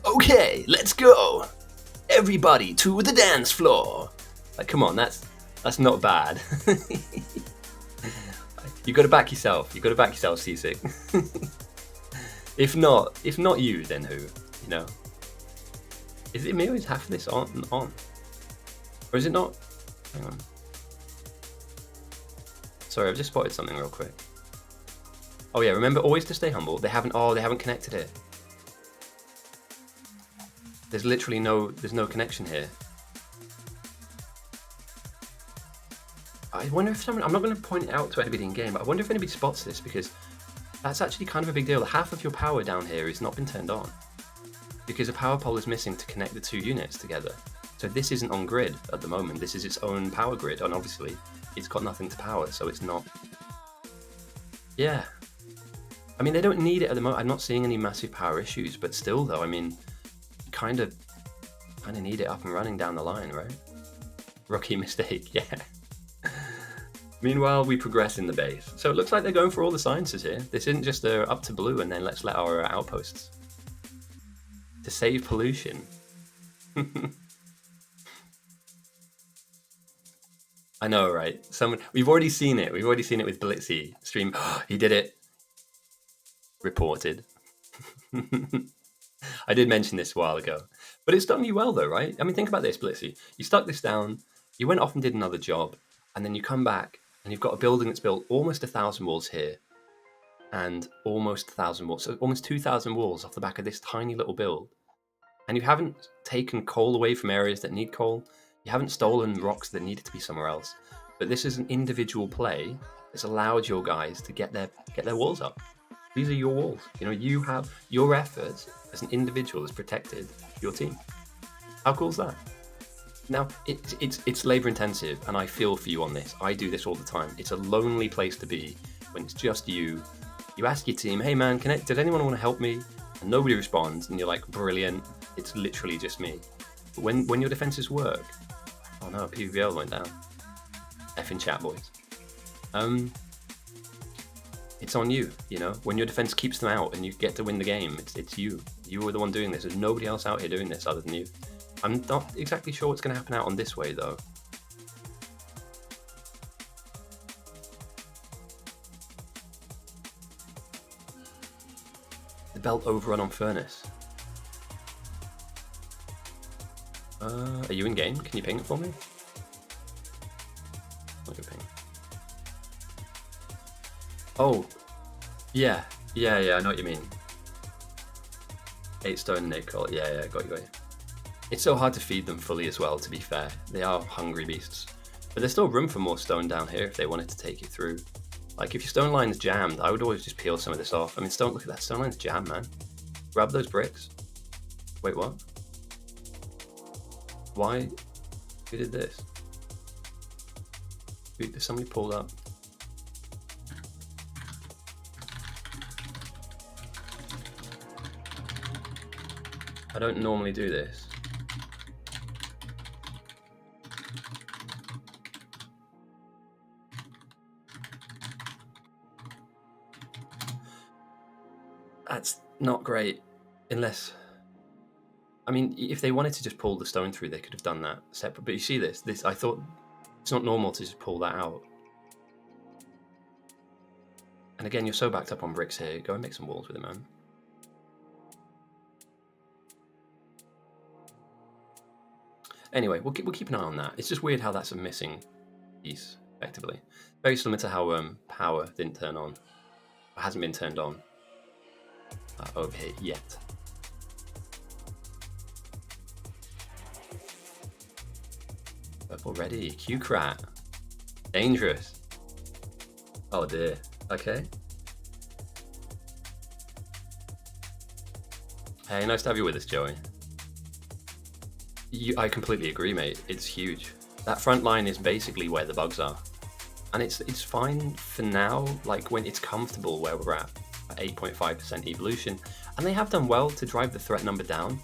Speaker 1: Okay, let's go! Everybody to the dance floor! Like, come on, that's not bad. You got to back yourself. You got to back yourself, Seasick. If not you, then who? You know, is it me or is half of this on, or is it not? Hang on. Sorry, I've just spotted something real quick. Oh yeah, remember always to stay humble. They haven't connected it. There's literally there's no connection here. I wonder if someone, I'm not going to point it out to anybody in game, but I wonder if anybody spots this, because that's actually kind of a big deal. Half of your power down here has not been turned on, because a power pole is missing to connect the 2 units together. So this isn't on grid at the moment. This is its own power grid, and obviously it's got nothing to power, so it's not. Yeah. I mean, they don't need it at the moment. I'm not seeing any massive power issues, but still though, I mean, you kind of need it up and running down the line, right? Rookie mistake, yeah. Meanwhile, we progress in the base. So it looks like they're going for all the sciences here. This isn't just up to blue and then let's let our outposts. To save pollution. I know, right? We've already seen it. We've already seen it with Blitzy stream. He did it. Reported. I did mention this a while ago. But it's done you well though, right? I mean, think about this, Blitzy. You stuck this down, you went off and did another job, and then you come back and you've got a building that's built almost 1,000 walls here, and almost 1,000 walls, so almost 2,000 walls off the back of this tiny little build. And you haven't taken coal away from areas that need coal. You haven't stolen rocks that needed to be somewhere else. But this is an individual play that's allowed your guys to get their walls up. These are your walls. You know, you have your efforts as an individual has protected your team. How cool is that? Now, it's labor intensive, and I feel for you on this. I do this all the time. It's a lonely place to be when it's just you. You ask your team, hey man, did anyone want to help me? And nobody responds, and you're like, brilliant. It's literally just me. But when your defenses work, oh no, PvPL went down. Effing chat, boys. It's on you, you know? When your defense keeps them out and you get to win the game, it's you. You were the one doing this. There's nobody else out here doing this other than you. I'm not exactly sure what's going to happen out on this way, though. The belt overrun on Furnace. Are you in game? Can you ping it for me? Look at ping. Oh, yeah, I know what you mean. 8 stone and 8 coal. Yeah, got you. It's so hard to feed them fully as well, to be fair. They are hungry beasts. But there's still room for more stone down here if they wanted to take you through. Like, if your stone line is jammed, I would always just peel some of this off. I mean, look at that, stone line's jammed, man. Grab those bricks. Wait, what? Why? Who did this? Did somebody pull up? I don't normally do this. That's not great, unless... I mean, if they wanted to just pull the stone through, they could have done that separate. But you see this, I thought it's not normal to just pull that out. And again, you're so backed up on bricks here. Go and make some walls with it, man. Anyway, we'll keep an eye on that. It's just weird how that's a missing piece, effectively. Very similar to how power didn't turn on. Or hasn't been turned on over here yet. Purple ready. Q-Crat. Dangerous. Oh dear. Okay. Hey, nice to have you with us, Joey. I completely agree, mate. It's huge. That front line is basically where the bugs are. And it's fine for now, like when it's comfortable where we're at 8.5% evolution. And they have done well to drive the threat number down.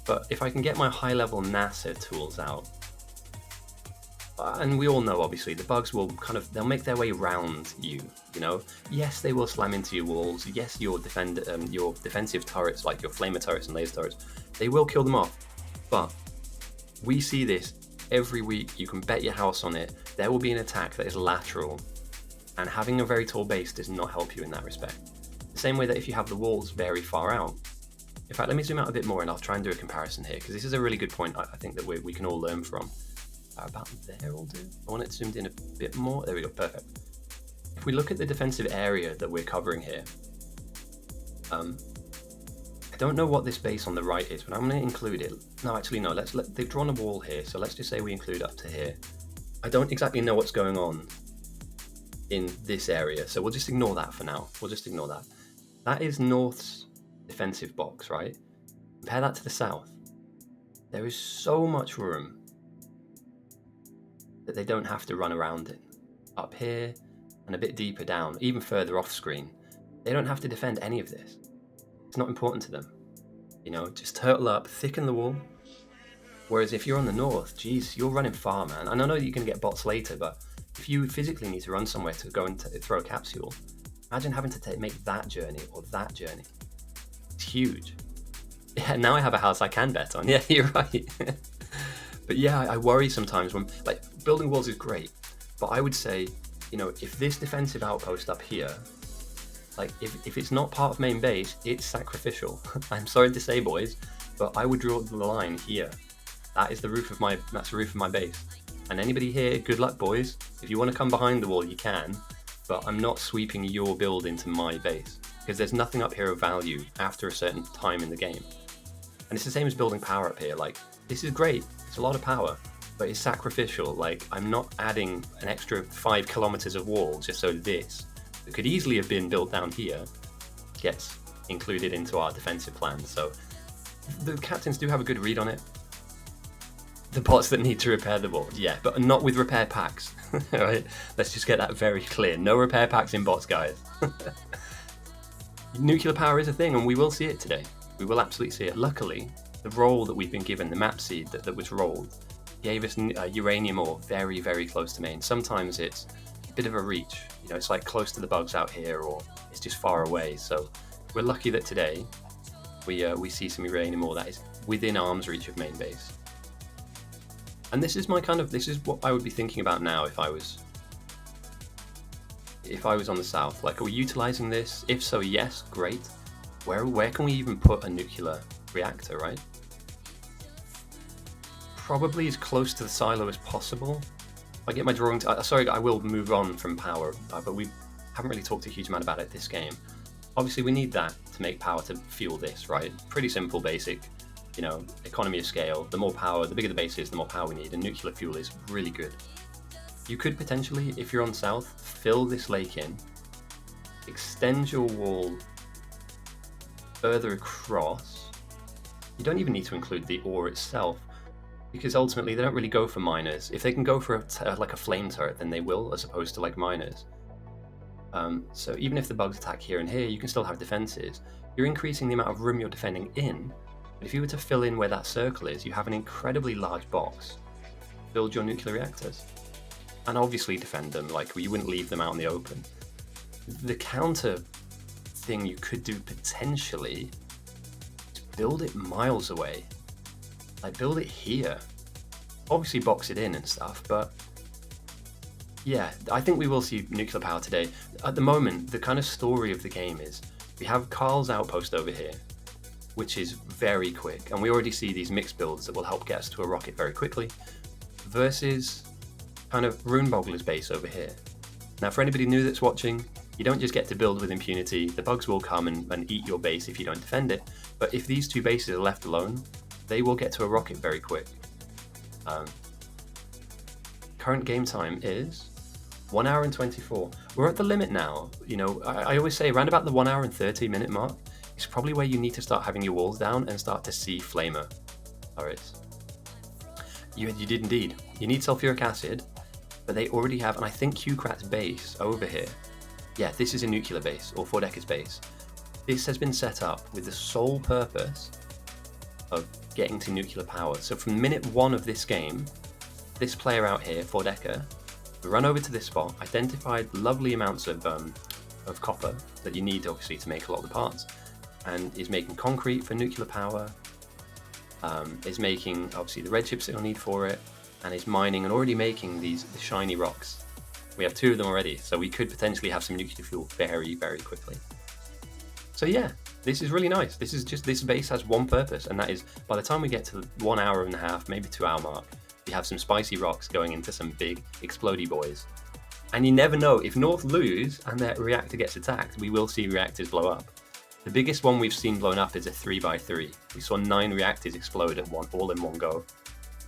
Speaker 1: But if I can get my high-level NASA tools out, and we all know, obviously, the bugs will they'll make their way around you, you know? Yes, they will slam into your walls. Yes, your defensive turrets, like your flamer turrets and laser turrets, they will kill them off. But we see this every week. You can bet your house on it. There will be an attack that is lateral, and having a very tall base does not help you in that respect. The same way that if you have the walls very far out. In fact, let me zoom out a bit more and I'll try and do a comparison here, because this is a really good point I think that we can all learn from. About there will do. I want it zoomed in a bit more. There we go, perfect. If we look at the defensive area that we're covering here, I don't know what this base on the right is, but I'm going to include it. No, actually no, they've drawn a wall here, so let's just say we include up to here. I don't exactly know what's going on in this area, so we'll just ignore that for now. We'll just ignore that. That is North's defensive box, right? Compare that to the south. There is so much room that they don't have to run around it. Up here and a bit deeper down, even further off screen, they don't have to defend any of this. It's not important to them. You know, just turtle up, thicken the wall. Whereas if you're on the north, geez, you're running far, man. And I know that you can get bots later, but if you physically need to run somewhere to go and throw a capsule, imagine having to make that journey or that journey. It's huge. Yeah, now I have a house I can bet on. Yeah, you're right. But yeah, I worry sometimes when, like, building walls is great, but I would say, you know, if this defensive outpost up here, like, if it's not part of main base, it's sacrificial. I'm sorry to say, boys, but I would draw the line here. That's the roof of my base. And anybody here, good luck, boys. If you want to come behind the wall, you can, but I'm not sweeping your build into my base, because there's nothing up here of value after a certain time in the game. And it's the same as building power up here. Like, this is great. It's a lot of power, but it's sacrificial. Like, I'm not adding an extra 5 kilometers of wall just so this, that could easily have been built down here, gets included into our defensive plan. So the captains do have a good read on it. The bots that need to repair the wall, yeah, but not with repair packs. Right? Let's just get that very clear. No repair packs in bots, guys. Nuclear power is a thing, and we will see it today. We will absolutely see it. Luckily, the roll that we've been given, the map seed that was rolled, gave us uranium ore very, very close to main. Sometimes it's a bit of a reach. You know, it's like close to the bugs out here, or it's just far away. So we're lucky that today we see some uranium ore that is within arm's reach of main base. And this is what I would be thinking about now if I was on the south. Like, are we utilizing this? If so, yes, great. Where can we even put a nuclear reactor, right? Probably as close to the silo as possible. I get my drawing. Sorry, I will move on from power, but we haven't really talked a huge amount about it this game. Obviously, we need that to make power to fuel this, right? Pretty simple, basic, you know, economy of scale. The more power, the bigger the base is, the more power we need, and nuclear fuel is really good. You could potentially, if you're on south, fill this lake in, extend your wall further across. You don't even need to include the ore itself, because ultimately they don't really go for miners. If they can go for like a flame turret, then they will, as opposed to like miners. So even if the bugs attack here and here, you can still have defenses. You're increasing the amount of room you're defending in, But if you were to fill in where that circle is, you have an incredibly large box. Build your nuclear reactors. And obviously defend them, like you wouldn't leave them out in the open. The counter thing you could do potentially is build it miles away. Like build it here. Obviously box it in and stuff, but yeah, I think we will see nuclear power today. At the moment, the kind of story of the game is we have Carl's outpost over here, which is very quick, and we already see these mixed builds that will help get us to a rocket very quickly, versus kind of Runebogler's base over here. Now, for anybody new that's watching, you don't just get to build with impunity. The bugs will come and eat your base if you don't defend it, but if these two bases are left alone, they will get to a rocket very quick. Current game time is 1 hour and 24. We're at the limit now. You know, I always say around about the 1 hour and 30 minute mark is probably where you need to start having your walls down and start to see flamer turrets. You did indeed. You need sulfuric acid, but they already have, and I think Qkrat's base over here. Yeah, this is a nuclear base, or Vod base. This has been set up with the sole purpose of getting to nuclear power. So from minute 1 of this game, this player out here, Vod, run over to this spot, identified lovely amounts of copper that you need obviously to make a lot of the parts, and is making concrete for nuclear power, is making obviously the red chips that you'll need for it, and is mining and already making the shiny rocks. We have 2 of them already, so we could potentially have some nuclear fuel very, very quickly. So yeah, this is really nice. This base has one purpose, and that is by the time we get to the 1 hour and a half, maybe 2 hour mark, we have some spicy rocks going into some big explodey boys. And you never know, if North lose and their reactor gets attacked, we will see reactors blow up. The biggest one we've seen blown up is a 3x3. We saw 9 reactors explode at all in one go.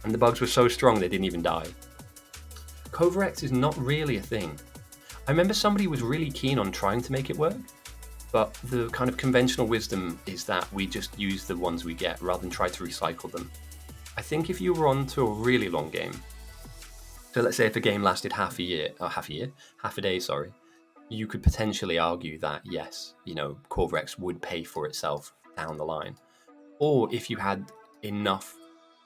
Speaker 1: And the bugs were so strong they didn't even die. Covarex is not really a thing. I remember somebody was really keen on trying to make it work, but the kind of conventional wisdom is that we just use the ones we get rather than try to recycle them. I think if you were on to a really long game, so let's say if a game lasted half a day, you could potentially argue that yes, you know, Corvarex would pay for itself down the line. Or if you had enough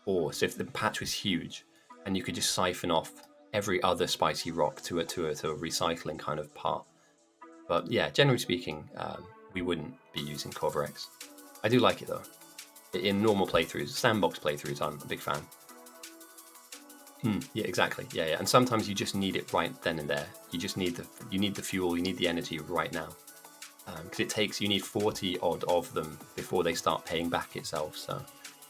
Speaker 1: ore, so if the patch was huge and you could just siphon off every other spicy rock to a recycling kind of part. But yeah, generally speaking, we wouldn't be using Corvarex. I do like it though. In normal playthroughs, sandbox playthroughs, I'm a big fan. Yeah, exactly. Yeah, and sometimes you just need it right then and there. You just need the fuel, you need the energy right now, because you need 40 odd of them before they start paying back itself. So,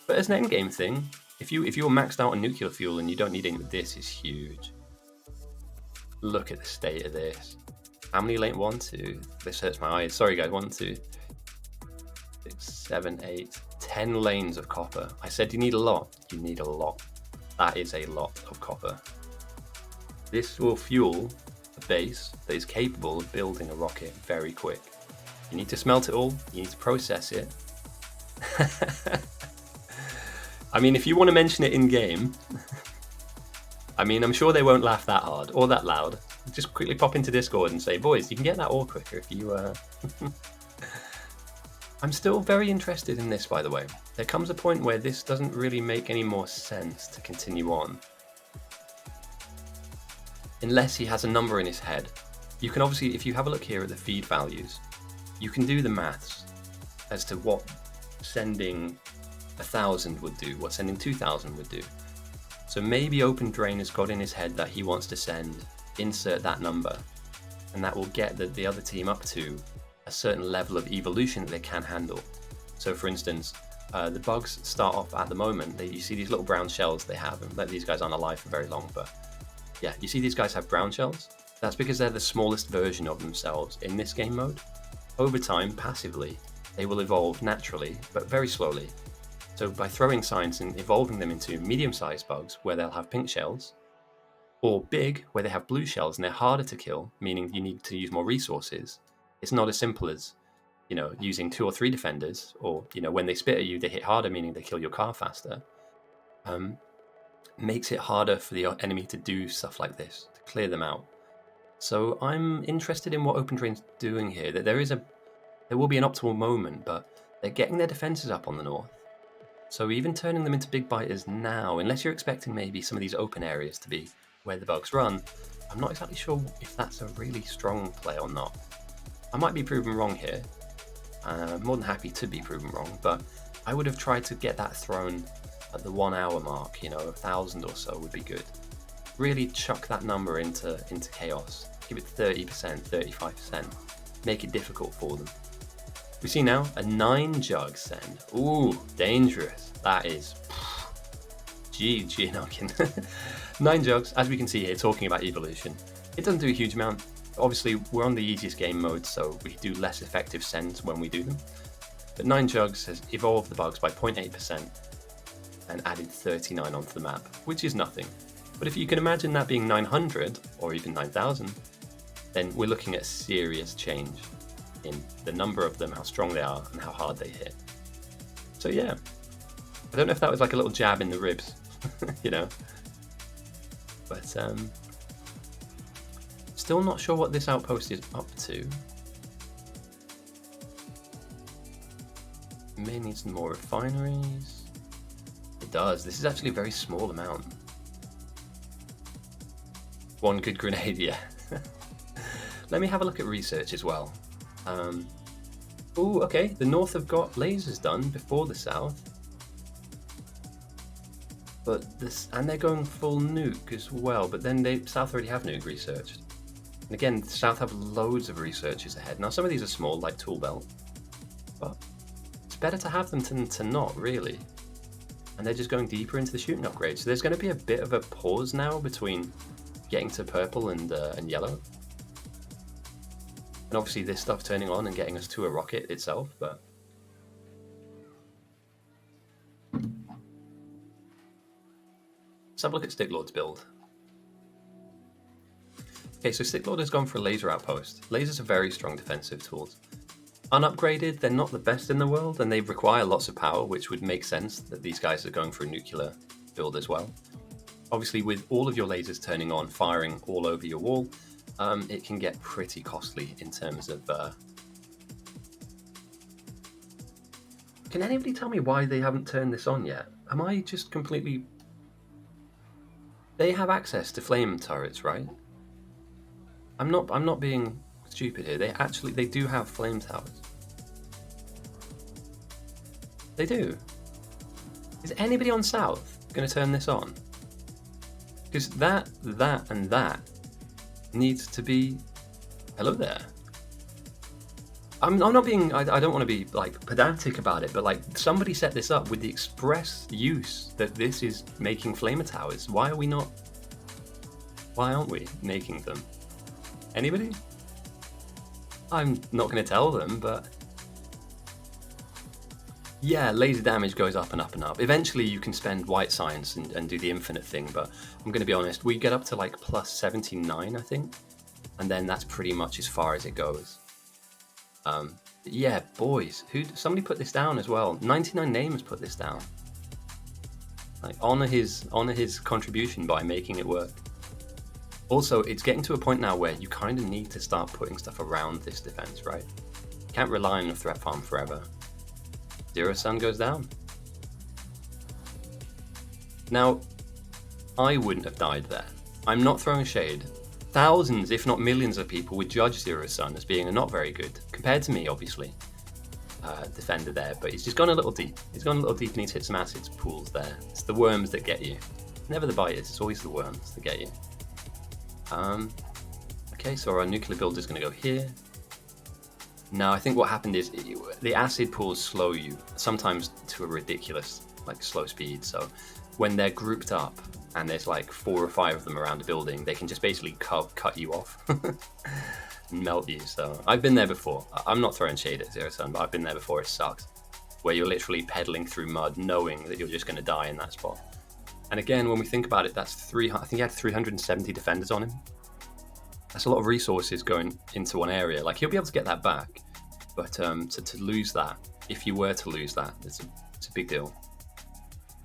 Speaker 1: but as an end game thing, if you're maxed out on nuclear fuel and you don't need any, this is huge. Look at the state of this. How many lane? 1, 2. This hurts my eyes. Sorry guys. 1, 2, 6, 7, 8, 10 lanes of copper. I said you need a lot. You need a lot. That is a lot of copper. This will fuel a base that is capable of building a rocket very quick. You need to smelt it all. You need to process it. I mean, if you want to mention it in game, I mean, I'm sure they won't laugh that hard or that loud. Just quickly pop into Discord and say, boys, you can get that ore quicker if you... I'm still very interested in this, by the way. There comes a point where this doesn't really make any more sense to continue on. Unless he has a number in his head. You can obviously, if you have a look here at the feed values, you can do the maths as to what sending 1,000 would do, what sending 2,000 would do. So maybe Open Drain has got in his head that he wants to insert that number, and that will get the other team up to a certain level of evolution that they can handle. So for instance, the bugs start off at the moment, you see these little brown shells they have, and these guys aren't alive for very long, but yeah, you see these guys have brown shells? That's because they're the smallest version of themselves in this game mode. Over time, passively, they will evolve naturally, but very slowly. So by throwing science and evolving them into medium-sized bugs where they'll have pink shells, or big where they have blue shells and they're harder to kill, meaning you need to use more resources. It's not as simple as, you know, using 2 or 3 defenders, or, you know, when they spit at you, they hit harder, meaning they kill your car faster. Makes it harder for the enemy to do stuff like this, to clear them out. So I'm interested in what Open Drain's doing here. That there will be an optimal moment, but they're getting their defenses up on the north. So even turning them into big biters now, unless you're expecting maybe some of these open areas to be where the bugs run, I'm not exactly sure if that's a really strong play or not. I might be proven wrong here. I'm more than happy to be proven wrong, but I would have tried to get that thrown at the 1 hour mark, 1,000 or so would be good. Really chuck that number into chaos. Give it 30%, 35%. Make it difficult for them. We see now a 9 jug send. Ooh, dangerous. That is GG knocking. 9 jugs, as we can see here, talking about evolution. It doesn't do a huge amount. Obviously, we're on the easiest game mode, so we do less effective sends when we do them. But 9 jugs has evolved the bugs by 0.8% and added 39 onto the map, which is nothing. But if you can imagine that being 900 or even 9,000, then we're looking at serious change in the number of them, how strong they are, and how hard they hit. So yeah, I don't know if that was like a little jab in the ribs, but still not sure what this outpost is up to. May need some more refineries. It does. This is actually a very small amount. 1 good grenade, yeah. Let me have a look at research as well. Oh, okay. The north have got lasers done before the south, and they're going full nuke as well. But then south already have nuke researched. And again, the south have loads of researches ahead. Now some of these are small, like tool belt, but it's better to have them than to not, really. And they're just going deeper into the shooting upgrade. So there's going to be a bit of a pause now between getting to purple and yellow. And obviously this stuff turning on and getting us to a rocket itself, but let's have a look at Sticklord's build. Okay, so Sticklord has gone for a laser outpost. Lasers are very strong defensive tools. Unupgraded, they're not the best in the world, and they require lots of power, which would make sense that these guys are going for a nuclear build as well. Obviously, with all of your lasers turning on, firing all over your wall, it can get pretty costly in terms of... Can anybody tell me why they haven't turned this on yet? Am I just completely... They have access to flame turrets, right? I'm not being stupid here. They do have flame towers. They do. Is anybody on south going to turn this on? Because that, and that needs to be... Hello there. I'm not being... I don't want to be like pedantic about it, but like somebody set this up with the express use that this is making flamer towers. Why are we not... Why aren't we making them? Anybody? I'm not going to tell them, but... Yeah, laser damage goes up and up and up. Eventually you can spend white science and do the infinite thing, but I'm going to be honest, we get up to like plus 79, I think. And then that's pretty much as far as it goes. Yeah, boys, somebody put this down as well. 99 Names put this down. Like, honor his contribution by making it work. Also, it's getting to a point now where you kind of need to start putting stuff around this defense, right? You can't rely on a threat farm forever. Zero Sun goes down. Now, I wouldn't have died there. I'm not throwing shade. Thousands, if not millions of people would judge Zero Sun as being a not very good, compared to me, obviously, defender there, but he's just gone a little deep. He's gone a little deep and he's hit some acid pools there. It's the worms that get you. Never the biters, it's always the worms that get you. Okay, so our nuclear build is going to go here. Now, I think what happened is the acid pools slow you, sometimes to a ridiculous, like, slow speed. So when they're grouped up and there's like 4 or 5 of them around a building, they can just basically cut you off and melt you. So I've been there before. I'm not throwing shade at Zero Sun, but I've been there before. It sucks. Where you're literally pedaling through mud, knowing that you're just going to die in that spot. And again, when we think about it, that's I think he had 370 defenders on him. That's a lot of resources going into one area. Like, he'll be able to get that back, but to lose that, if you were to lose that, it's a big deal.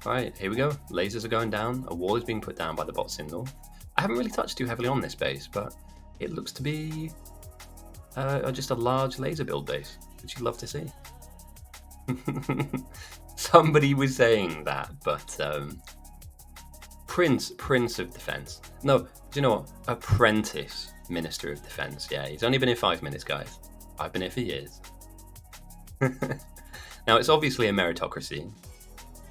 Speaker 1: All right, here we go. Lasers are going down. A wall is being put down by the bot Sindel. I haven't really touched too heavily on this base, but it looks to be just a large laser build base, which you'd love to see. Somebody was saying that, but Prince of Defense. No, do you know what? Apprentice Minister of Defense. Yeah, he's only been here 5 minutes, guys. I've been here for years. Now, it's obviously a meritocracy,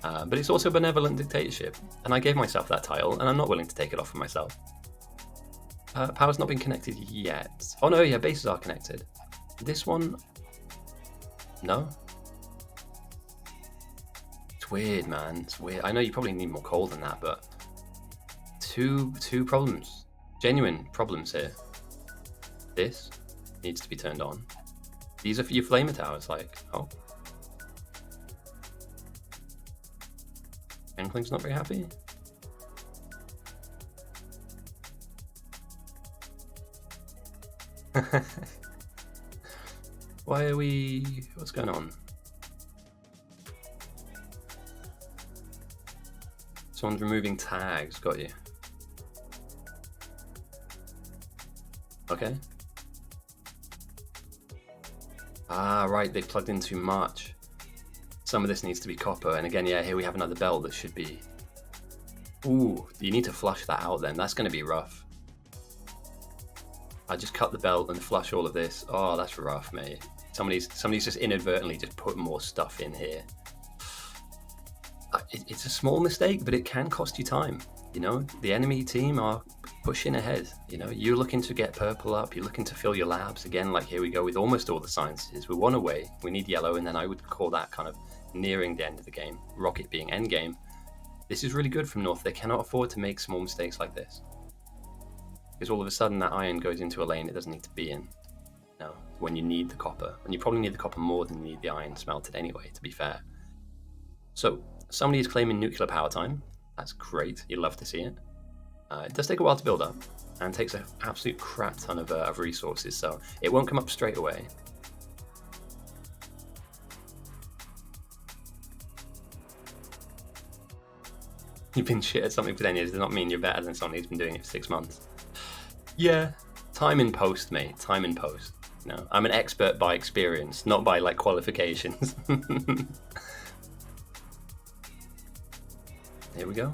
Speaker 1: but it's also a benevolent dictatorship, and I gave myself that title, and I'm not willing to take it off for myself. Power's not been connected yet. Oh no, yeah, bases are connected. This one, no. It's weird, man. It's weird. I know you probably need more coal than that, but two problems, genuine problems here. This needs to be turned on. These are for your flamer towers. Like, oh, Enkling's not very happy. Why are we... What's going on? Someone's removing tags. Got you. Okay. Ah, right. They plugged in too much. Some of this needs to be copper. And again, yeah, here we have another belt that should be... Ooh, you need to flush that out then. That's going to be rough. I just cut the belt and flush all of this. Oh, that's rough, mate. Somebody's just inadvertently just put more stuff in here. It's a small mistake, but it can cost you time. You know, the enemy team are pushing ahead. You know, you're looking to get purple up. You're looking to fill your labs again. Like here we go with almost all the sciences. We're one away. We need yellow, and then I would call that kind of nearing the end of the game. Rocket being end game. This is really good from North. They cannot afford to make small mistakes like this. Because all of a sudden that iron goes into a lane it doesn't need to be in. No, when you need the copper. And you probably need the copper more than you need the iron smelted anyway, to be fair. So, somebody is claiming nuclear power time. That's great. You'd love to see it. It does take a while to build up, and takes an absolute crap ton of resources, so it won't come up straight away. You've been shit at something for 10 years does not mean you're better than someone who's been doing it for 6 months. Yeah, time in post, mate. Time in post. You know, I'm an expert by experience, not by like qualifications. Here we go.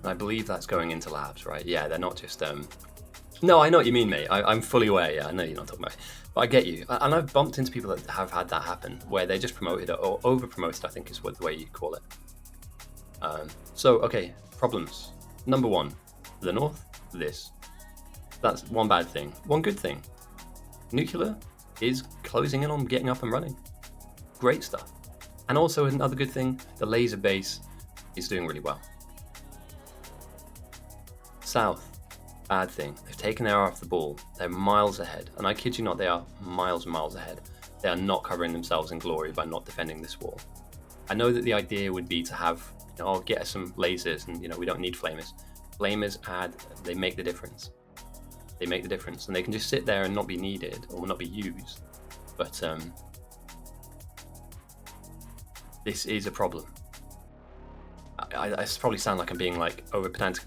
Speaker 1: I believe that's going into labs, right? Yeah, they're not just No, I know what you mean, mate. I'm fully aware. Yeah, I know you're not talking about it, but I get you. And I've bumped into people that have had that happen, where they're just promoted or over promoted, I think is what the way you call it. So okay, problems. Number 1. The North, this. That's one bad thing. One good thing. Nuclear is closing in on getting up and running. Great stuff. And also another good thing, the laser base is doing really well. South, bad thing. They've taken their eye off the ball. They're miles ahead. And I kid you not, they are miles and miles ahead. They are not covering themselves in glory by not defending this wall. I know that the idea would be to have, you know, I'll get us some lasers and, you know, we don't need flamers. Flamers they make the difference. They make the difference, and they can just sit there and not be needed or not be used. But this is a problem. I probably sound like I'm being like over pedantic.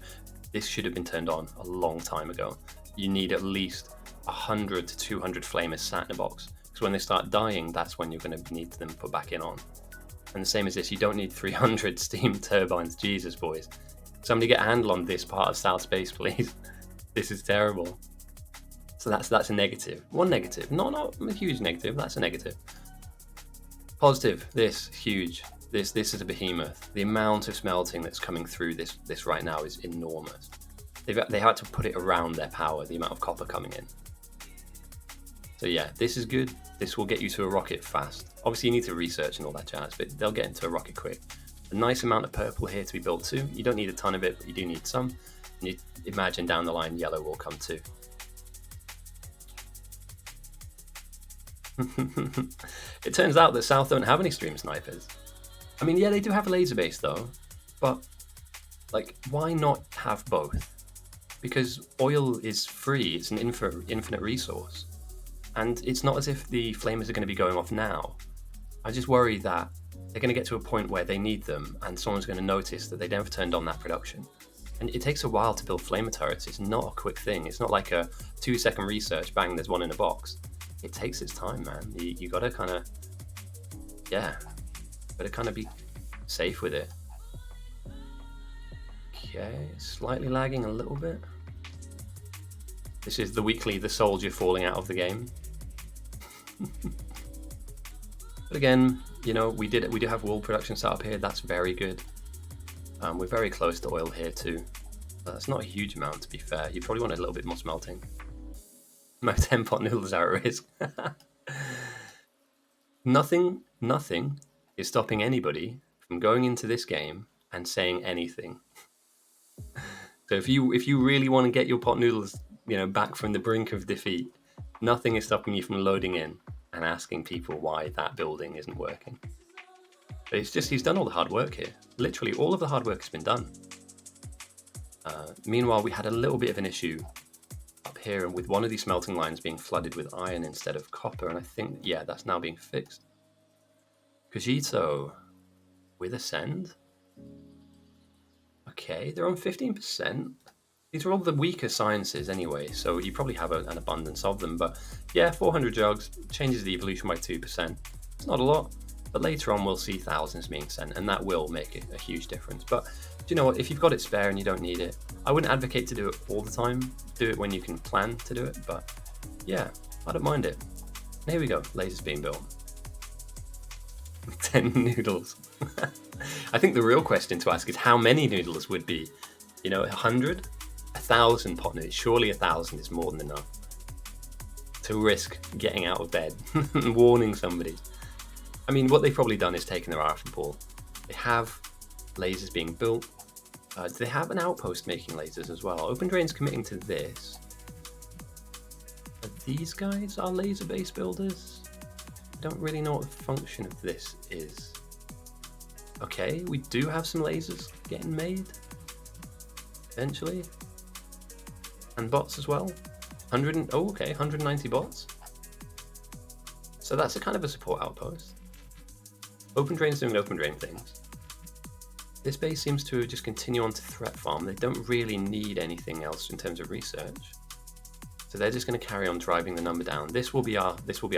Speaker 1: This should have been turned on a long time ago. You need at least 100 to 200 flamers sat in a box, because when they start dying, that's when you're going to need them put back in on. And the same as this, you don't need 300 steam turbines. Jesus, boys. Somebody get a handle on this part of South Space, please. This is terrible. So that's a negative. One negative. Not a huge negative. That's a negative. Positive. This huge. This is a behemoth. The amount of smelting that's coming through this right now is enormous. They had to put it around their power. The amount of copper coming in. So yeah, this is good. This will get you to a rocket fast. Obviously, you need to research and all that jazz, but they'll get into a rocket quick. A nice amount of purple here to be built too. You don't need a ton of it, but you do need some. And you imagine down the line, yellow will come too. It turns out that South don't have any stream snipers. I mean, yeah, they do have a laser base though, but like, why not have both? Because oil is free. It's an infinite resource. And it's not as if the flamers are going to be going off now. I just worry that they're going to get to a point where they need them and someone's going to notice that they never turned on that production. And it takes a while to build flamer turrets. It's not a quick thing. It's not like a 2-second research, bang, there's one in a box. It takes its time, man. You got to kind of yeah, better kind of be safe with it. Okay, slightly lagging a little bit. This is the soldier falling out of the game. But again, you know, we do have wool production set up here. That's very good. We're very close to oil here too. That's not a huge amount, to be fair. You probably want a little bit more smelting. My 10-pot noodles are at risk. Nothing is stopping anybody from going into this game and saying anything. So if you really want to get your pot noodles, you know, back from the brink of defeat, nothing is stopping you from loading in and asking people why that building isn't working. But it's just, he's done all the hard work here. Literally, all of the hard work has been done. Meanwhile, we had a little bit of an issue up here with one of these smelting lines being flooded with iron instead of copper, and I think, yeah, that's now being fixed. Cogito with Ascend. Okay, they're on 15%. These are all the weaker sciences anyway, so you probably have an abundance of them. But yeah, 400 jugs changes the evolution by 2%. It's not a lot, but later on we'll see thousands being sent, and that will make a huge difference. But do you know what? If you've got it spare and you don't need it, I wouldn't advocate to do it all the time. Do it when you can plan to do it. But yeah, I don't mind it. And here we go, lasers being built. 10 noodles. I think the real question to ask is how many noodles would be, you know, 100? 1,000 pot noodles. Surely 1,000 is more than enough to risk getting out of bed and warning somebody. I mean, what they've probably done is taken their eye off the ball. They have lasers being built. Do they have an outpost making lasers as well? Open Drain's committing to this. Are these guys our laser base builders? I don't really know what the function of this is. Okay, we do have some lasers getting made eventually, and bots as well. 190 bots. So that's a kind of a support outpost. Open Drain's doing Open Drain things. This base seems to just continue on to threat farm. They don't really need anything else in terms of research. So they're just going to carry on driving the number down. This will be our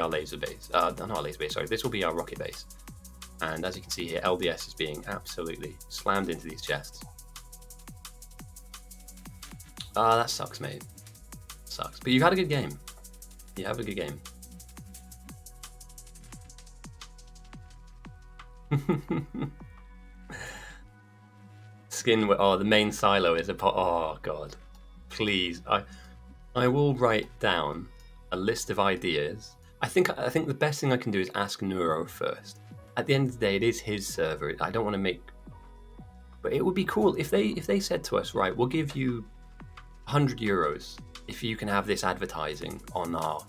Speaker 1: laser base. Not our laser base, sorry. This will be our rocket base. And as you can see here, LBS is being absolutely slammed into these chests. Ah, that sucks, mate. Sucks. But you've had a good game. You have a good game. Skin. Oh, the main silo is a pot. Oh god, please. I will write down a list of ideas. I think the best thing I can do is ask Neuro first. At the end of the day, it is his server. I don't want to make, but it would be cool if they said to us, right, we'll give you 100 euros if you can have this advertising on our,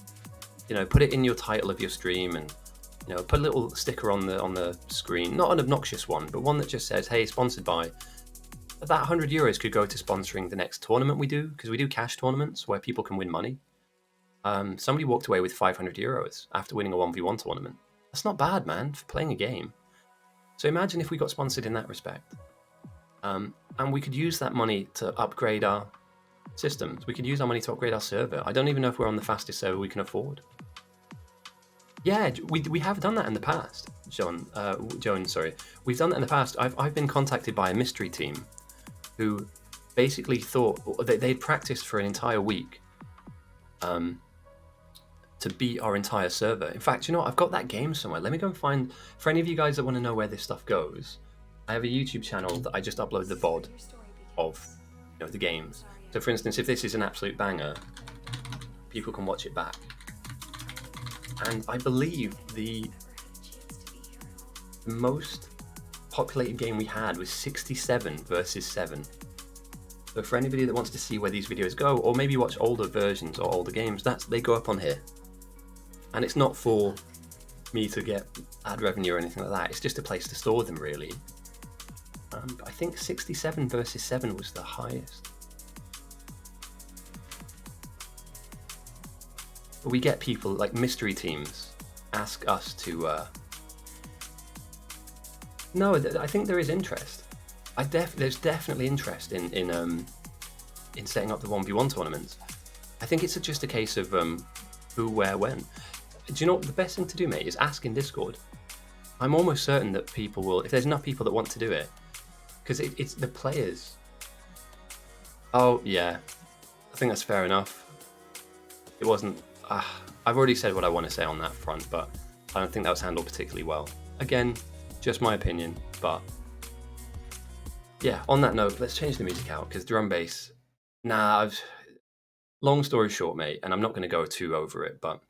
Speaker 1: you know, put it in your title of your stream, and you know, put a little sticker on the screen, not an obnoxious one, but one that just says, hey, sponsored by. That 100 euros could go to sponsoring the next tournament we do, because we do cash tournaments where people can win money. Somebody walked away with 500 euros after winning a 1v1 tournament. That's not bad, man, for playing a game. So imagine if we got sponsored in that respect. And we could use that money to upgrade our systems. We could use our money to upgrade our server. I don't even know if we're on the fastest server we can afford. Yeah, we have done that in the past, Joan, sorry. We've done that in the past. I've been contacted by a mystery team who basically thought they'd practiced for an entire week to beat our entire server. In fact, you know what? I've got that game somewhere. Let me go and find, for any of you guys that want to know where this stuff goes, I have a YouTube channel that I just upload the VOD of, you know, the games. So for instance, if this is an absolute banger, people can watch it back. And I believe the most populated game we had was 67 versus 7. So for anybody that wants to see where these videos go, or maybe watch older versions or older games, they go up on here. And it's not for me to get ad revenue or anything like that. It's just a place to store them, really. But I think 67 versus 7 was the highest. But we get people like mystery teams ask us to. No, I think there is interest. There's definitely interest in setting up the 1v1 tournaments. I think it's just a case of who, where, when. Do you know what the best thing to do, mate, is ask in Discord. I'm almost certain that people will, if there's enough people that want to do it, because it's the players. Oh, yeah. I think that's fair enough. It wasn't... I've already said what I want to say on that front, but I don't think that was handled particularly well. Again, just my opinion, but... Yeah, on that note, let's change the music out, because drum bass... Long story short, mate, and I'm not going to go too over it, but...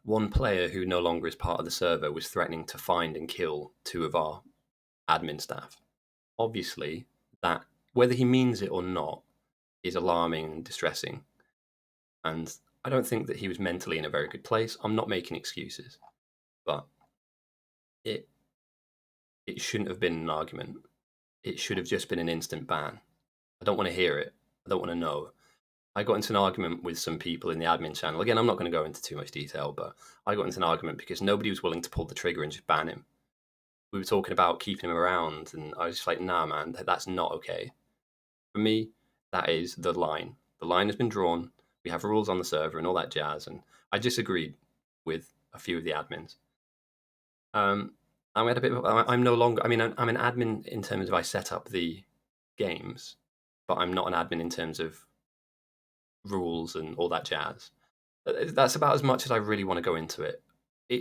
Speaker 1: One player who no longer is part of the server was threatening to find and kill 2 of our admin staff. Obviously, that, whether he means it or not, is alarming and distressing. And I don't think that he was mentally in a very good place. I'm not making excuses, but it shouldn't have been an argument. It should have just been an instant ban. I don't want to hear it. I don't want to know. I got into an argument with some people in the admin channel. Again, I'm not going to go into too much detail, but I got into an argument because nobody was willing to pull the trigger and just ban him. We were talking about keeping him around, and I was just like, nah, man, that's not okay. For me, that is the line. The line has been drawn. We have rules on the server and all that jazz, and I disagreed with a few of the admins. I'm at a bit of, I'm no longer, I mean, I'm an admin in terms of I set up the games, but I'm not an admin in terms of rules and all that jazz. That's about as much as I really want to go into it.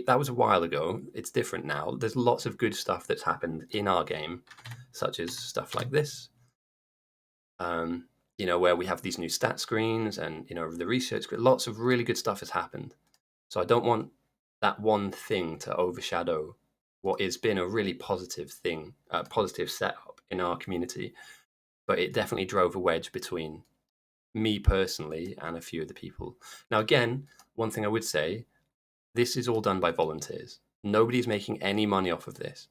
Speaker 1: That was a while ago. It's different now. There's lots of good stuff that's happened in our game, such as stuff like this. Where we have these new stat screens and, the research, lots of really good stuff has happened. So I don't want that one thing to overshadow what has been a really positive thing, positive setup in our community. But it definitely drove a wedge between me personally and a few of the people. Now, again, one thing I would say, this is all done by volunteers. Nobody's making any money off of this.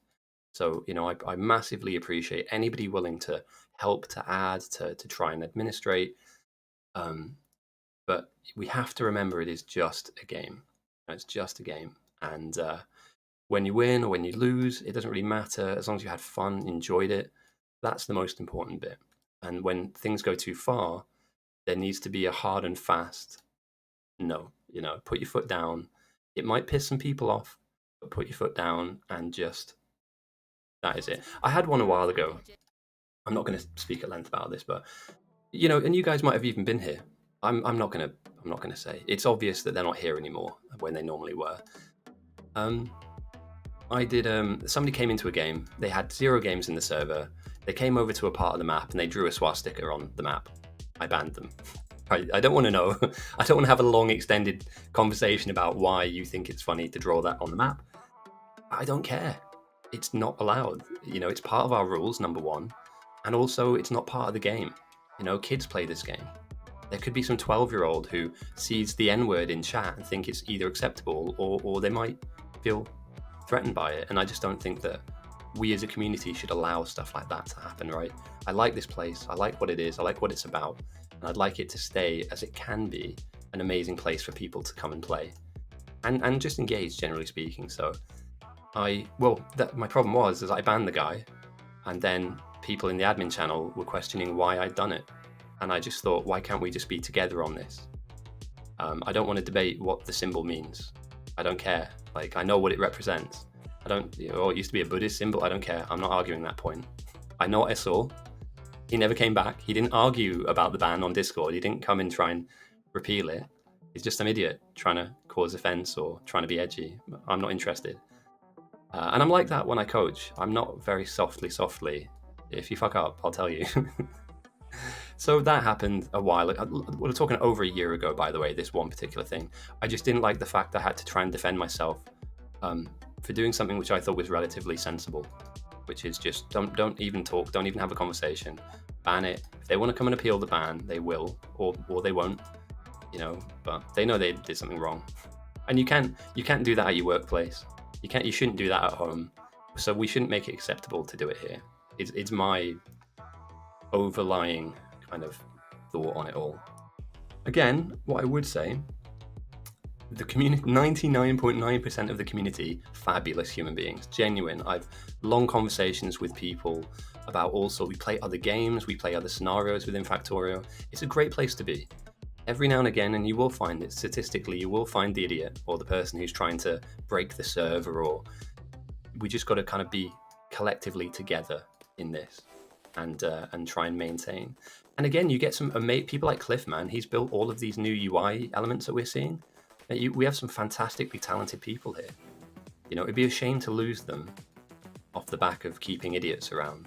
Speaker 1: So, I massively appreciate anybody willing to help, to add, to try and administrate. But we have to remember it is just a game. It's just a game. And when you win or when you lose, it doesn't really matter. As long as you had fun, enjoyed it, that's the most important bit. And when things go too far, there needs to be a hard and fast no. Put your foot down. It might piss some people off, but put your foot down and just... That is it. I had one a while ago. I'm not going to speak at length about this, but and you guys might have even been here. I'm not going to say. It's obvious that they're not here anymore when they normally were. I did. Somebody came into a game. They had 0 games in the server. They came over to a part of the map and they drew a swastika on the map. I banned them. I don't want to know. I don't want to have a long, extended conversation about why you think it's funny to draw that on the map. I don't care. It's not allowed. It's part of our rules, number one. And also, it's not part of the game. Kids play this game. There could be some 12-year-old who sees the N-word in chat and think it's either acceptable or they might feel threatened by it. And I just don't think that we as a community should allow stuff like that to happen, right? I like this place. I like what it is. I like what it's about. And I'd like it to stay as it can be an amazing place for people to come and play and just engage, generally speaking. So my problem was I banned the guy, and then people in the admin channel were questioning why I'd done it. And I just thought, why can't we just be together on this? I don't want to debate what the symbol means. I don't care. I know what it represents. I don't, it used to be a Buddhist symbol. I don't care. I'm not arguing that point. I know what I saw. He never came back. He didn't argue about the ban on Discord. He didn't come and try and repeal it. He's just some idiot trying to cause offense or trying to be edgy. I'm not interested. And I'm like that when I coach. I'm not very softly. If you fuck up, I'll tell you. So that happened a while ago. We're talking over a year ago, by the way, this one particular thing. I just didn't like the fact I had to try and defend myself for doing something which I thought was relatively sensible, which is just don't even talk, don't even have a conversation, ban it. If they want to come and appeal the ban, they will, or they won't, but they know they did something wrong. And you can't do that at your workplace. You shouldn't do that at home. So we shouldn't make it acceptable to do it here. It's my overlying kind of thought on it all. Again, what I would say, the community, 99.9% of the community, fabulous human beings, genuine. I've long conversations with people about also, we play other games, we play other scenarios within Factorio. It's a great place to be. Every now and again, and you will find it, statistically, you will find the idiot or the person who's trying to break the server or we just got to kind of be collectively together in this and try and maintain. And again, you get some people like Cliff, man. He's built all of these new UI elements that we're seeing. We have some fantastically talented people here. You know, it'd be a shame to lose them off the back of keeping idiots around.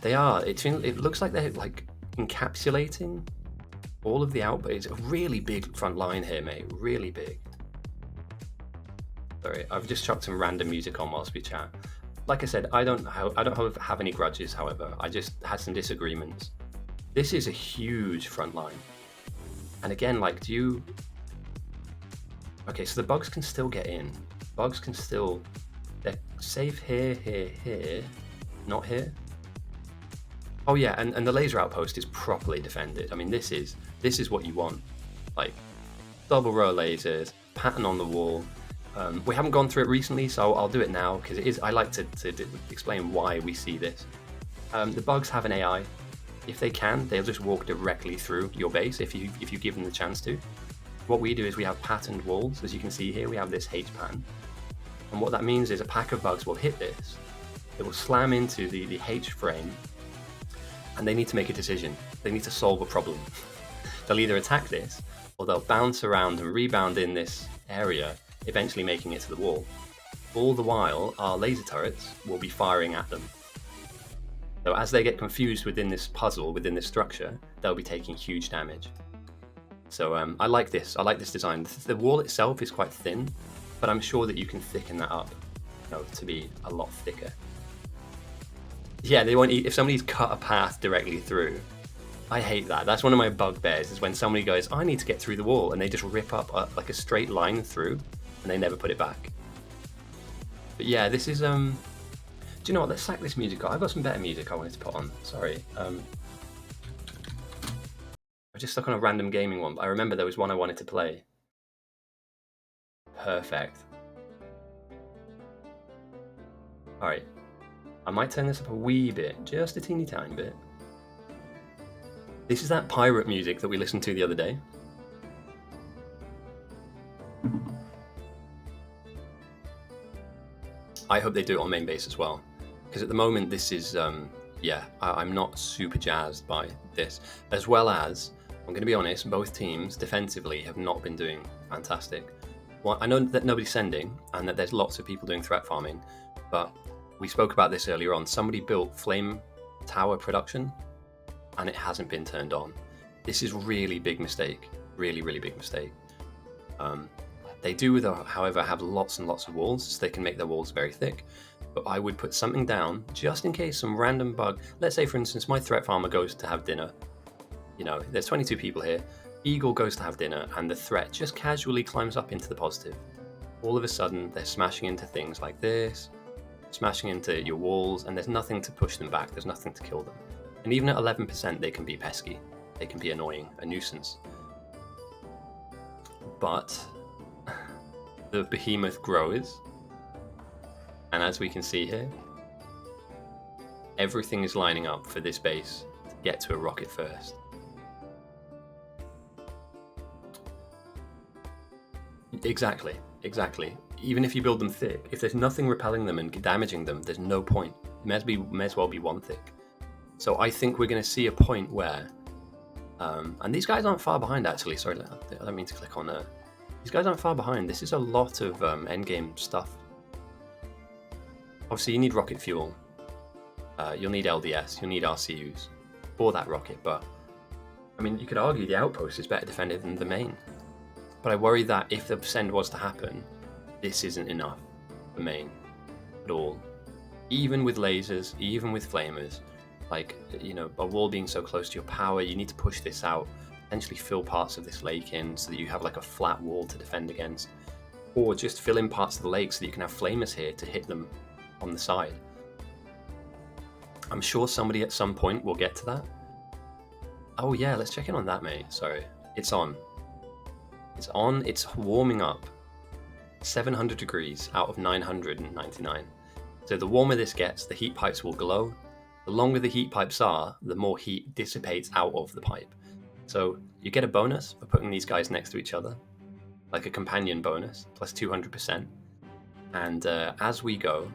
Speaker 1: They are. It looks like they're like encapsulating all of the output. It's a really big front line here, mate. Really big. Sorry, I've just chucked some random music on whilst we chat. Like I said, I don't have any grudges. However, I just had some disagreements. This is a huge front line, and again, like, do you? Okay, so the bugs can still get in. Bugs can still. They're safe here, here, here, not here. Oh yeah, and the laser outpost is properly defended. I mean, this is what you want, like double row lasers, pattern on the wall. We haven't gone through it recently, so I'll do it now because it is. I like to explain why we see this. The bugs have an AI. If they can, they'll just walk directly through your base if you give them the chance to. What we do is we have patterned walls, as you can see here. We have this H pattern, and what that means is a pack of bugs will hit this. It will slam into the H frame. And they need to make a decision. They need to solve a problem. They'll either attack this, or they'll bounce around and rebound in this area, eventually making it to the wall. All the while, our laser turrets will be firing at them. So as they get confused within this puzzle, within this structure, they'll be taking huge damage. So I like this. I like this design. The wall itself is quite thin, but I'm sure that you can thicken that up, you know, to be a lot thicker. Yeah, they won't. If somebody's cut a path directly through, I hate that. That's one of my bugbears. Is when somebody goes, "I need to get through the wall," and they just rip up like a straight line through, and they never put it back. But yeah, this is. Do you know what? Let's sack this music. I've got some better music I wanted to put on. Sorry. I just stuck on a random gaming one. But I remember there was one I wanted to play. Perfect. All right. I might turn this up a wee bit, just a teeny tiny bit. This is that pirate music that we listened to the other day. I hope they do it on main base as well, because at the moment this is, yeah, I'm not super jazzed by this. As well as, I'm going to be honest, both teams defensively have not been doing fantastic. Well, I know that nobody's sending, and that there's lots of people doing threat farming, but we spoke about this earlier on. Somebody built flame tower production and it hasn't been turned on. This is a really big mistake. Really, really big mistake. They do, however, have lots and lots of walls, so they can make their walls very thick. But I would put something down just in case some random bug. Let's say, for instance, my threat farmer goes to have dinner. You know, there's 22 people here. Eagle goes to have dinner and the threat just casually climbs up into the positive. All of a sudden, they're smashing into things like this, smashing into your walls, and there's nothing to push them back, there's nothing to kill them. And even at 11%, they can be pesky, they can be annoying, a nuisance. But the behemoth grows, and as we can see here, everything is lining up for this base to get to a rocket first. Exactly. Even if you build them thick, if there's nothing repelling them and damaging them, there's no point. It may as well be one thick. So I think we're going to see a point where, and these guys aren't far behind actually. Sorry, I don't mean to click on that. These guys aren't far behind. This is a lot of endgame stuff. Obviously, you need rocket fuel. You'll need LDS. You'll need RCUs for that rocket. But I mean, you could argue the outpost is better defended than the main. But I worry that if the send was to happen, this isn't enough for main at all. Even with lasers, even with flamers, like, you know, a wall being so close to your power, you need to push this out, potentially fill parts of this lake in so that you have like a flat wall to defend against, or just fill in parts of the lake so that you can have flamers here to hit them on the side. I'm sure somebody at some point will get to that. Oh yeah, let's check in on that, mate. Sorry, it's on. It's on, it's warming up. 700 degrees out of 999. So the warmer this gets, the heat pipes will glow. The longer the heat pipes are, the more heat dissipates out of the pipe. So you get a bonus for putting these guys next to each other, like a companion bonus, plus 200%. And as we go,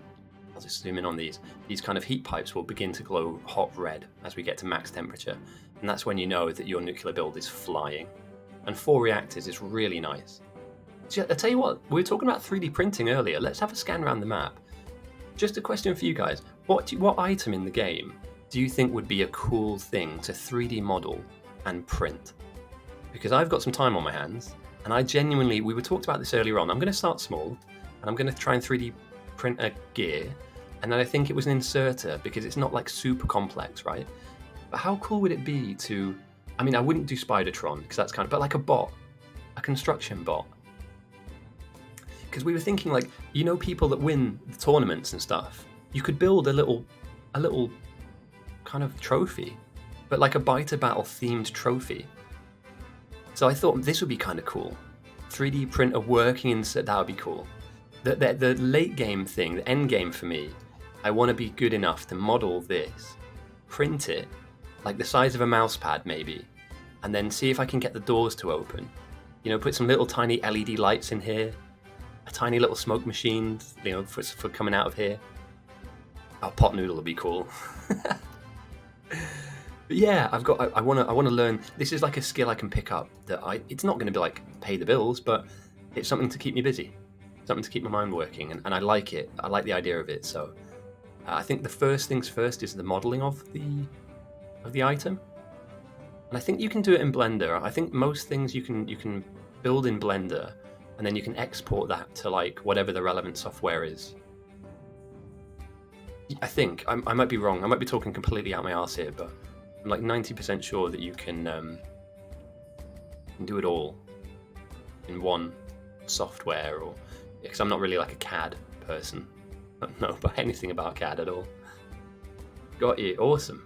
Speaker 1: I'll just zoom in on these kind of heat pipes will begin to glow hot red as we get to max temperature. And that's when you know that your nuclear build is flying. And 4 reactors is really nice. So I'll tell you what, we were talking about 3D printing earlier. Let's have a scan around the map. Just a question for you guys. What item in the game do you think would be a cool thing to 3D model and print? Because I've got some time on my hands, and I genuinely, we were talked about this earlier on, I'm going to start small, and I'm going to try and 3D print a gear, and then I think it was an inserter, because it's not like super complex, right? But how cool would it be to, I mean, I wouldn't do Spidertron, because that's kind of, but like a bot, a construction bot. Because we were thinking, like, you know, people that win the tournaments and stuff, you could build a little kind of trophy, but like a Biter Battle themed trophy. So I thought this would be kind of cool. 3D print a working insert, that would be cool. The late game thing, the end game for me, I want to be good enough to model this, print it, like the size of a mouse pad maybe, and then see if I can get the doors to open. You know, put some little tiny LED lights in here, a tiny little smoke machine, you know, for coming out of here. Oh, pot noodle would be cool. But yeah, I want to learn. This is like a skill I can pick up. It's not going to be like pay the bills, but it's something to keep me busy, something to keep my mind working, and I like it. I like the idea of it. So I think the first things first is the modeling of the item, and I think you can do it in Blender. I think most things you can build in Blender, and then you can export that to like whatever the relevant software is. I think I might be wrong. I might be talking completely out my arse here, but I'm like 90% sure that you can do it all in one software, or because I'm not really like a CAD person. I don't know about anything about CAD at all. Got you, awesome.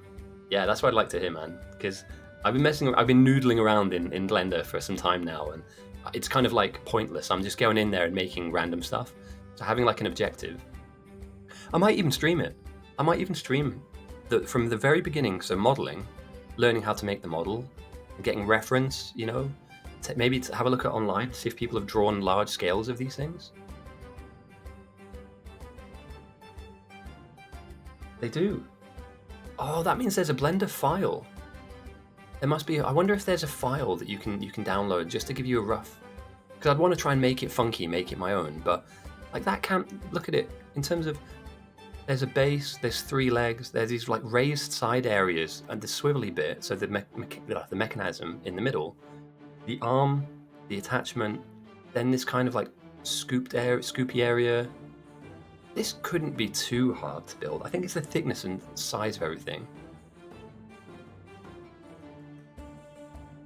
Speaker 1: Yeah, that's what I'd like to hear, man. Because I've been noodling around in Blender for some time now, and it's kind of like pointless. I'm just going in there and making random stuff. So having like an objective. I might even stream it. I might even stream from the very beginning. So modeling, learning how to make the model, getting reference, you know, maybe to have a look at online, see if people have drawn large scales of these things. They do. Oh, that means there's a Blender file. There must be. I wonder if there's a file that you can download just to give you a rough. Because I'd want to try and make it funky, make it my own, but like that can't. Look at it in terms of. There's a base, there's 3 legs, there's these like raised side areas and the swivelly bit, so the mechanism in the middle, the arm, the attachment, then this kind of like scoopy area. This couldn't be too hard to build. I think it's the thickness and size of everything.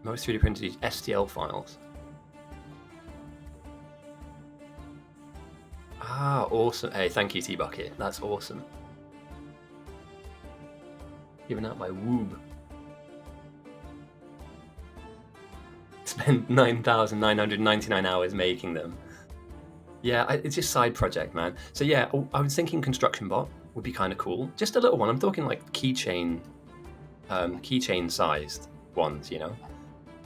Speaker 1: Most 3D printers use STL files. Ah, awesome. Hey, thank you, T-Bucket. That's awesome. Given out by Woob. Spent 9,999 hours making them. Yeah, it's just side project, man. So yeah, I was thinking construction bot would be kind of cool. Just a little one. I'm talking like keychain sized ones, you know.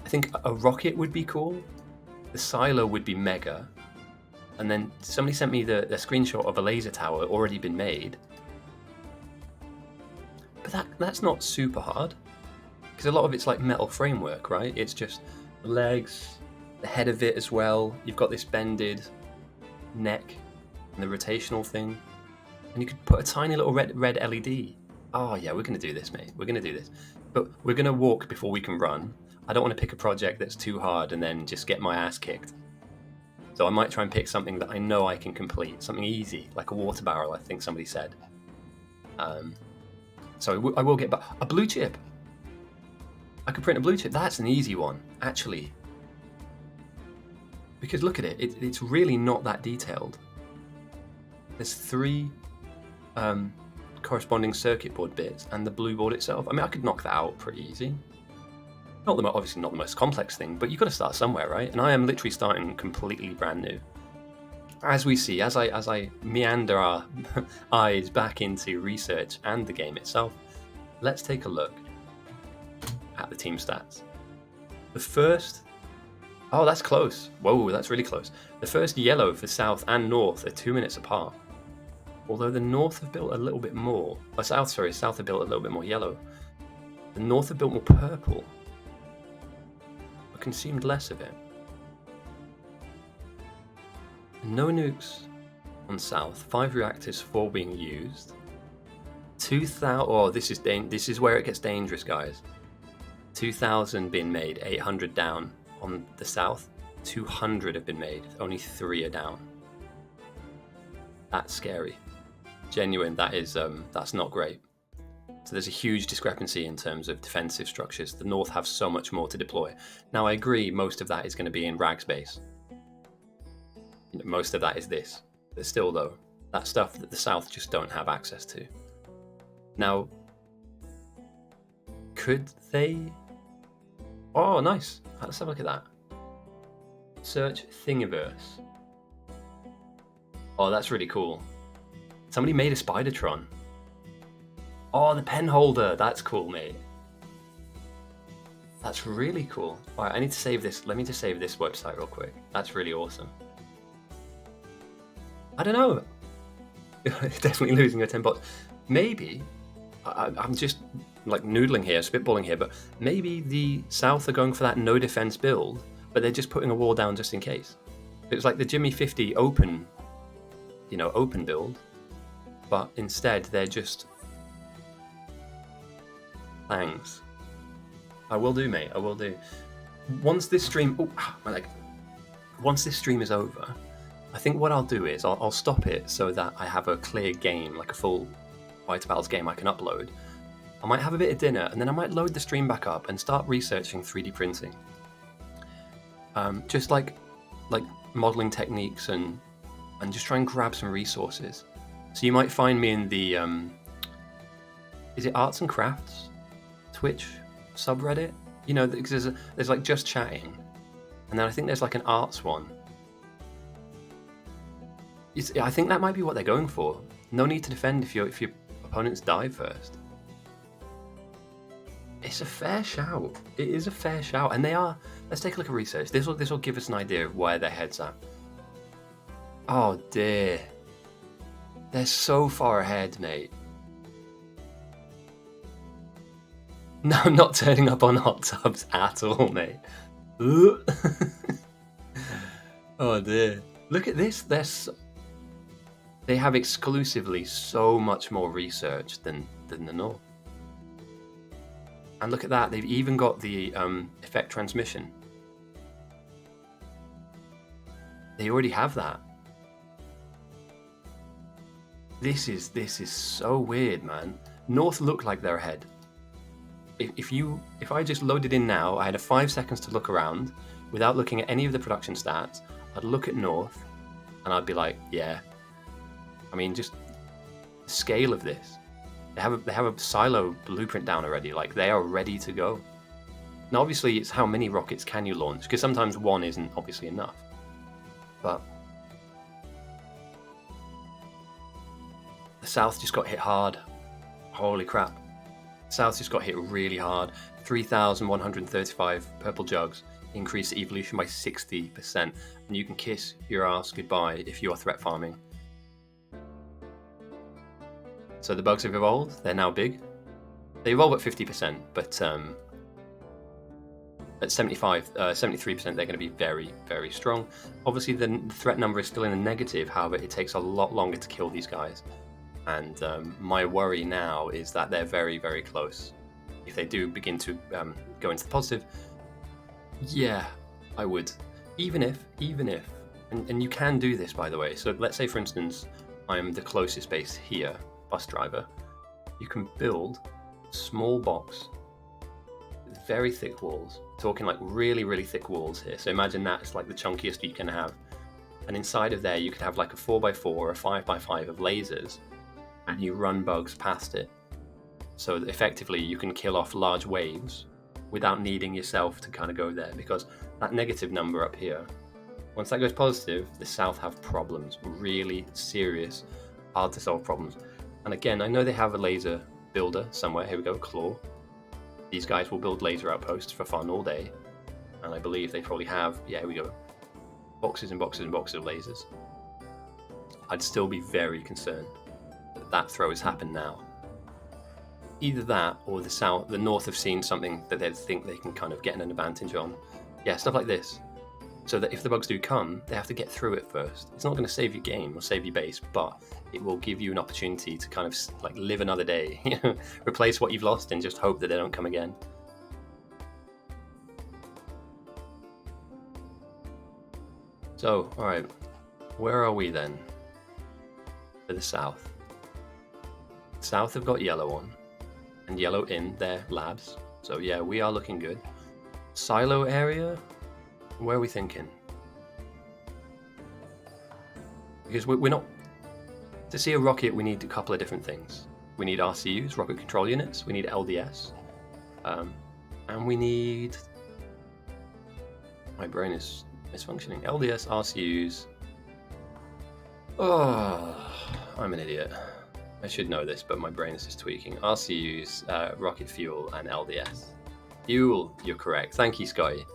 Speaker 1: I think a rocket would be cool. The silo would be mega. And then somebody sent me the screenshot of a laser tower already been made. But that's not super hard. Because a lot of it's like metal framework, right? It's just the legs, the head of it as well. You've got this bended neck and the rotational thing. And you could put a tiny little red LED. Oh yeah, we're going to do this, mate. We're going to do this. But we're going to walk before we can run. I don't want to pick a project that's too hard and then just get my ass kicked. So I might try and pick something that I know I can complete, something easy, like a water barrel, I think somebody said. So I will get a blue chip. I could print a blue chip. That's an easy one, actually. Because look at it, it's really not that detailed. There's 3 corresponding circuit board bits and the blue board itself. I mean, I could knock that out pretty easy. Obviously not the most complex thing, but you've got to start somewhere, right? And I am literally starting completely brand new. As we see, as I meander our eyes back into research and the game itself, let's take a look at the team stats. The first Oh, that's close. Whoa, that's really close. The first yellow for south and north are 2 minutes apart. Although the north have built a little bit more. Oh, south have built a little bit more yellow. The north have built more purple, but consumed less of it. No nukes on south. 5 reactors, 4 being used. 2,000. Oh, this is where it gets dangerous, guys. 2,000 being made. 800 down on the south. 200 have been made. Only 3 are down. That's scary. Genuine. That is. That's not great. So there's a huge discrepancy in terms of defensive structures. The north have so much more to deploy. Now I agree, most of that is going to be in Rag's base. Most of that is this. But still, though, that stuff that the south just don't have access to. Now, could they? Oh, nice. Let's have a look at that. Search Thingiverse. Oh, that's really cool. Somebody made a Spidertron. Oh, the pen holder. That's cool, mate. That's really cool. All right, I need to save this. Let me just save this website real quick. That's really awesome. I don't know. Definitely losing a 10 bots. Maybe, I'm just like noodling here, spitballing here, but maybe the South are going for that no defense build, but they're just putting a wall down just in case. It's like the Jimmy 50 open, open build, but instead they're just thanks. I will do, mate. I will do. Once this stream, once this stream is over, I think what I'll do is I'll stop it so that I have a clear game, like a full Fighter Battles game I can upload. I might have a bit of dinner, and then I might load the stream back up and start researching 3D printing. Just like modeling techniques and just try and grab some resources. So you might find me in the is it Arts and Crafts Twitch subreddit? Because there's like just chatting, and then I think there's like an arts one. I think that might be what they're going for. No need to defend if your opponents die first. It's a fair shout. It is a fair shout, and they are. Let's take a look at research. This will give us an idea of where their heads at. Oh dear, they're so far ahead, mate. No, I'm not turning up on hot tubs at all, mate. Oh dear, look at this. They have exclusively so much more research than the North. And look at that, they've even got the effect transmission. They already have that. This is so weird, man. North look like they're ahead. If I just loaded in now, I had 5 seconds to look around without looking at any of the production stats. I'd look at North and I'd be like, yeah. I mean, just the scale of this. They have a silo blueprint down already. Like, they are ready to go. Now, obviously, it's how many rockets can you launch, because sometimes one isn't obviously enough. But the South just got hit hard. Holy crap. South just got hit really hard. 3,135 purple jugs. Increase the evolution by 60%. And you can kiss your ass goodbye if you are threat farming. So the bugs have evolved. They're now big. They evolve at 50%, but at 73%, they're going to be very, very strong. Obviously, the threat number is still in the negative. However, it takes a lot longer to kill these guys. And my worry now is that they're very, very close. If they do begin to go into the positive, yeah, I would. Even if, and you can do this, by the way. So let's say, for instance, I'm the closest base here, bus driver. You can build a small box with very thick walls. We're talking like really, really thick walls here. So imagine that's like the chunkiest you can have. And inside of there, you could have like a 4x4 or a 5x5 of lasers, and you run bugs past it. So effectively, you can kill off large waves without needing yourself to kind of go there, because that negative number up here, once that goes positive, the South have problems, really serious, hard to solve problems. And again, I know they have a laser builder somewhere. Here we go, Claw. These guys will build laser outposts for fun all day. And I believe they probably have, yeah, here we go, boxes and boxes and boxes of lasers. I'd still be very concerned that that throw has happened now. Either that or the north have seen something that they think they can kind of get an advantage on. Yeah, stuff like this. So that if the bugs do come, they have to get through it first. It's not going to save your game or save your base, but it will give you an opportunity to kind of like live another day, you know, replace what you've lost and just hope that they don't come again. So, all right, where are we then? To the south. South have got yellow on, and yellow in their labs. So yeah, we are looking good. Silo area, where are we thinking? Because we're not... To see a rocket, we need a couple of different things. We need RCUs, rocket control units, we need LDS, and we need... My brain is misfunctioning. LDS, RCUs... Oh, I'm an idiot. I should know this, but my brain is just tweaking. RCUs, rocket fuel, and LDS. Fuel, you're correct. Thank you, Scotty.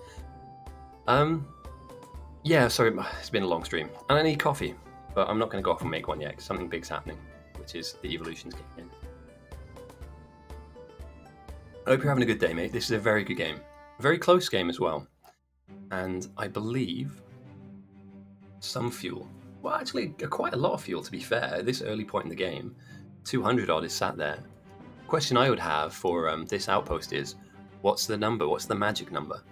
Speaker 1: Yeah, sorry, it's been a long stream. And I need coffee, but I'm not going to go off and make one yet, because something big's happening, which is the evolutions kicking in. I hope you're having a good day, mate. This is a very good game. A very close game as well. And I believe some fuel. Well, actually, quite a lot of fuel, to be fair. At this early point in the game, 200 odd is sat there. The question I would have for this outpost is, what's the number? What's the magic number?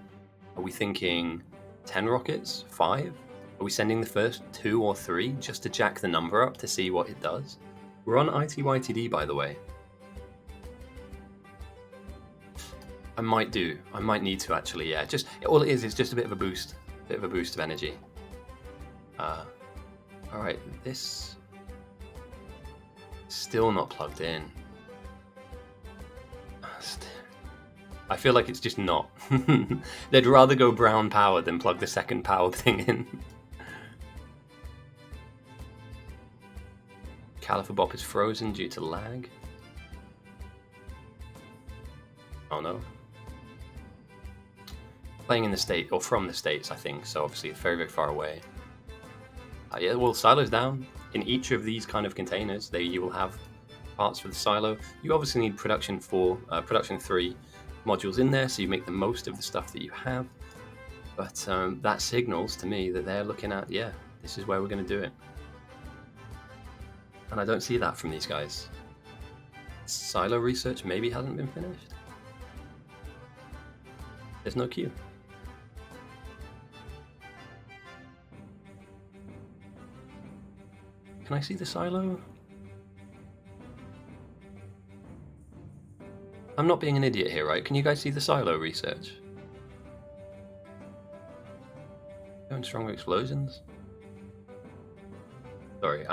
Speaker 1: Are we thinking 10 rockets? 5? Are we sending the first 2 or 3 just to jack the number up to see what it does? We're on ITYTD, by the way. I might need to actually, yeah. Just all it is just a bit of a boost. A bit of a boost of energy. Alright, this... Still not plugged in. I feel like it's just not. They'd rather go brown power than plug the second power thing in. Caliphate Bop is frozen due to lag. Oh no. Playing in the state, or from the States, I think, so obviously it's very, very far away. Yeah, well, silo's down. In each of these kind of containers, you will have parts for the silo. You obviously need production 3 modules in there, so you make the most of the stuff that you have. But that signals to me that they're looking at, yeah, this is where we're going to do it. And I don't see that from these guys. Silo research maybe hasn't been finished. There's no queue. Can I see the silo? I'm not being an idiot here, right? Can you guys see the silo research? Going stronger explosions? Sorry,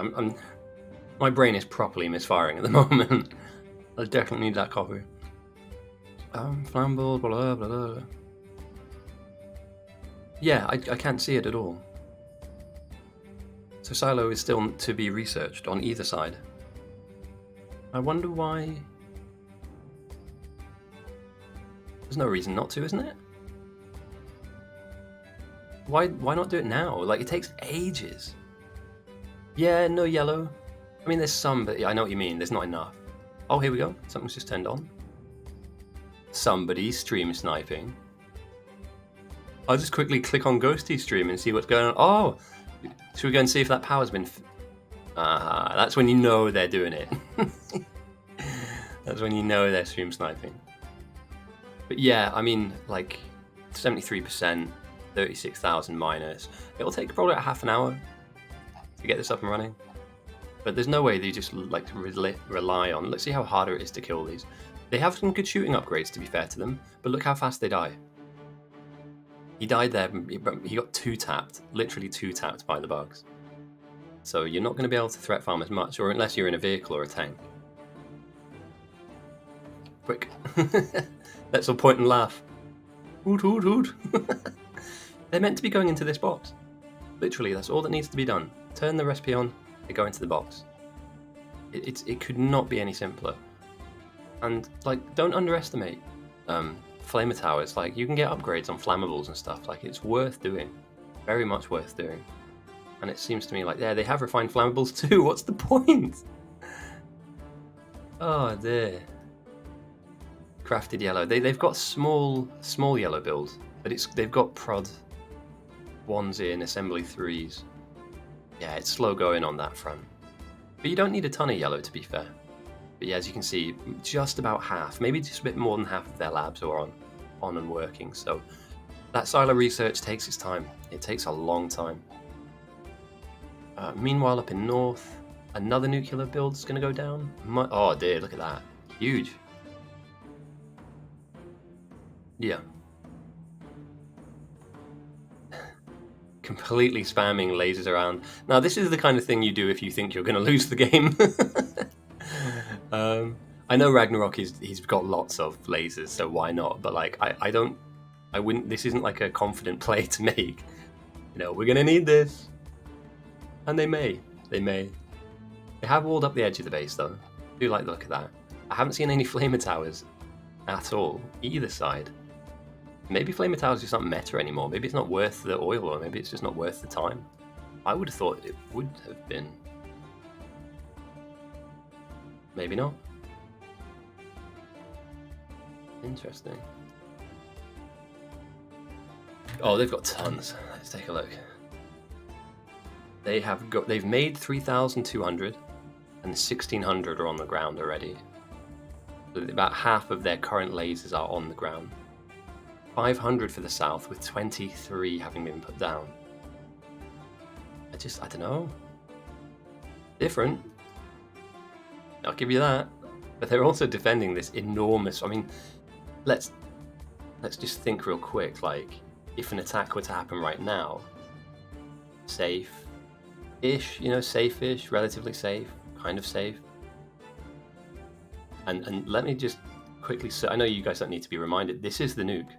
Speaker 1: my brain is properly misfiring at the moment. I definitely need that coffee. Flammable, blah, blah, blah. Yeah, I can't see it at all. So silo is still to be researched on either side. I wonder why... There's no reason not to, isn't it? Why not do it now? Like, it takes ages. Yeah, no yellow. I mean, there's some, but yeah, I know what you mean. There's not enough. Oh, here we go. Something's just turned on. Somebody's stream sniping. I'll just quickly click on Ghosty's stream and see what's going on. Oh! Should we go and see if that power's been... that's when you know they're doing it. That's when you know they're stream sniping. But yeah, I mean, like, 73%, 36,000 minus. It'll take probably about half an hour to get this up and running. But there's no way they just, like, rely on... Let's see how harder it is to kill these. They have some good shooting upgrades, to be fair to them, but look how fast they die. He died there, but he got 2-tapped, literally 2-tapped by the bugs. So you're not going to be able to threat farm as much, or unless you're in a vehicle or a tank. Quick. Let's all point and laugh. Hoot, hoot, hoot. They're meant to be going into this box. Literally, that's all that needs to be done. Turn the recipe on, they go into the box. It could not be any simpler. And, like, don't underestimate flamer towers. Like, you can get upgrades on flammables and stuff. Like, it's worth doing. Very much worth doing. And it seems to me like, yeah, they have refined flammables too. What's the point? Oh dear. Crafted yellow. They've got small yellow builds, but they've got prod 1s in, assembly 3s. Yeah, it's slow going on that front. But you don't need a ton of yellow, to be fair. But yeah, as you can see, just about half, maybe just a bit more than half of their labs are on and working. So that silo research takes its time. It takes a long time. Meanwhile, up in north, another nuclear build is going to go down. Oh dear, look at that. Huge. Yeah. Completely spamming lasers around. Now, this is the kind of thing you do if you think you're going to lose the game. I know Ragnarok he's got lots of lasers, so why not? But like, I wouldn't. This isn't like a confident play to make. You know, we're going to need this. And they may. They have walled up the edge of the base, though. I do like the look of that. I haven't seen any flamer towers at all, either side. Maybe flamer towers just not meta anymore. Maybe it's not worth the oil, or maybe it's just not worth the time. I would have thought it would have been. Maybe not. Interesting. Oh, they've got tons. Let's take a look. They've made 3,200 and 1,600 are on the ground already. So about half of their current lasers are on the ground. 500 for the south, with 23 having been put down. I don't know. Different. I'll give you that. But they're also defending this enormous. I mean, let's just think real quick. Like, if an attack were to happen right now, safe-ish, safe-ish, relatively safe, kind of safe. And let me just quickly say, I know you guys don't need to be reminded, this is the nuke.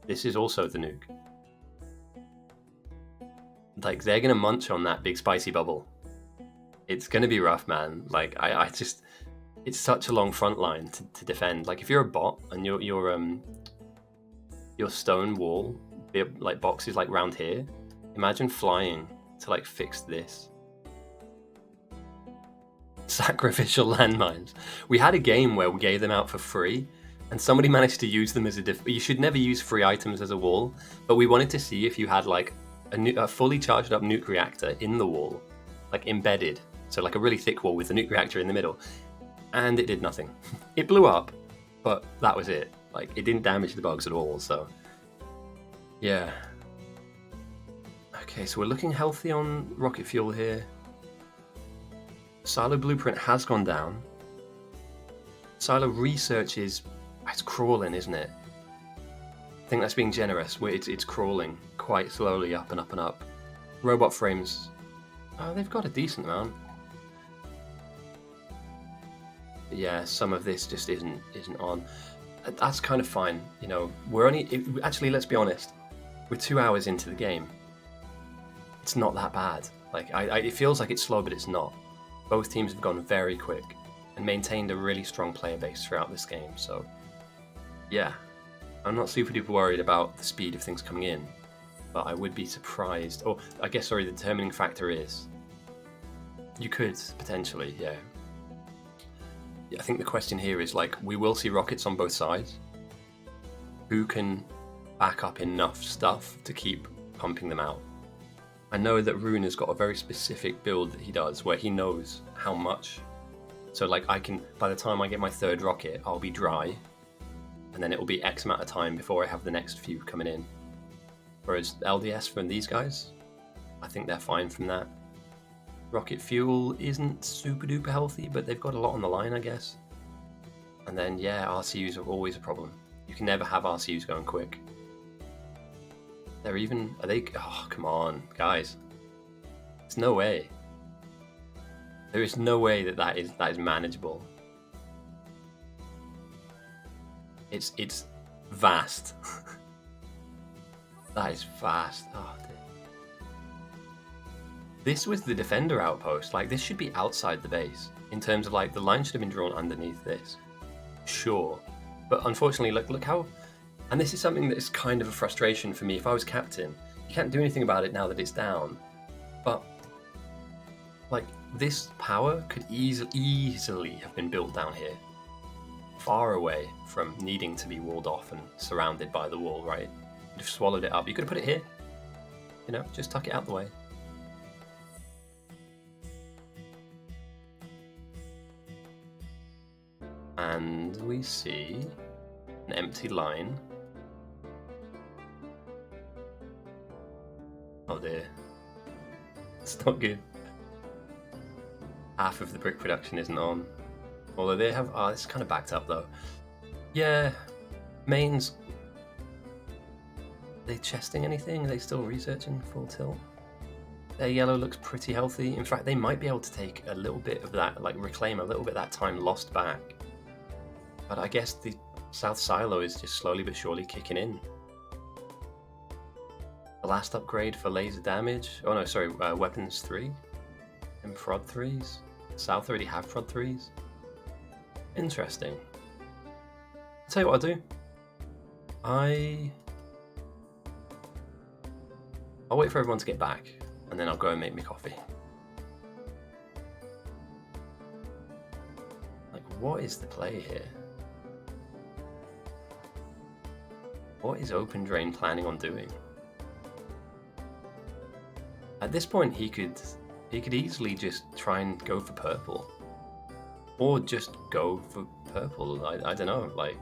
Speaker 1: This is also the nuke. Like, they're gonna munch on that big spicy bubble. It's gonna be rough, man. Like, I just, it's such a long front line to defend. Like, if you're a bot and your stone wall, like boxes like round here, imagine flying to like fix this. Sacrificial landmines. We had a game where we gave them out for free, and somebody managed to use them as you should never use free items as a wall, but we wanted to see if you had like a fully charged up nuke reactor in the wall, like embedded, so like a really thick wall with the nuke reactor in the middle, and it did nothing. It blew up, but that was it. Like, it didn't damage the bugs at all, so yeah. Okay, so we're looking healthy on rocket fuel here. Silo blueprint has gone down. Silo research it's crawling, isn't it? I think that's being generous. It's crawling quite slowly up and up and up. Robot frames, they've got a decent amount. But yeah, some of this just isn't on. That's kind of fine, you know. Actually, let's be honest. We're 2 hours into the game. It's not that bad. Like, it feels like it's slow, but it's not. Both teams have gone very quick and maintained a really strong player base throughout this game. So, yeah, I'm not super duper worried about the speed of things coming in, but I would be surprised. Or, I guess, sorry, the determining factor is you could potentially, yeah. I think the question here is, like, we will see rockets on both sides. Who can back up enough stuff to keep pumping them out? I know that Rune has got a very specific build that he does where he knows how much. So, like, by the time I get my third rocket, I'll be dry, and then it will be X amount of time before I have the next few coming in. Whereas LDS from these guys, I think they're fine from that. Rocket fuel isn't super duper healthy, but they've got a lot on the line, I guess. And then, yeah, RCUs are always a problem. You can never have RCUs going quick. Oh, come on, guys. There's no way. There is no way that is manageable. It's vast. That is vast. Oh, dear. This was the defender outpost. Like, this should be outside the base. In terms of, like, the line should have been drawn underneath this. Sure. But unfortunately, look how And this is something that is kind of a frustration for me. If I was captain, you can't do anything about it now that it's down. But like this power could easily have been built down here, far away from needing to be walled off and surrounded by the wall, right? You'd have swallowed it up. You could have put it here, you know, just tuck it out the way. And we see an empty line. Oh dear. It's not good. Half of the brick production isn't on. Although they have... Oh, it's kind of backed up though. Yeah. Mains... Are they chesting anything? Are they still researching full tilt? Their yellow looks pretty healthy. In fact, they might be able to take a little bit of that, like reclaim a little bit of that time lost back. But I guess the South Silo is just slowly but surely kicking in. The last upgrade for laser damage. Oh no, sorry, weapons 3 and prod 3s. South already have prod 3s. Interesting. I'll tell you what I'll do. I'll wait for everyone to get back, and then I'll go and make me coffee. Like, what is the play here? What is Open Drain planning on doing? At this point, he could easily just try and go for purple, or just go for purple. I don't know, like.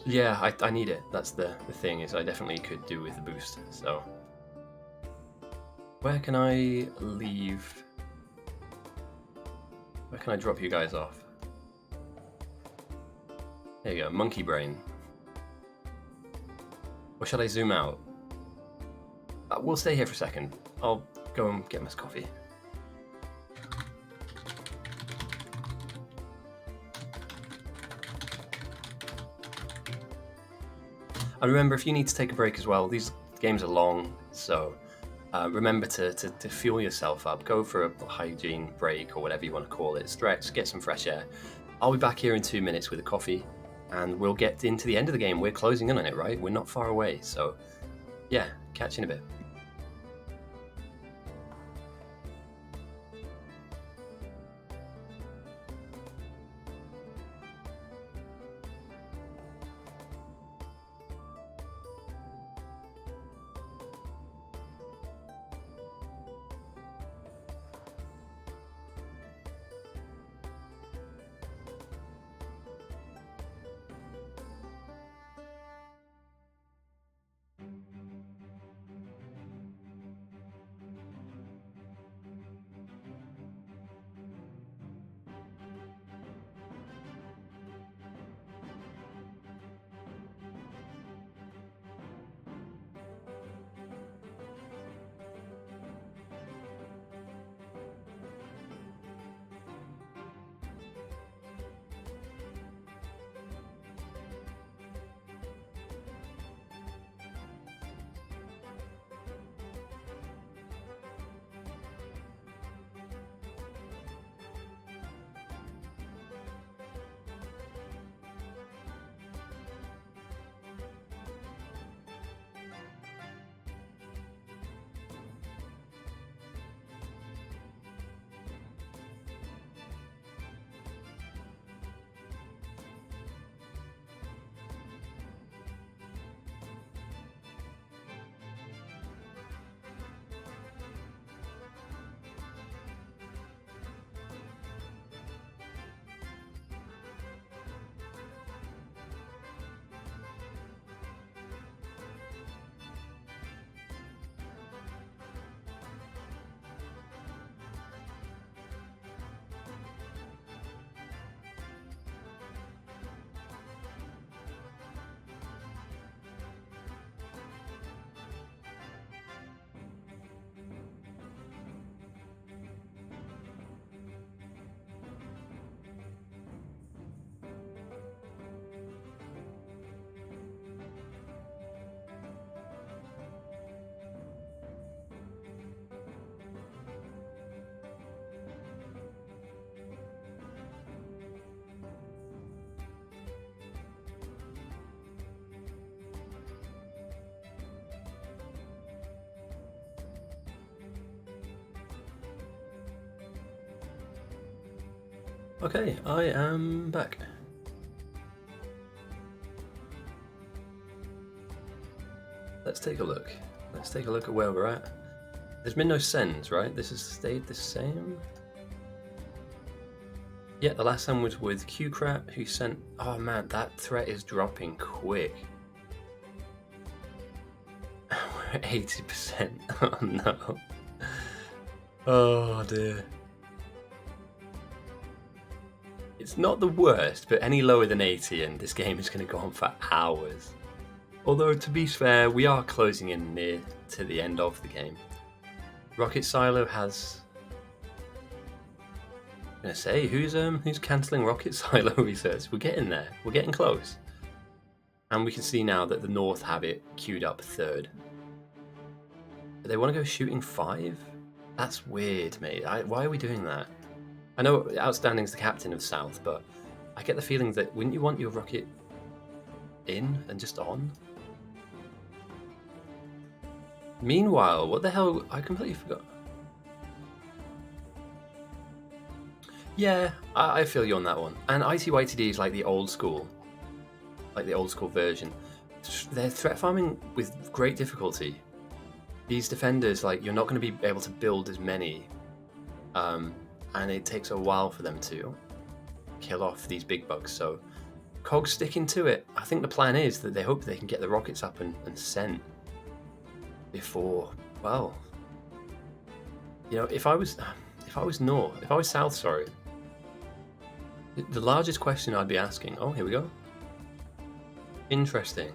Speaker 1: Yeah, I need it. That's the thing, is I definitely could do with the boost. So, where can I leave? Where can I drop you guys off? There you go, monkey brain. Or shall I zoom out? We'll stay here for a second. I'll go and get us coffee. And remember, if you need to take a break as well, these games are long, so remember to fuel yourself up. Go for a hygiene break or whatever you want to call it. Stretch, get some fresh air. I'll be back here in 2 minutes with a coffee, and we'll get into the end of the game. We're closing in on it, right? We're not far away, so yeah, catch you in a bit. Okay, I am back. Let's take a look. Let's take a look at where we're at. There's been no sends, right? This has stayed the same. Yeah, the last send was with Q-Crap, who sent... Oh man, that threat is dropping quick. We're at 80%. Oh no. Oh dear. It's not the worst, but any lower than 80 and this game is going to go on for hours. Although, to be fair, we are closing in near to the end of the game. Rocket Silo has... I'm going to say, who's cancelling Rocket Silo research? We're getting there. We're getting close. And we can see now that the North have it queued up third. But they want to go shooting 5? That's weird, mate. Why are we doing that? I know Outstanding's the captain of South, but I get the feeling that wouldn't you want your rocket in and just on? Meanwhile, what the hell? I completely forgot. Yeah, I feel you on that one. And ITYTD is like the old school version. They're threat farming with great difficulty. These defenders, like, you're not going to be able to build as many, and it takes a while for them to kill off these big bugs. So, COG's sticking to it. I think the plan is that they hope they can get the rockets up and sent before, well, you know, if I was south, sorry, the largest question I'd be asking, oh, here we go. Interesting.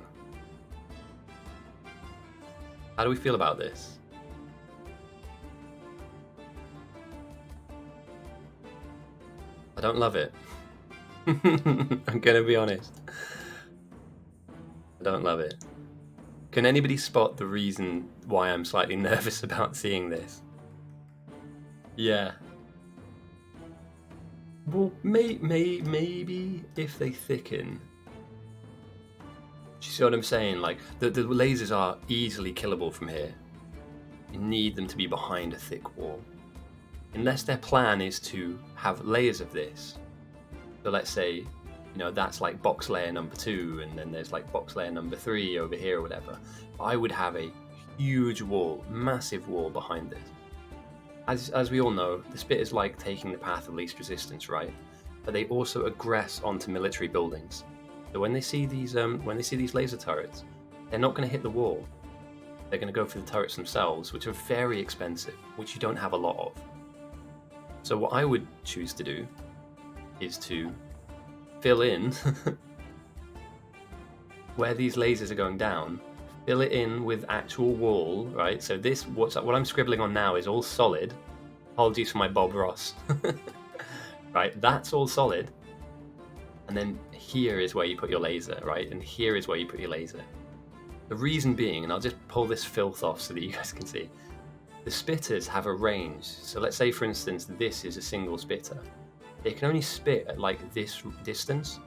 Speaker 1: How do we feel about this? I don't love it. I'm gonna be honest. I don't love it. Can anybody spot the reason why I'm slightly nervous about seeing this? Yeah. Well, maybe if they thicken. Do you see what I'm saying? Like, the lasers are easily killable from here. You need them to be behind a thick wall. Unless their plan is to have layers of this. So let's say, you know, that's like box layer number 2, and then there's like box layer number 3 over here or whatever. I would have a huge wall, massive wall behind this. As we all know, the Spitters like taking the path of least resistance, right? But they also aggress onto military buildings. So when they see these laser turrets, they're not going to hit the wall. They're going to go for the turrets themselves, which are very expensive, which you don't have a lot of. So what I would choose to do is to fill in where these lasers are going down, fill it in with actual wall, right? So this, what I'm scribbling on now is all solid. Apologies for my Bob Ross. Right, that's all solid. And then here is where you put your laser, right? And here is where you put your laser. The reason being, and I'll just pull this filth off so that you guys can see, the spitters have a range. So let's say, for instance, this is a single spitter. They can only spit at like this distance.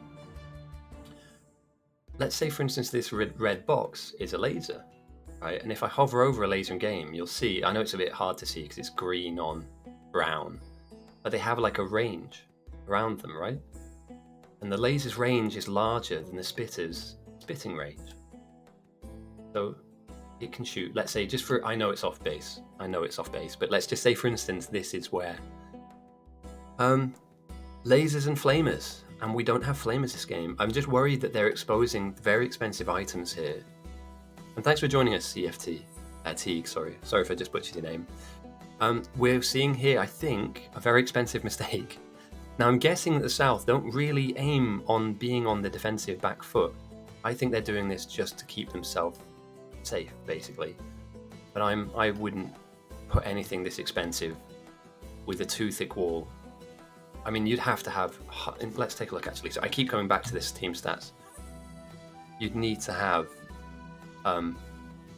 Speaker 1: Let's say, for instance, this red box is a laser, right? And if I hover over a laser in game, you'll see, I know it's a bit hard to see because it's green on brown, but they have like a range around them, right? And the laser's range is larger than the spitter's spitting range. So it can shoot, let's say, just for, I know it's off base, but let's just say, for instance, this is where lasers and flamers, and we don't have flamers this game. I'm just worried that they're exposing very expensive items here. And thanks for joining us, CFT. Teague, sorry if I just butchered your name. We're seeing here, I think, a very expensive mistake. Now, I'm guessing that the South don't really aim on being on the defensive back foot. I think they're doing this just to keep themselves safe, basically. But I wouldn't put anything this expensive with a too thick wall. I mean, you'd have to have, let's take a look actually. So I keep coming back to this team stats. You'd need to have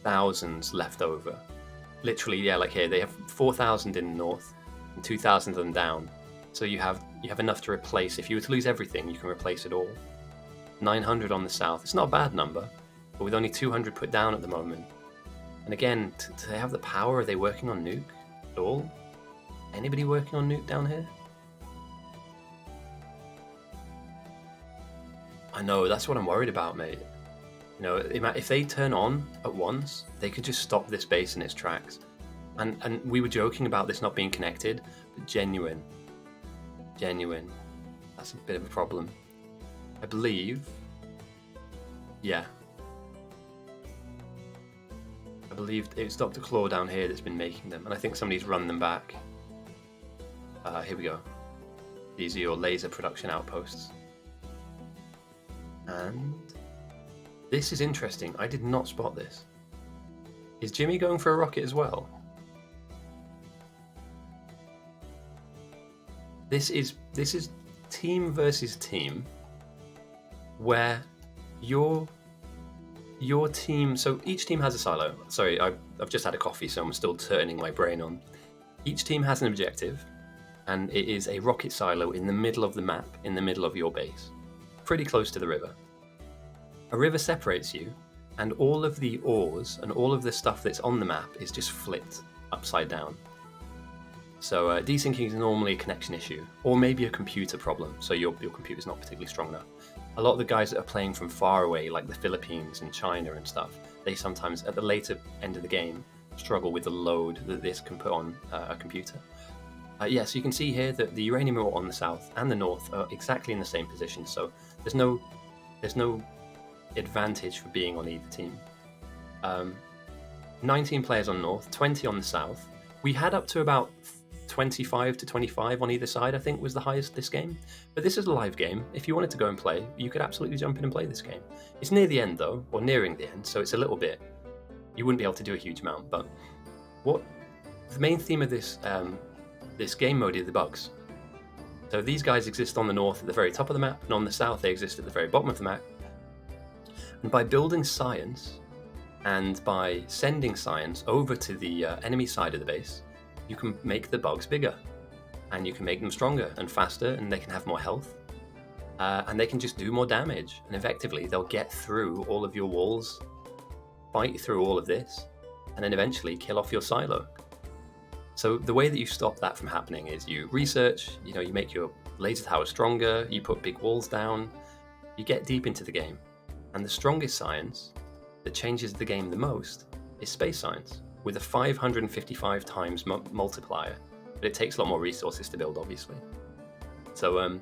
Speaker 1: thousands left over. Literally, yeah, like here, they have 4,000 in the north and 2,000 of them down. So you have enough to replace, if you were to lose everything, you can replace it all. 900 on the south, it's not a bad number, but with only 200 put down at the moment. And again, do they have the power? Are they working on nuke at all? Anybody working on nuke down here? I know, that's what I'm worried about, mate. You know, if they turn on at once, they could just stop this base in its tracks. And we were joking about this not being connected, but genuine. That's a bit of a problem. I believe, yeah. I believe it's Dr. Claw down here that's been making them, and I think somebody's run them back. Here we go. These are your laser production outposts. And this is interesting. I did not spot this. Is Jimmy going for a rocket as well? This is team versus team, where your team. So each team has a silo. Sorry, I've just had a coffee, so I'm still turning my brain on. Each team has an objective, and it is a rocket silo in the middle of the map, in the middle of your base, pretty close to the river. A river separates you, and all of the ores and all of the stuff that's on the map is just flipped upside down. So desyncing is normally a connection issue, or maybe a computer problem, so your computer's not particularly strong enough. A lot of the guys that are playing from far away, like the Philippines and China and stuff, they sometimes, at the later end of the game, struggle with the load that this can put on a computer. Yeah, so you can see here that the uranium ore on the south and the north are exactly in the same position, so there's no advantage for being on either team. 19 players on north, 20 on the south. We had up to about 25 to 25 on either side, I think was the highest this game. But this is a live game. If you wanted to go and play, you could absolutely jump in and play this game. It's near the end though, or nearing the end, so it's a little bit, you wouldn't be able to do a huge amount, but what the main theme of this this game mode is the bugs. So these guys exist on the north at the very top of the map, and on the south they exist at the very bottom of the map. And by building science, and by sending science over to the enemy side of the base, you can make the bugs bigger, and you can make them stronger and faster, and they can have more health, and they can just do more damage, and effectively they'll get through all of your walls, fight through all of this, and then eventually kill off your silo. So the way that you stop that from happening is you research, you make your laser tower stronger, you put big walls down, you get deep into the game, and the strongest science that changes the game the most is space science, with a 555 times multiplier, but it takes a lot more resources to build, obviously. So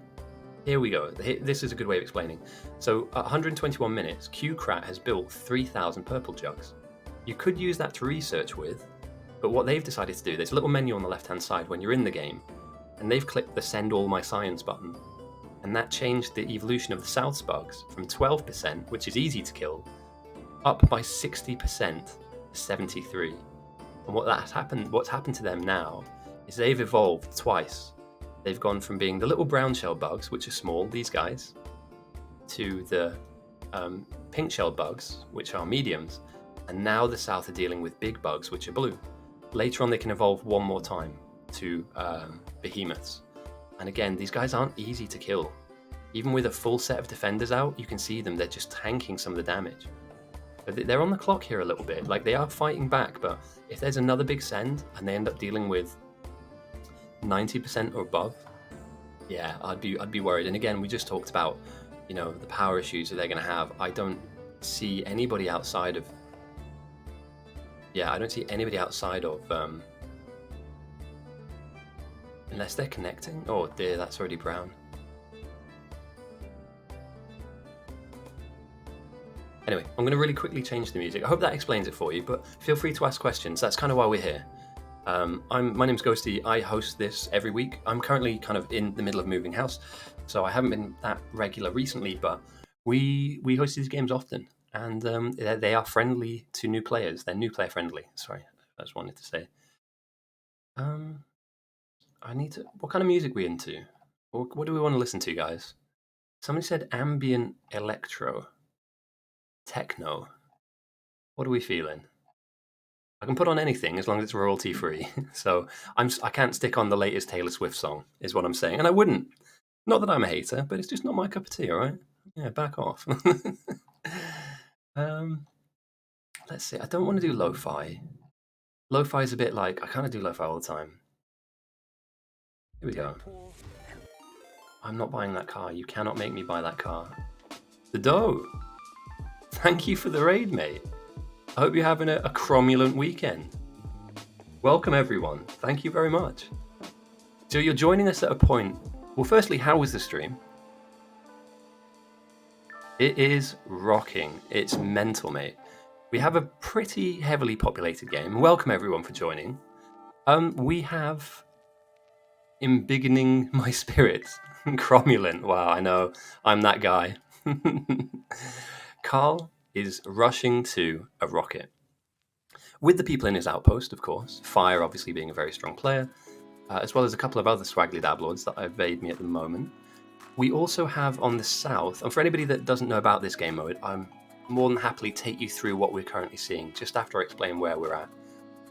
Speaker 1: here we go. This is a good way of explaining. So at 121 minutes, QCrat has built 3,000 purple jugs. You could use that to research with, but what they've decided to do, there's a little menu on the left-hand side when you're in the game, and they've clicked the Send All My Science button, and that changed the evolution of the South's bugs from 12%, which is easy to kill, up by 60% to 73. And what's happened to them now is they've evolved twice. They've gone from being the little brown shell bugs, which are small, these guys, to the pink shell bugs, which are mediums, and now the South are dealing with big bugs, which are blue. Later on they can evolve one more time to behemoths. And again, these guys aren't easy to kill. Even with a full set of defenders out, you can see them, they're just tanking some of the damage. But they're on the clock here a little bit, like they are fighting back, but if there's another big send and they end up dealing with 90% or above, yeah, I'd be worried. And again, we just talked about, the power issues that they're going to have. I don't see anybody outside of unless they're connecting. Oh dear, that's already brown. Anyway, I'm going to really quickly change the music. I hope that explains it for you, but feel free to ask questions. That's kind of why we're here. My name's Ghosty. I host this every week. I'm currently kind of in the middle of moving house, so I haven't been that regular recently, but we host these games often, and they are friendly to new players. They're new player friendly. Sorry, I just wanted to say. What kind of music are we into? What do we want to listen to, guys? Somebody said ambient electro. Techno. What are we feeling? I can put on anything as long as it's royalty free. So I can't stick on the latest Taylor Swift song, is what I'm saying. And I wouldn't. Not that I'm a hater, but it's just not my cup of tea, all right? Yeah, back off. Let's see. I don't want to do lo-fi. Lo-fi is a bit like, I kind of do lo-fi all the time. Here we go. I'm not buying that car. You cannot make me buy that car. The dough. Thank you for the raid, mate. I hope you're having a cromulent weekend. Welcome, everyone. Thank you very much. So you're joining us at a point... Well, firstly, how was the stream? It is rocking. It's mental, mate. We have a pretty heavily populated game. Welcome, everyone, for joining. We have... Embiggening my spirits. Cromulent. Wow, I know. I'm that guy. Carl is rushing to a rocket. With the people in his outpost, of course. Fire obviously being a very strong player. As well as a couple of other swaggly dablords that evade me at the moment. We also have on the south, and for anybody that doesn't know about this game mode, I'm more than happily take you through what we're currently seeing, just after I explain where we're at.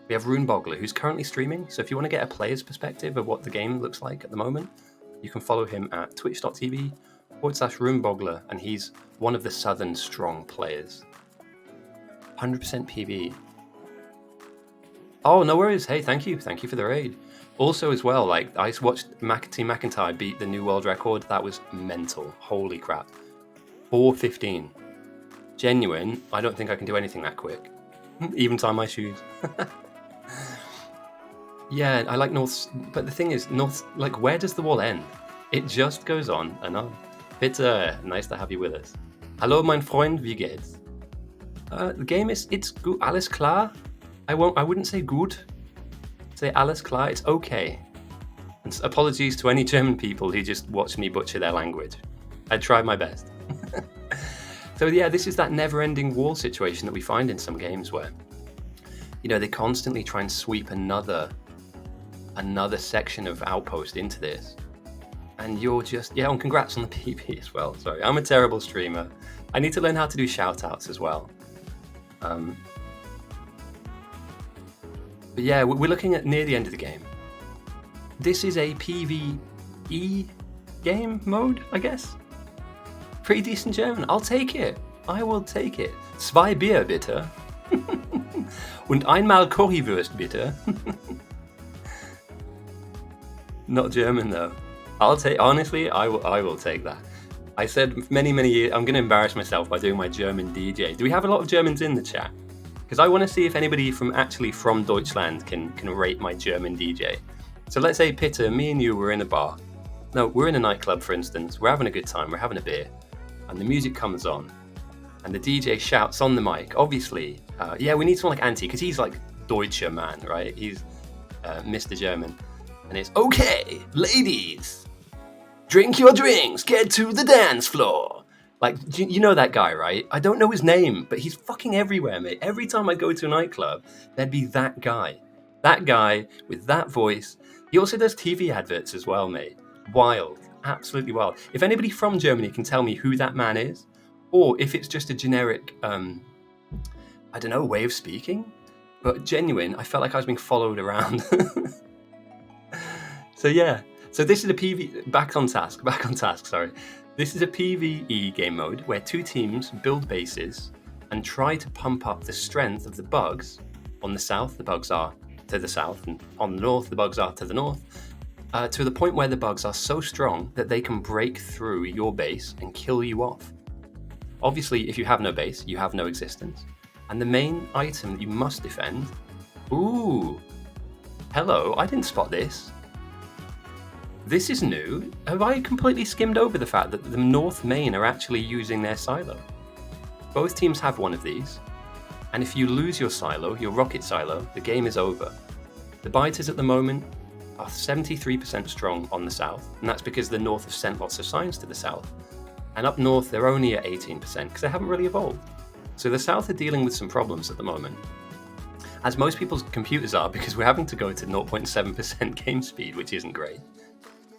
Speaker 1: We have Runebogler, who's currently streaming, so if you want to get a player's perspective of what the game looks like at the moment, you can follow him at twitch.tv/Runebogler, and he's one of the Southern strong players. 100% PV. Oh, no worries. Hey, thank you. Thank you for the raid. Also, as well, like, I watched Team McIntyre beat the new world record. That was mental. Holy crap. 4:15. Genuine. I don't think I can do anything that quick. Even tie my shoes. Yeah, I like North, but the thing is, North, like, where does the wall end? It just goes on and on. Bitte, nice to have you with us. Hallo, mein Freund, wie geht's? The game it's gut, alles klar. I wouldn't say gut. Say alles klar, it's okay. And apologies to any German people who just watch me butcher their language. I tried my best. So yeah, this is that never-ending wall situation that we find in some games where, you know, they constantly try and sweep another section of outpost into this. And you're just, yeah, and congrats on the PB as well. Sorry, I'm a terrible streamer. I need to learn how to do shout-outs as well. But yeah, we're looking at near the end of the game. This is a PvE game mode, I guess. Pretty decent German. I'll take it. I will take it. 2 Bier, bitte. Und einmal Currywurst, bitte. Not German, though. Honestly, I will take that. I said many years, I'm going to embarrass myself by doing my German DJ. Do we have a lot of Germans in the chat? Because I want to see if anybody from Deutschland can rate my German DJ. So let's say, Peter, me and you were in a bar. No, we're in a nightclub, for instance. We're having a good time. We're having a beer. And the music comes on. And the DJ shouts on the mic, obviously, yeah, we need someone like Antti, because he's like Deutscher man, right? He's Mr. German. And it's, okay, ladies, drink your drinks, get to the dance floor. Like, you know that guy, right? I don't know his name, but he's fucking everywhere, mate. Every time I go to a nightclub, there'd be that guy. That guy with that voice. He also does TV adverts as well, mate. Wild. Absolutely wild. If anybody from Germany can tell me who that man is, or if it's just a generic, I don't know, way of speaking, but genuine, I felt like I was being followed around. So yeah. So this is a back on task, sorry. This is a PvE game mode where two teams build bases and try to pump up the strength of the bugs. On the south, the bugs are to the south, and on the north, the bugs are to the north, to the point where the bugs are so strong that they can break through your base and kill you off. Obviously, if you have no base, you have no existence. And the main item that you must defend... Ooh! Hello, I didn't spot this. This is new. Have I completely skimmed over the fact that the North main are actually using their silo? Both teams have one of these, and if you lose your silo, your rocket silo, the game is over. The biters at the moment are 73% strong on the south, and that's because the North have sent lots of signs to the south. And up north, they're only at 18% because they haven't really evolved. So the south are dealing with some problems at the moment, as most people's computers are, because we're having to go to 0.7% game speed, which isn't great.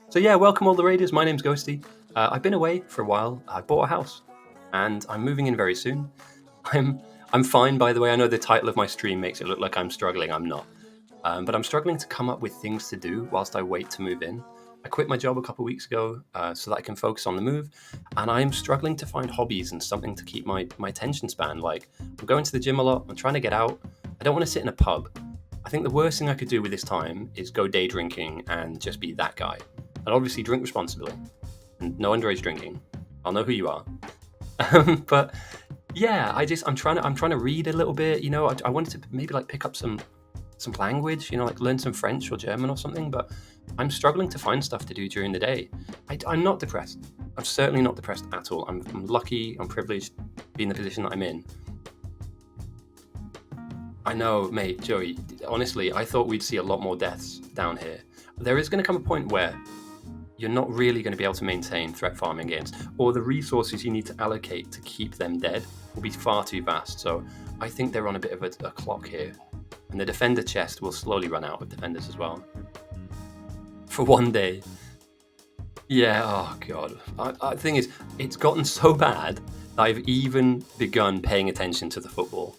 Speaker 1: So yeah, welcome all the raiders. My name's Ghosty. I've been away for a while. I bought a house, and I'm moving in very soon. I'm fine, by the way. I know the title of my stream makes it look like I'm struggling. I'm not. But I'm struggling to come up with things to do whilst I wait to move in. I quit my job a couple of weeks ago so that I can focus on the move, and I'm struggling to find hobbies and something to keep my attention span. Like, I'm going to the gym a lot. I'm trying to get out. I don't want to sit in a pub. I think the worst thing I could do with this time is go day drinking and just be that guy. And obviously drink responsibly, and no underage drinking. I'll know who you are. But yeah, I'm trying to read a little bit. You know, I wanted to maybe like pick up some language. You know, like learn some French or German or something. But I'm struggling to find stuff to do during the day. I'm not depressed. I'm certainly not depressed at all. I'm lucky. I'm privileged to be in the position that I'm in. I know, mate, Joey. Honestly, I thought we'd see a lot more deaths down here. There is going to come a point where you're not really going to be able to maintain threat farming games, or the resources you need to allocate to keep them dead will be far too vast. So I think they're on a bit of a clock here, and the defender chest will slowly run out of defenders as well. For one day. Yeah, oh god. The thing is, it's gotten so bad that I've even begun paying attention to the football.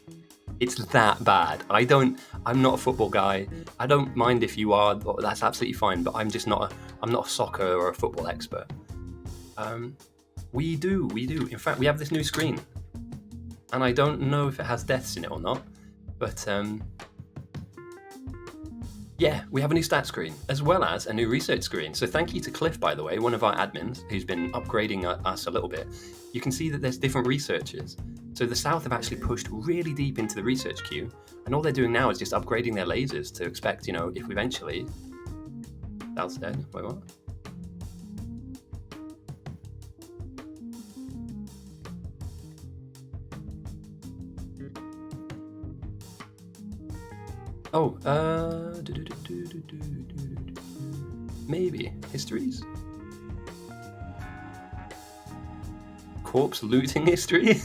Speaker 1: It's that bad. I'm not a football guy. I don't mind if you are. That's absolutely fine. But I'm just not. I'm not a soccer or a football expert. We do. In fact, we have this new screen, and I don't know if it has deaths in it or not. But yeah, we have a new stat screen as well as a new research screen. So thank you to Cliff, by the way, one of our admins who's been upgrading us a little bit. You can see that there's different researchers. So the South have actually pushed really deep into the research queue, and all they're doing now is just upgrading their lasers to expect, you know, if eventually... South's dead? Wait, what? Oh, maybe. Histories? Corpse looting history?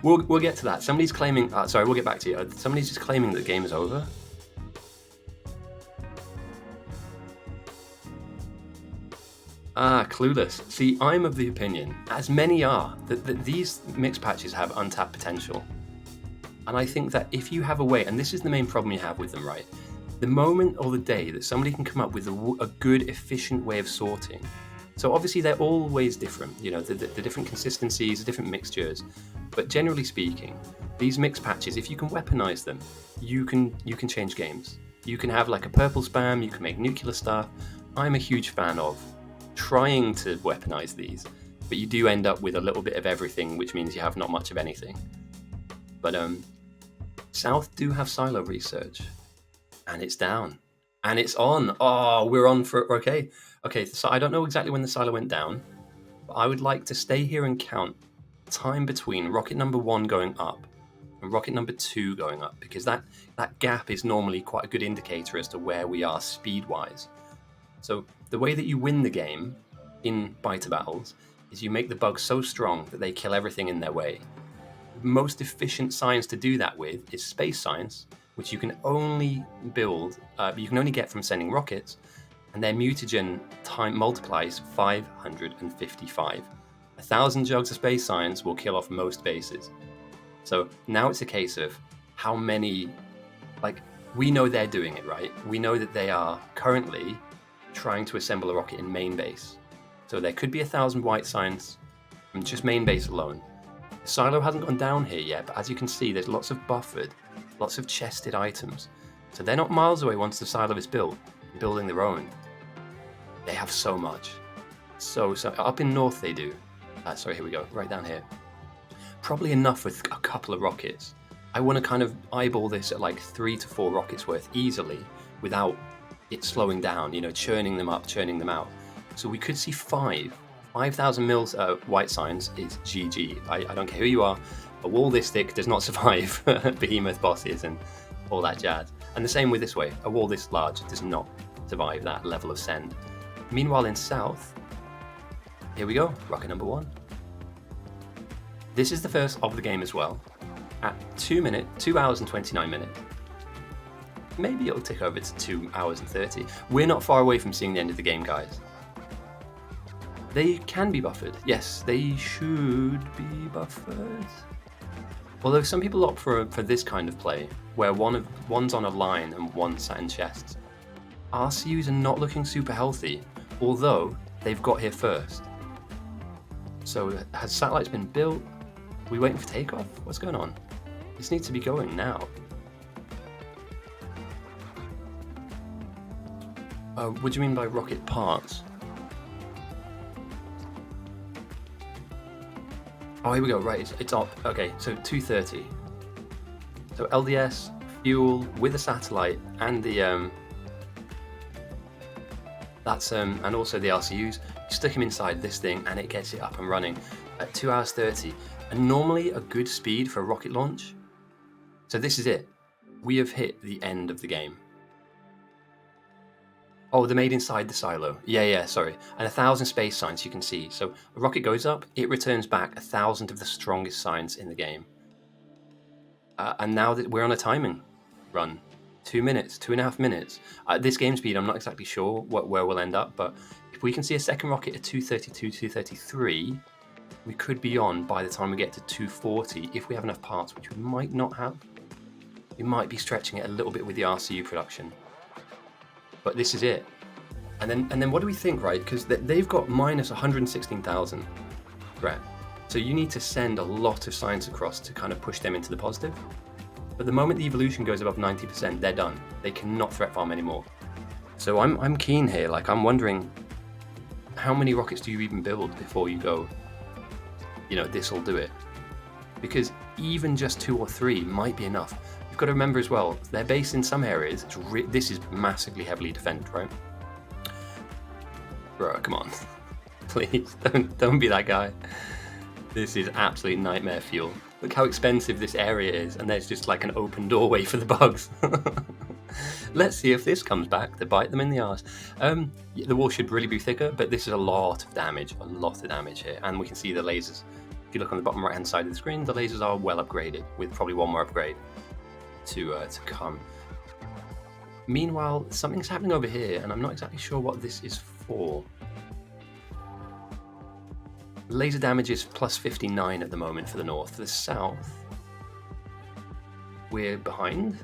Speaker 1: We'll get to that. Somebody's claiming... sorry, we'll get back to you. Somebody's just claiming that the game is over. Clueless. See, I'm of the opinion, as many are, that these mixed patches have untapped potential. And I think that if you have a way, and this is the main problem you have with them, right? The moment or the day that somebody can come up with a good, efficient way of sorting. So obviously they're always different, you know, the different consistencies, the different mixtures. But generally speaking, these mixed patches, if you can weaponize them, you can change games. You can have like a purple spam, you can make nuclear stuff. I'm a huge fan of trying to weaponize these, but you do end up with a little bit of everything, which means you have not much of anything. But South do have silo research, and it's down, and it's on. Oh, we're on for okay. So I don't know exactly when the silo went down, but I would like to stay here and count time between rocket number 1 going up and rocket number 2 going up, because that gap is normally quite a good indicator as to where we are speed-wise. So the way that you win the game in biter battles is you make the bugs so strong that they kill everything in their way. The most efficient science to do that with is space science, which you can only build, you can only get from sending rockets, and their mutagen time multiplies 555. 1,000 jugs of space science will kill off most bases. So now it's a case of how many, like, we know they're doing it, right? We know that they are currently trying to assemble a rocket in main base. So there could be 1,000 white science from just main base alone. The silo hasn't gone down here yet, but as you can see, there's lots of buffered, lots of chested items. So they're not miles away once the silo is built, building their own. They have so much. So up in north they do. Sorry, here we go, right down here. Probably enough with a couple of rockets. I want to kind of eyeball this at like 3 to 4 rockets worth easily without it slowing down, you know, churning them up, churning them out. So we could see 5,000 mils white science is GG. I don't care who you are. A wall this thick does not survive behemoth bosses and all that jazz. And the same with this way. A wall this large does not survive that level of send. Meanwhile in south, here we go, rocket number 1. This is the first of the game as well. At 2 hours and 29 minutes. Maybe it'll tick over to 2 hours and 30. We're not far away from seeing the end of the game, guys. They can be buffered. Yes, they should be buffered. Although some people opt for this kind of play, where one's on a line and one's sat in chests. RCUs are not looking super healthy, although they've got here first. So has satellites been built? Are we waiting for takeoff? What's going on? This needs to be going now. What do you mean by rocket parts? Oh, here we go. Right, it's up. Okay, so 230. So LDS, fuel with a satellite, and the and also the RCUs. You stick them inside this thing, and it gets it up and running at 2 hours 30. And normally a good speed for a rocket launch. So this is it. We have hit the end of the game. Oh, they're made inside the silo. Yeah, sorry. And 1,000 space signs you can see. So a rocket goes up, it returns back 1,000 of the strongest signs in the game. And now that we're on a timing run, 2 minutes, 2.5 minutes. At this game speed, I'm not exactly sure where we'll end up, but if we can see a second rocket at 232, 233, we could be on by the time we get to 240 if we have enough parts, which we might not have. We might be stretching it a little bit with the RCU production. But this is it. And then what do we think, right? Because they've got minus 116,000 threat. So you need to send a lot of science across to kind of push them into the positive. But the moment the evolution goes above 90%, they're done. They cannot threat farm anymore. So I'm keen here. Like, I'm wondering, how many rockets do you even build before you go, this will do it? Because even just 2 or 3 might be enough. You've got to remember as well, they're based in some areas. This is massively heavily defended, right? Bro, come on. Please, don't be that guy. This is absolute nightmare fuel. Look how expensive this area is, and there's just like an open doorway for the bugs. Let's see if this comes back to bite them in the arse. The wall should really be thicker, but this is a lot of damage here. And we can see the lasers. If you look on the bottom right-hand side of the screen, the lasers are well upgraded, with probably one more upgrade to come. Meanwhile, something's happening over here, and I'm not exactly sure what this is for. Laser damage is plus 59 at the moment for the north. For the south, we're behind.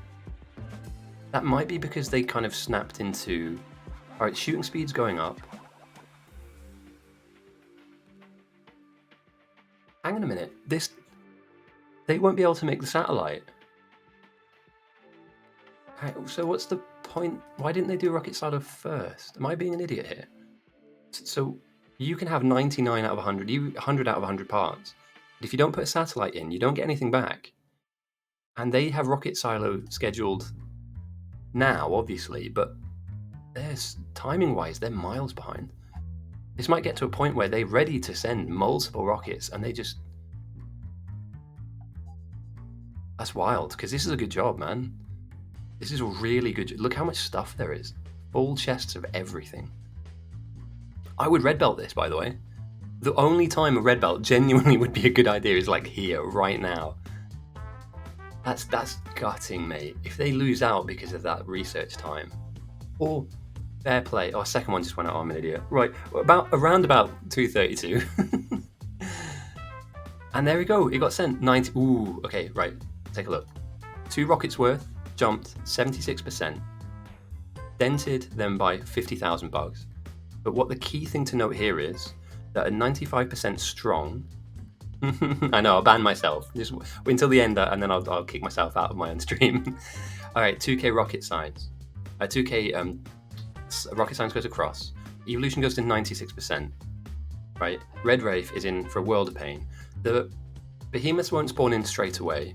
Speaker 1: That might be because they kind of snapped into... Alright, shooting speed's going up. Hang on a minute. They won't be able to make the satellite. So what's the point? Why didn't they do rocket silo first? Am I being an idiot here? So you can have 99 out of 100, 100 out of 100 parts. But if you don't put a satellite in, you don't get anything back. And they have rocket silo scheduled now, obviously, but timing-wise, they're miles behind. This might get to a point where they're ready to send multiple rockets, and they just... That's wild, because this is a good job, man. This is a really good... Look how much stuff there is. Full chests of everything. I would red belt this, by the way. The only time a red belt genuinely would be a good idea is like here, right now. That's gutting, mate. If they lose out because of that research time. Or fair play. Oh, second one just went out. I'm an idiot. Right, around about 232. And there we go. It got sent 90. Ooh, okay, right. Take a look. 2 rockets worth, jumped 76%. Dented them by 50,000 bugs. But what the key thing to note here is that at 95% strong, I know, I'll ban myself. Just until the end, and then I'll kick myself out of my own stream. All right, 2K rocket science. 2K rocket science goes across. Evolution goes to 96%. Right? Red Wraith is in for a world of pain. The behemoths won't spawn in straight away,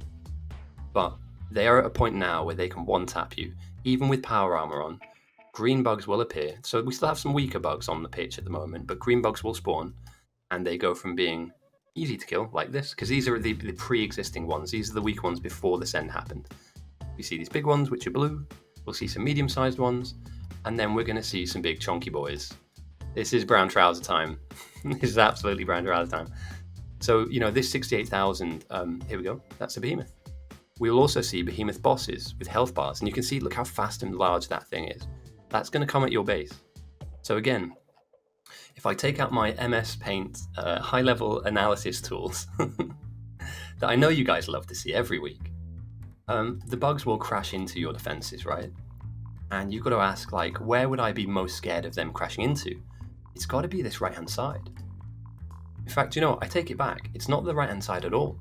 Speaker 1: but they are at a point now where they can one-tap you, even with power armor on. Green bugs will appear. So we still have some weaker bugs on the pitch at the moment, but green bugs will spawn, and they go from being easy to kill, like this, because these are the pre-existing ones. These are the weak ones before the send happened. We see these big ones, which are blue. We'll see some medium-sized ones, and then we're going to see some big chunky boys. This is brown trouser time. This is absolutely brown trouser time. So, this 68,000, here we go. That's a behemoth. We'll also see behemoth bosses with health bars, and you can see, look how fast and large that thing is. That's going to come at your base. So again, if I take out my MS Paint high-level analysis tools that I know you guys love to see every week, the bugs will crash into your defenses, right? And you've got to ask, like, where would I be most scared of them crashing into? It's got to be this right-hand side. In fact, I take it back. It's not the right-hand side at all.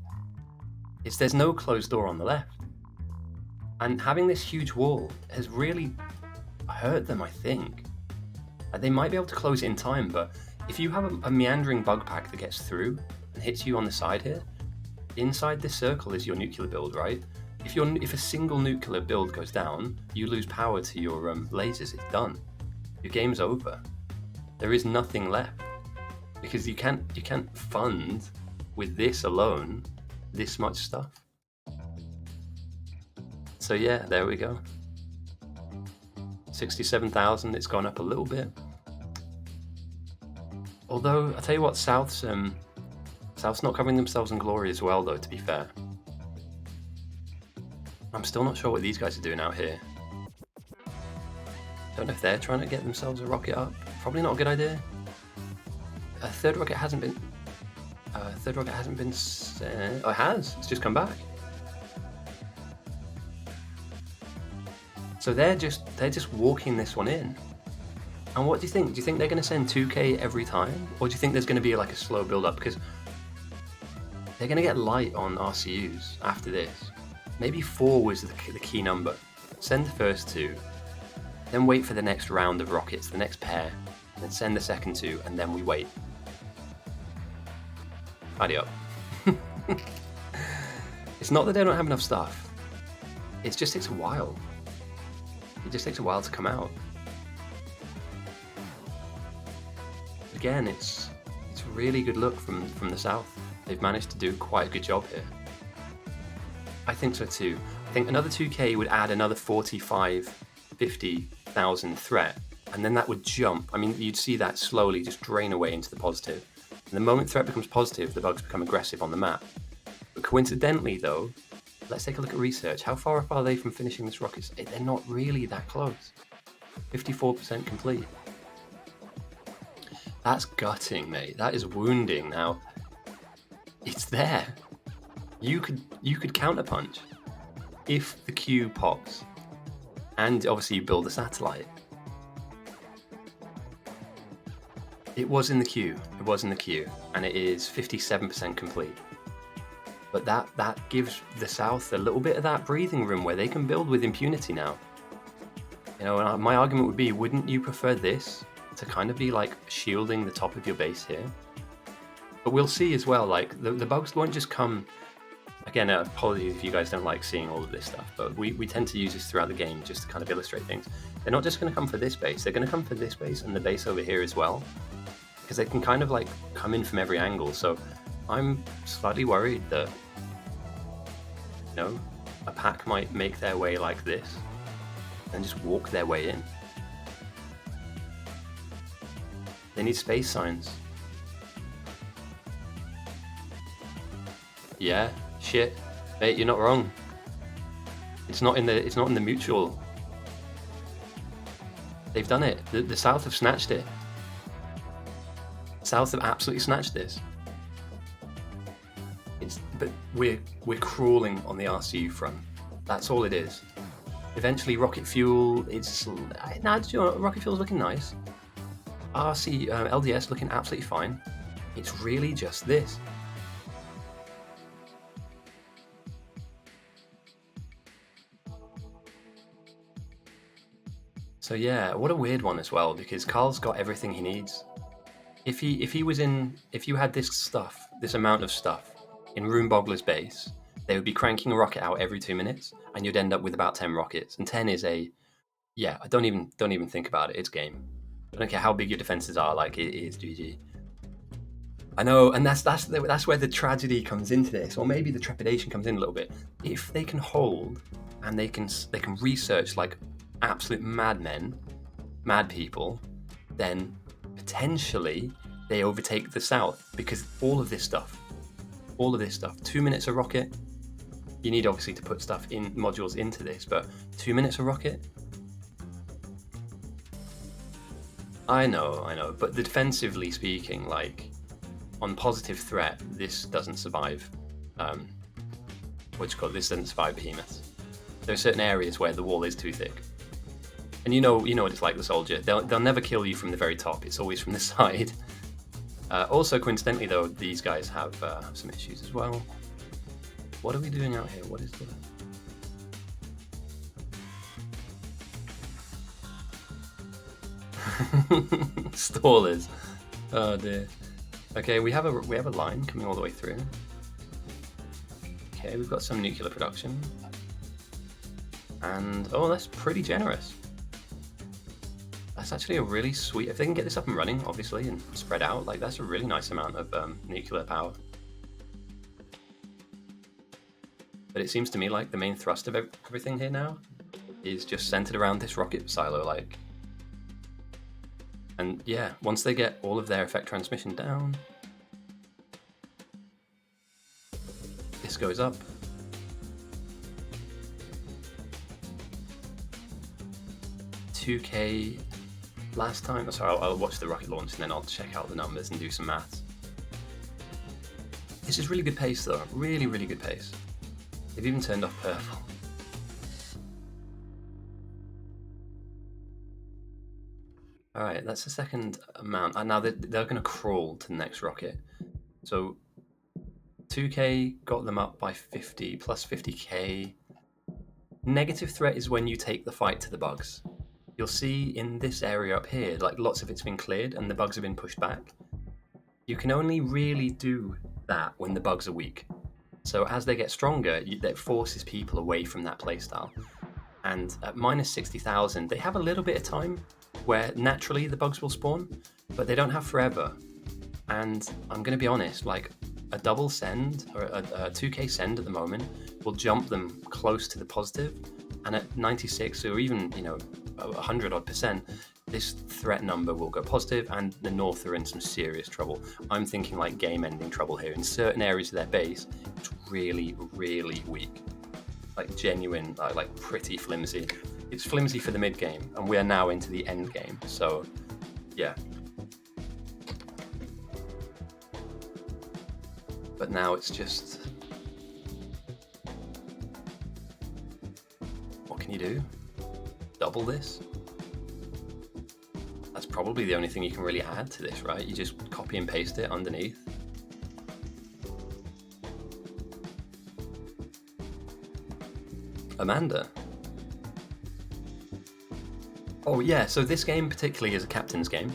Speaker 1: There's no closed door on the left. And having this huge wall has really hurt them, I think. They might be able to close it in time, but if you have a meandering bug pack that gets through and hits you on the side here, inside this circle is your nuclear build, right? If a single nuclear build goes down, you lose power to your lasers. It's done. Your game's over. There is nothing left because you can't fund with this alone this much stuff. So yeah, there we go. 67,000. It's gone up a little bit. Although I tell you what, South's not covering themselves in glory as well, though. To be fair, I'm still not sure what these guys are doing out here. Don't know if they're trying to get themselves a rocket up. Probably not a good idea. A third rocket hasn't been. Oh, it has. It's just come back. So they're just walking this one in. And what do you think? Do you think they're going to send 2K every time, or do you think there's going to be like a slow build up because they're going to get light on RCUs after this? Maybe 4 was the key number. Send the first 2, then wait for the next round of rockets, the next pair, then send the second 2, and then we wait. Tidy up. It's not that they don't have enough stuff. It just takes a while. It just takes a while to come out. Again, it's really good luck from the South. They've managed to do quite a good job here. I think so too. I think another 2K would add another 50,000 threat, and then that would jump. I mean, you'd see that slowly just drain away into the positive. And the moment threat becomes positive, the bugs become aggressive on the map. But coincidentally though, let's take a look at research. How far off are they from finishing this rocket? They're not really that close. 54% complete. That's gutting, mate. That is wounding. Now, it's there. You could counterpunch if the Q pops, and obviously you build a satellite. It was in the queue. It was in the queue, and it is 57% complete. But that gives the South a little bit of that breathing room where they can build with impunity now. You know, and my argument would be, wouldn't you prefer this to kind of be like shielding the top of your base here? But we'll see as well, like the bugs won't just come. Again, apologies if you guys don't like seeing all of this stuff, but we tend to use this throughout the game just to kind of illustrate things. They're not just going to come for this base, they're going to come for this base and the base over here as well, because they can kind of like come in from every angle. So I'm slightly worried that, you know, a pack might make their way like this and just walk their way in. They need space signs. Yeah, shit, mate, you're not wrong. It's not in the mutual. They've done it. The South have snatched it. South have absolutely snatched this. But we're crawling on the RCU front. That's all it is. Eventually, rocket fuel. It's nah, you know, rocket fuel's looking nice. LDS looking absolutely fine. It's really just this. So yeah, what a weird one as well, because Carl's got everything he needs. If you had this stuff, this amount of stuff in Room Boggler's base, they would be cranking a rocket out every 2 minutes, and you'd end up with about 10 rockets. And 10 is don't even think about it. It's game. I don't care how big your defenses are. Like, it is GG. I know, and that's where the tragedy comes into this, or maybe the trepidation comes in a little bit. If they can hold and they can research like absolute madmen, mad people, then potentially they overtake the South, because all of this stuff, 2 minutes a rocket. You need obviously to put stuff in modules into this, but 2 minutes a rocket. I know, but defensively speaking, like on positive threat, this doesn't survive. This doesn't survive behemoths. There are certain areas where the wall is too thick. And you know what it's like, the soldier. They'll never kill you from the very top. It's always from the side. Also, coincidentally, though, these guys have some issues as well. What are we doing out here? What is the... Stallers. Oh dear. Okay, we have a line coming all the way through. Okay, we've got some nuclear production. And, oh, that's pretty generous. That's actually a really sweet... If they can get this up and running, obviously, and spread out, like, that's a really nice amount of nuclear power. But it seems to me like the main thrust of everything here now is just centered around this rocket silo, like... And, yeah, once they get all of their effect transmission down... This goes up. $2K last time. Sorry, I'll watch the rocket launch and then I'll check out the numbers and do some maths. This is really good pace though. Really, really good pace. They've even turned off purple. Alright, that's the second amount. And now they're going to crawl to the next rocket. So 2K got them up by 50, plus 50K. Negative threat is when you take the fight to the bugs. You'll see in this area up here, like lots of it's been cleared and the bugs have been pushed back. You can only really do that when the bugs are weak. So as they get stronger, that forces people away from that playstyle. And at minus 60,000, they have a little bit of time where naturally the bugs will spawn, but they don't have forever. And I'm going to be honest, like a double send or a 2K send at the moment will jump them close to the positive. And at 96 or even 100 odd %, this threat number will go positive, and the North are in some serious trouble. I'm thinking like game-ending trouble here. In certain areas of their base, it's really, really weak. Like genuine, like pretty flimsy. It's flimsy for the mid game, and we are now into the end game. So, yeah. But now it's just... What can you do? Double this? That's probably the only thing you can really add to this, right? You just copy and paste it underneath. Amanda. Oh yeah, so this game particularly is a captain's game.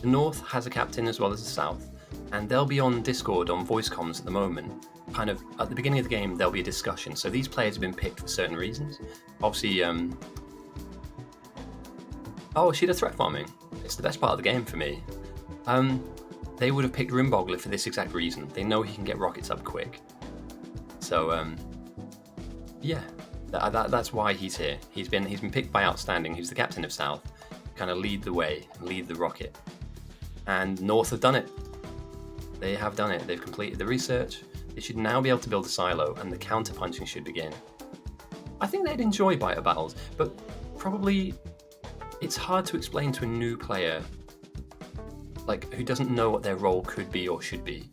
Speaker 1: The North has a captain as well as the South, and they'll be on Discord on voice comms at the moment. Kind of at the beginning of the game, there'll be a discussion. So these players have been picked for certain reasons. Obviously, oh, she does threat farming. It's the best part of the game for me. They would have picked Rimboggler for this exact reason. They know he can get rockets up quick. So, yeah, that's why he's here. He's been picked by Outstanding, who's the captain of South, to kind of lead the way, lead the rocket. And North have done it. They have done it. They've completed the research. They should now be able to build a silo, and the counter-punching should begin. I think they'd enjoy biter battles, but probably it's hard to explain to a new player, like who doesn't know what their role could be or should be.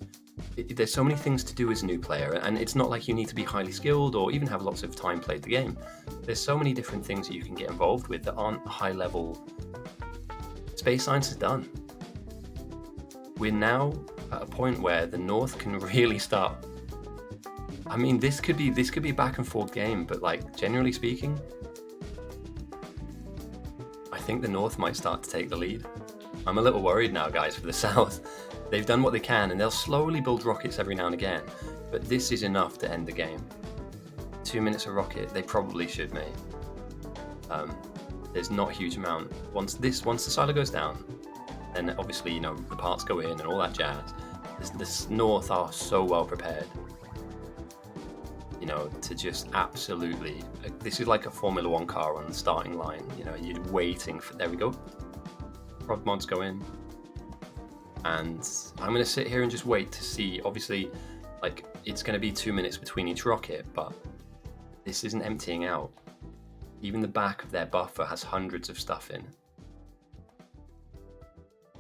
Speaker 1: There's so many things to do as a new player, and it's not like you need to be highly skilled or even have lots of time played the game. There's so many different things that you can get involved with that aren't high level. Space science is done. We're now at a point where the North can really start. I mean, this could be a back and forth game, but like generally speaking, I think the North might start to take the lead. I'm a little worried now, guys, for the South. They've done what they can, and they'll slowly build rockets every now and again, but this is enough to end the game. 2 minutes a rocket, they probably should make. There's not a huge amount. Once the silo goes down, then obviously, the parts go in and all that jazz. This North are so well prepared, to just absolutely... This is like a Formula 1 car on the starting line. You're waiting for... There we go. Prod mods go in. And I'm going to sit here and just wait to see. Obviously, like, it's going to be 2 minutes between each rocket, but this isn't emptying out. Even the back of their buffer has hundreds of stuff in.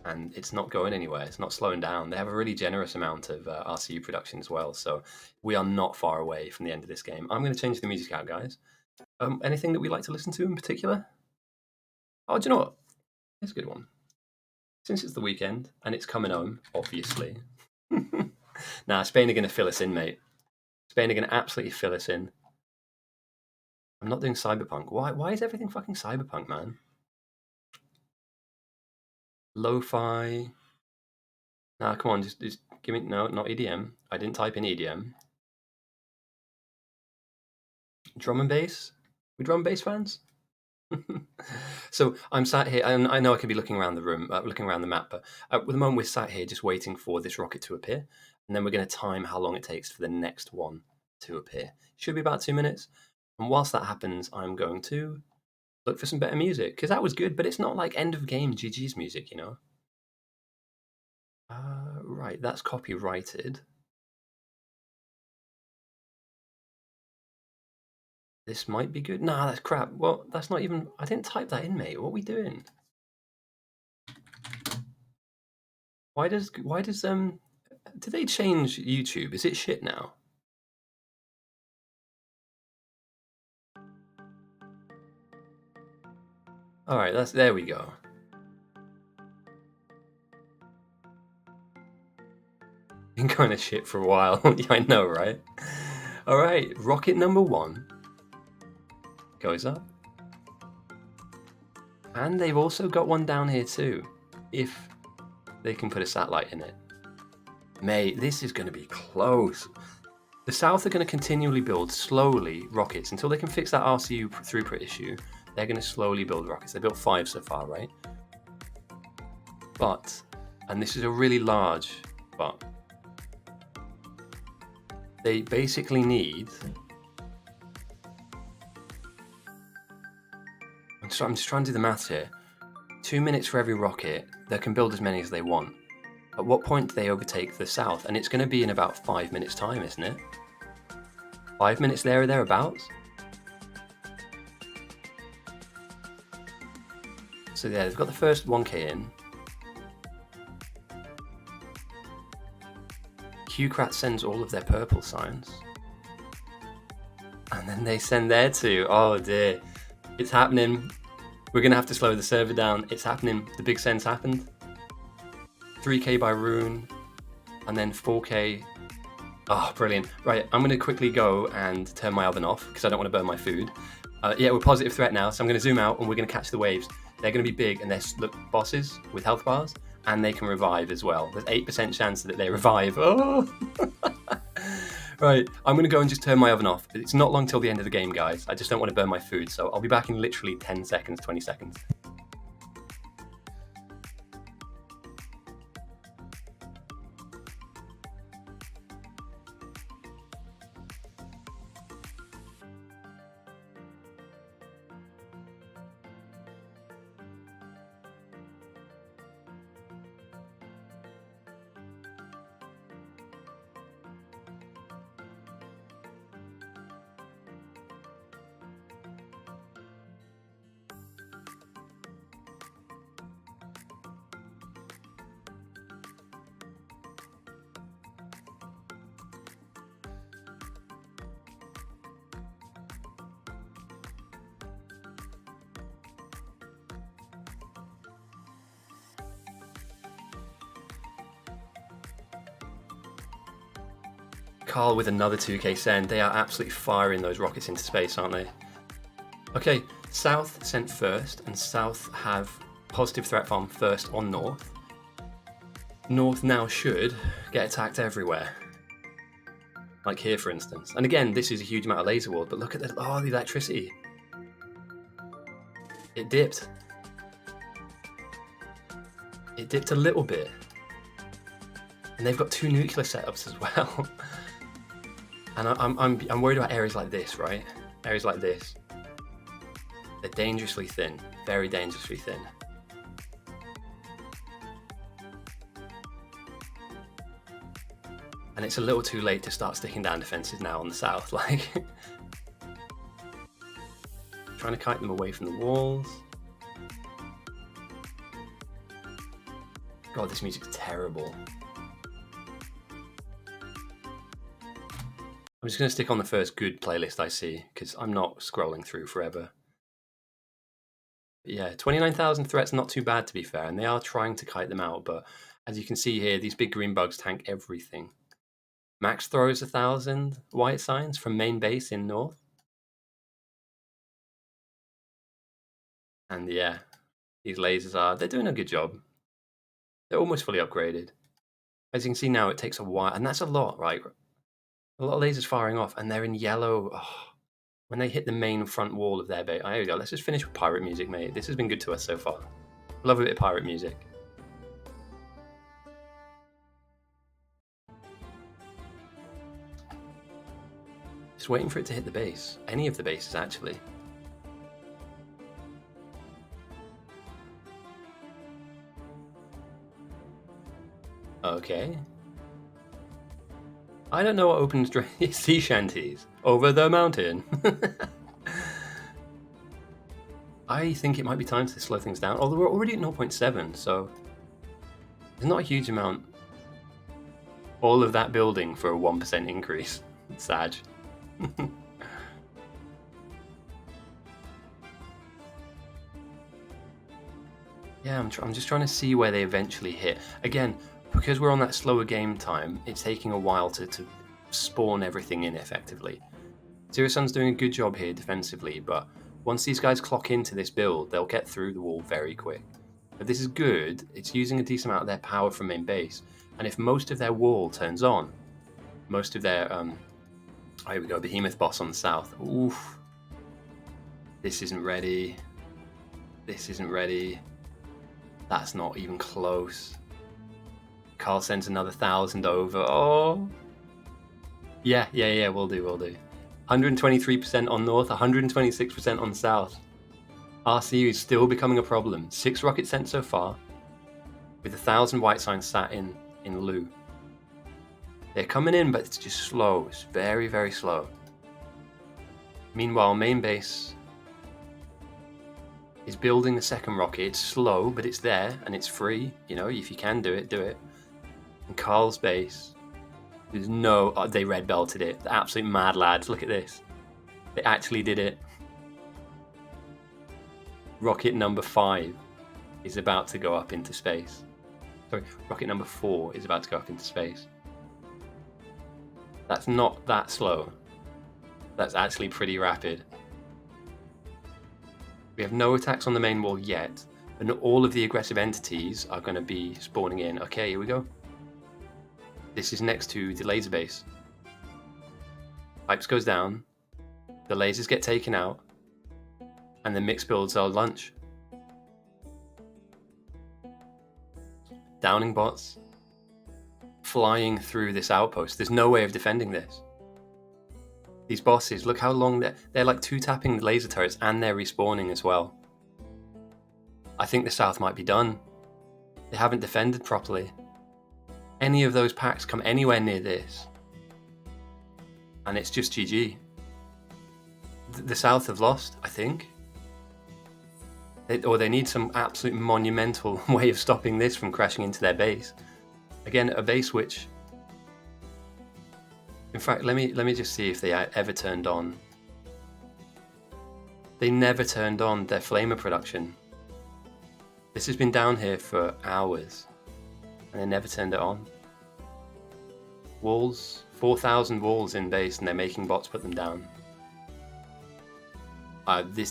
Speaker 1: And it's not going anywhere. It's not slowing down. They have a really generous amount of RCU production as well. So we are not far away from the end of this game. I'm going to change the music out, guys. Anything that we like to listen to in particular? Oh, do you know what? Here's a good one. Since it's the weekend and it's coming home, obviously. Nah, Spain are going to fill us in, mate. Spain are going to absolutely fill us in. I'm not doing Cyberpunk. Why is everything fucking Cyberpunk, man? Lo-fi. Nah, come on, just give me no, not EDM. I didn't type in EDM. Drum and bass. We drum and bass fans. So I'm sat here, and I know I could be looking around the room, looking around the map, but at the moment we're sat here just waiting for this rocket to appear, and then we're going to time how long it takes for the next one to appear. Should be about 2 minutes. And whilst that happens, I'm going to look for some better music because that was good, but it's not like end of game GG's music, you know. Right, that's copyrighted. This might be good. Nah, that's crap. Well, that's not even. I didn't type that in, mate. What are we doing? Why does did they change YouTube? Is it shit now? All right, there we go. Been kind of shit for a while. Yeah, I know, right? All right, rocket number 1 goes up, and they've also got one down here too. If they can put a satellite in it, mate, this is going to be close. The South are going to continually build slowly rockets until they can fix that RCU throughput issue. They're going to slowly build rockets. They built 5 so far, right? But, and this is a really large but, they basically need. I'm just trying to do the maths here. 2 minutes for every rocket. They can build as many as they want. At what point do they overtake the South? And it's going to be in about 5 minutes' time, isn't it? 5 minutes there or thereabouts. So yeah, they've got the first 1K in. Qcrat sends all of their purple signs. And then they send their 2. Oh dear. It's happening. We're going to have to slow the server down. It's happening. The big sends happened. 3K by Rune. And then 4K. Oh, brilliant. Right, I'm going to quickly go and turn my oven off because I don't want to burn my food. Yeah, we're positive threat now, so I'm going to zoom out and we're going to catch the waves. They're going to be big, and they're bosses with health bars, and they can revive as well. There's 8% chance that they revive. Oh! Right, I'm going to go and just turn my oven off. It's not long till the end of the game, guys. I just don't want to burn my food, so I'll be back in literally 10 seconds, 20 seconds. Carl with another 2K send. They are absolutely firing those rockets into space, aren't they? Okay, South sent first, and South have positive threat farm first on North. North now should get attacked everywhere. Like here, for instance. And again, this is a huge amount of laser ward, but look at the electricity. It dipped. It dipped a little bit. And they've got 2 nuclear setups as well. And I'm worried about areas like this, right? Areas like this. They're dangerously thin. Very dangerously thin. And it's a little too late to start sticking down defenses now on the South. Like, trying to kite them away from the walls. God, this music's terrible. I'm just going to stick on the first good playlist I see, because I'm not scrolling through forever. But yeah, 29,000 threats, not too bad to be fair, and they are trying to kite them out, but as you can see here, these big green bugs tank everything. Max throws 1,000 white signs from main base in north. And yeah, these lasers they're doing a good job. They're almost fully upgraded. As you can see now, it takes a while, and that's a lot, right? A lot of lasers firing off, and they're in yellow. Oh, when they hit the main front wall of their base. There we go. Let's just finish with pirate music, mate. This has been good to us so far. Love a bit of pirate music. Just waiting for it to hit the base. Any of the bases, actually. Okay. I don't know what opens sea shanties over the mountain. I think it might be time to slow things down, although we're already at 0.7, so there's not a huge amount. All of that building for a 1% increase. Sad. Yeah, I'm just trying to see where they eventually hit. Again, because we're on that slower game time, it's taking a while to spawn everything in effectively. Zero Sun's doing a good job here defensively, but once these guys clock into this build, they'll get through the wall very quick. If this is good, it's using a decent amount of their power from main base, and if most of their wall turns on, most of their here we go, Behemoth boss on the south. Oof. This isn't ready. This isn't ready. That's not even close. Carl sends another 1,000 over. Oh. Yeah, we'll do. 123% on north, 126% on south. RCU is still becoming a problem. 6 rockets sent so far, with 1,000 white signs sat in lieu. They're coming in, but it's just slow. It's very, very slow. Meanwhile, main base is building the second rocket. It's slow, but it's there, and it's free. You know, if you can do it, do it. And Carl's base, there's no... Oh, they red belted it. The absolute mad lads. Look at this. They actually did it. Rocket number 5 is about to go up into space. Sorry, rocket number 4 is about to go up into space. That's not that slow. That's actually pretty rapid. We have no attacks on the main wall yet, and all of the aggressive entities are going to be spawning in. Okay, here we go. This is next to the laser base. Pipes goes down, the lasers get taken out, and the mix builds our lunch. Downing bots, flying through this outpost. There's no way of defending this. These bosses, look how long they're like 2-tapping the laser turrets, and they're respawning as well. I think the south might be done. They haven't defended properly. Any of those packs come anywhere near this, and it's just GG. The south have lost, I think. Or they need some absolute monumental way of stopping this from crashing into their base. Again, a base which... In fact, let me just see if they ever turned on. They never turned on their flamer production. This has been down here for hours, and they never turned it on. Walls, 4,000 walls in base, and they're making bots put them down.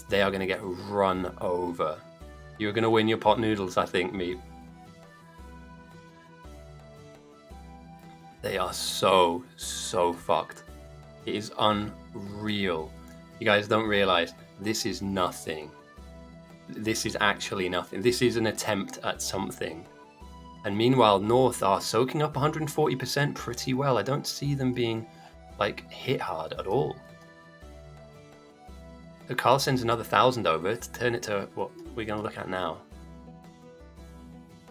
Speaker 1: They are going to get run over. You're going to win your pot noodles, I think, Meep. They are so fucked. It is unreal. You guys don't realize this is nothing. This is actually nothing. This is an attempt at something. And meanwhile, North are soaking up 140% pretty well. I don't see them being, like, hit hard at all. So Carl sends another 1,000 over to turn it to what we're going to look at now.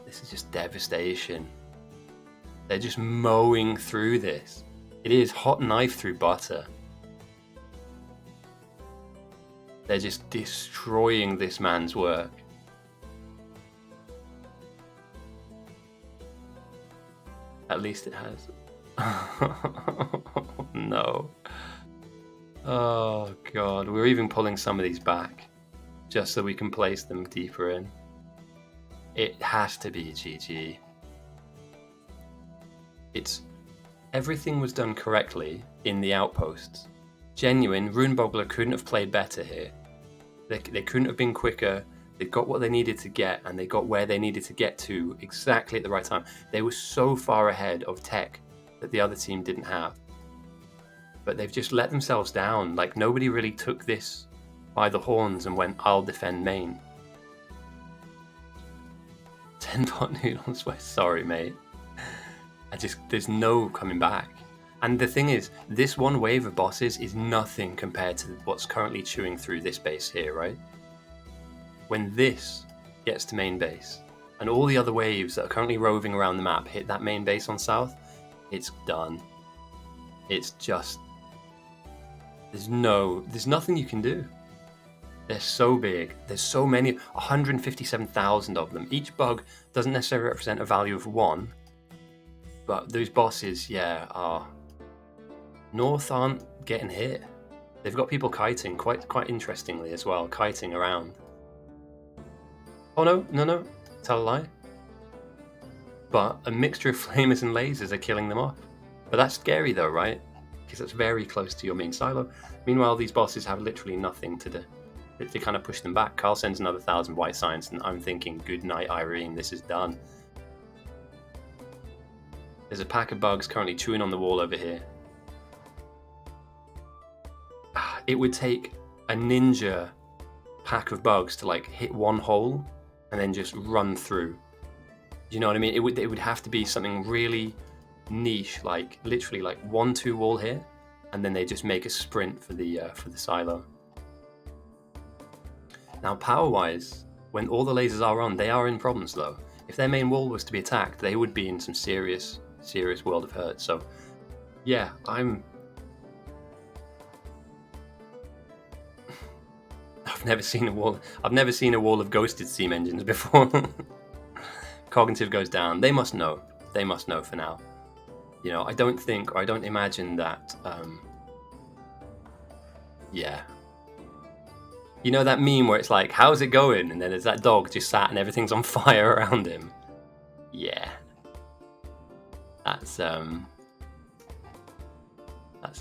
Speaker 1: This is just devastation. They're just mowing through this. It is hot knife through butter. They're just destroying this man's work. At least it has. No. Oh god, we're even pulling some of these back just so we can place them deeper in. It has to be GG. Everything was done correctly in the outposts. Genuine, Runeboggler couldn't have played better here. They couldn't have been quicker. They got what they needed to get, and they got where they needed to get to exactly at the right time. They were so far ahead of tech that the other team didn't have. But they've just let themselves down. Like, nobody really took this by the horns and went, I'll defend main. 10 pot noodles, we're sorry, mate. There's no coming back. And the thing is, this one wave of bosses is nothing compared to what's currently chewing through this base here, right? When this gets to main base, and all the other waves that are currently roving around the map hit that main base on south, it's done. It's just... There's nothing you can do. They're so big. There's so many, 157,000 of them. Each bug doesn't necessarily represent a value of 1, but those bosses, yeah, are... North aren't getting hit. They've got people kiting, quite interestingly as well, kiting around. Oh no, tell a lie. But a mixture of flamers and lasers are killing them off. But that's scary though, right? Because it's very close to your main silo. Meanwhile, these bosses have literally nothing to do. They kind of push them back. Carl sends another 1,000 white signs, and I'm thinking, good night, Irene, this is done. There's a pack of bugs currently chewing on the wall over here. It would take a ninja pack of bugs to like hit one hole and then just run through. Do you know what I mean? It would have to be something really niche, like literally like 1-2 wall here, and then they just make a sprint for the silo. Now, power-wise, when all the lasers are on, they are in problems though. If their main wall was to be attacked, they would be in some serious world of hurt. So, yeah, I've never seen a wall of ghosted steam engines before. Cognitive goes down. They must know. They must know for now. You know, I don't imagine that. Yeah. You know that meme where it's like, how's it going? And then there's that dog just sat and everything's on fire around him. Yeah. That's a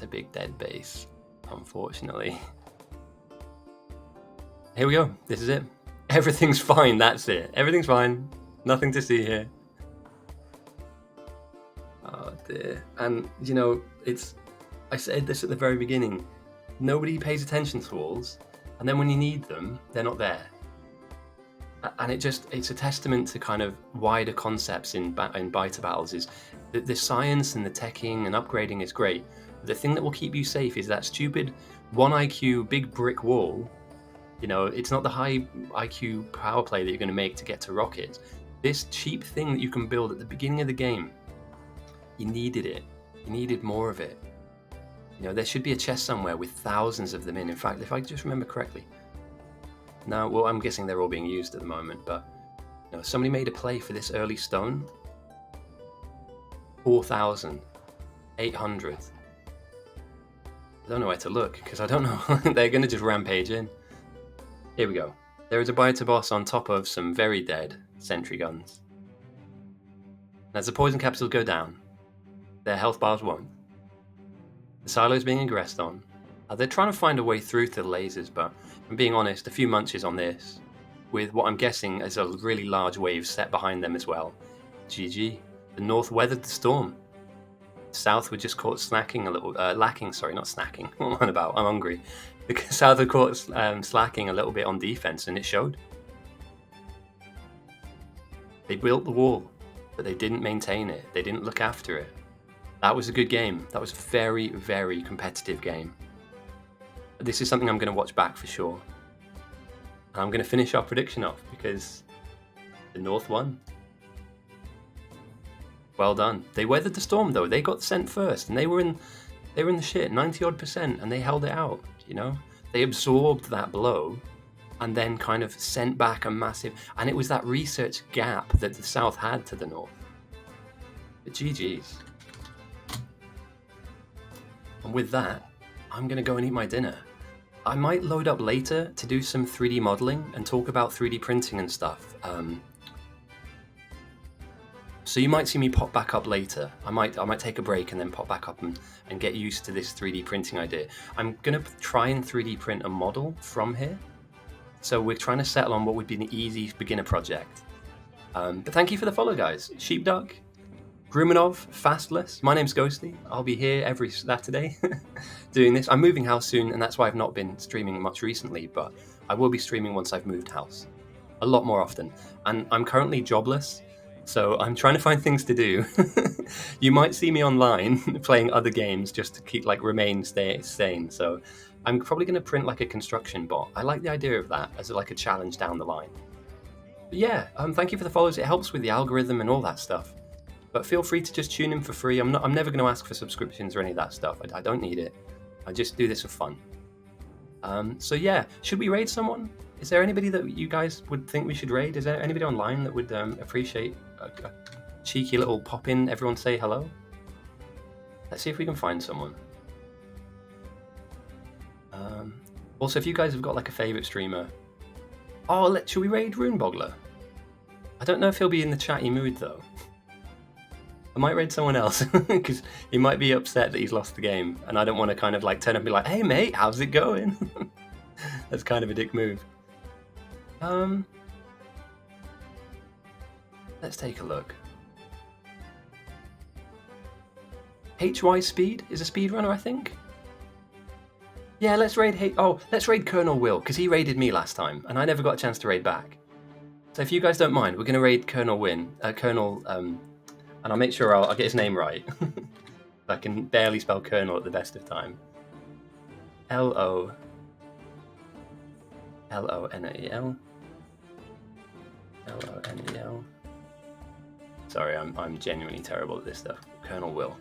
Speaker 1: big dead base, unfortunately. Here we go. This is it. Everything's fine. That's it. Everything's fine. Nothing to see here. Oh dear. And you know, I said this at the very beginning. Nobody pays attention to walls, and then when you need them, they're not there. And it's a testament to kind of wider concepts in biter battles. Is that the science and the teching and upgrading is great. The thing that will keep you safe is that stupid 1 IQ big brick wall. You know, it's not the high IQ power play that you're going to make to get to rockets. This cheap thing that you can build at the beginning of the game, you needed it. You needed more of it. You know, there should be a chest somewhere with thousands of them in. In fact, if I just remember correctly. Now, well, I'm guessing they're all being used at the moment, but you know, somebody made a play for this early stone. 4,800. I don't know where to look, because I don't know. They're going to just rampage in. Here we go. There is a biter boss on top of some very dead sentry guns. And as the poison capsules go down, their health bars won't. The silo's being aggressed on. They're trying to find a way through to the lasers, but if I'm being honest, a few munches on this, with what I'm guessing is a really large wave set behind them as well. GG. The north weathered the storm. South were just caught slacking a little, lacking, sorry, not snacking. What am I on about? I'm hungry. Because South were caught slacking a little bit on defense, and it showed. They built the wall, but they didn't maintain it. They didn't look after it. That was a good game. That was a very, very competitive game. This is something I'm going to watch back for sure. And I'm going to finish our prediction off because the North won. Well done. They weathered the storm though. They got sent first, and they were in the shit, 90-odd%, and they held it out. You know, they absorbed that blow, and then kind of sent back a massive. And it was that research gap that the South had to the North. But GG's. And with that, I'm going to go and eat my dinner. I might load up later to do some 3D modeling and talk about 3D printing and stuff. So you might see me pop back up later. I might take a break and then pop back up and get used to this 3D printing idea. I'm going to try and 3D print a model from here. So we're trying to settle on what would be an easy beginner project. But thank you for the follow, guys. Sheepdog, Grumanov, Fastless. My name's Ghosty. I'll be here every Saturday doing this. I'm moving house soon, and that's why I've not been streaming much recently, but I will be streaming once I've moved house. A lot more often. And I'm currently jobless, so I'm trying to find things to do. You might see me online playing other games just to keep remain sane. So I'm probably going to print a construction bot. I like the idea of that as a challenge down the line. But yeah, thank you for the follows. It helps with the algorithm and all that stuff. But feel free to just tune in for free. I'm never going to ask for subscriptions or any of that stuff. I don't need it. I just do this for fun. So yeah, should we raid someone? Is there anybody that you guys would think we should raid? Is there anybody online that would appreciate a cheeky little pop-in, everyone say hello? Let's see if we can find someone. Also, if you guys have got a favourite streamer... Oh, should we raid Runeboggler? I don't know if he'll be in the chatty mood, though. I might raid someone else, because he might be upset that he's lost the game, and I don't want to turn up and be like, hey mate, how's it going? That's kind of a dick move. Let's take a look. HY Speed is a speedrunner, I think. Yeah, let's raid Colonel Will, because he raided me last time, and I never got a chance to raid back. So if you guys don't mind, we're going to raid Colonel and I'll make sure I'll get his name right. I can barely spell Colonel at the best of time. L-O-L-O-N-E-L. L-O-N-E-L. Sorry, I'm genuinely terrible at this stuff. Colonel Will.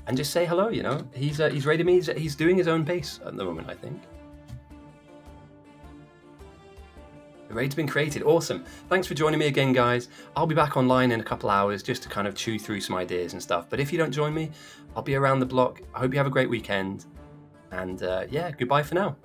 Speaker 1: And just say hello, you know? He's raided me. He's doing his own base at the moment, I think. The raid's been created. Awesome. Thanks for joining me again, guys. I'll be back online in a couple hours just to kind of chew through some ideas and stuff. But if you don't join me, I'll be around the block. I hope you have a great weekend. And yeah, goodbye for now.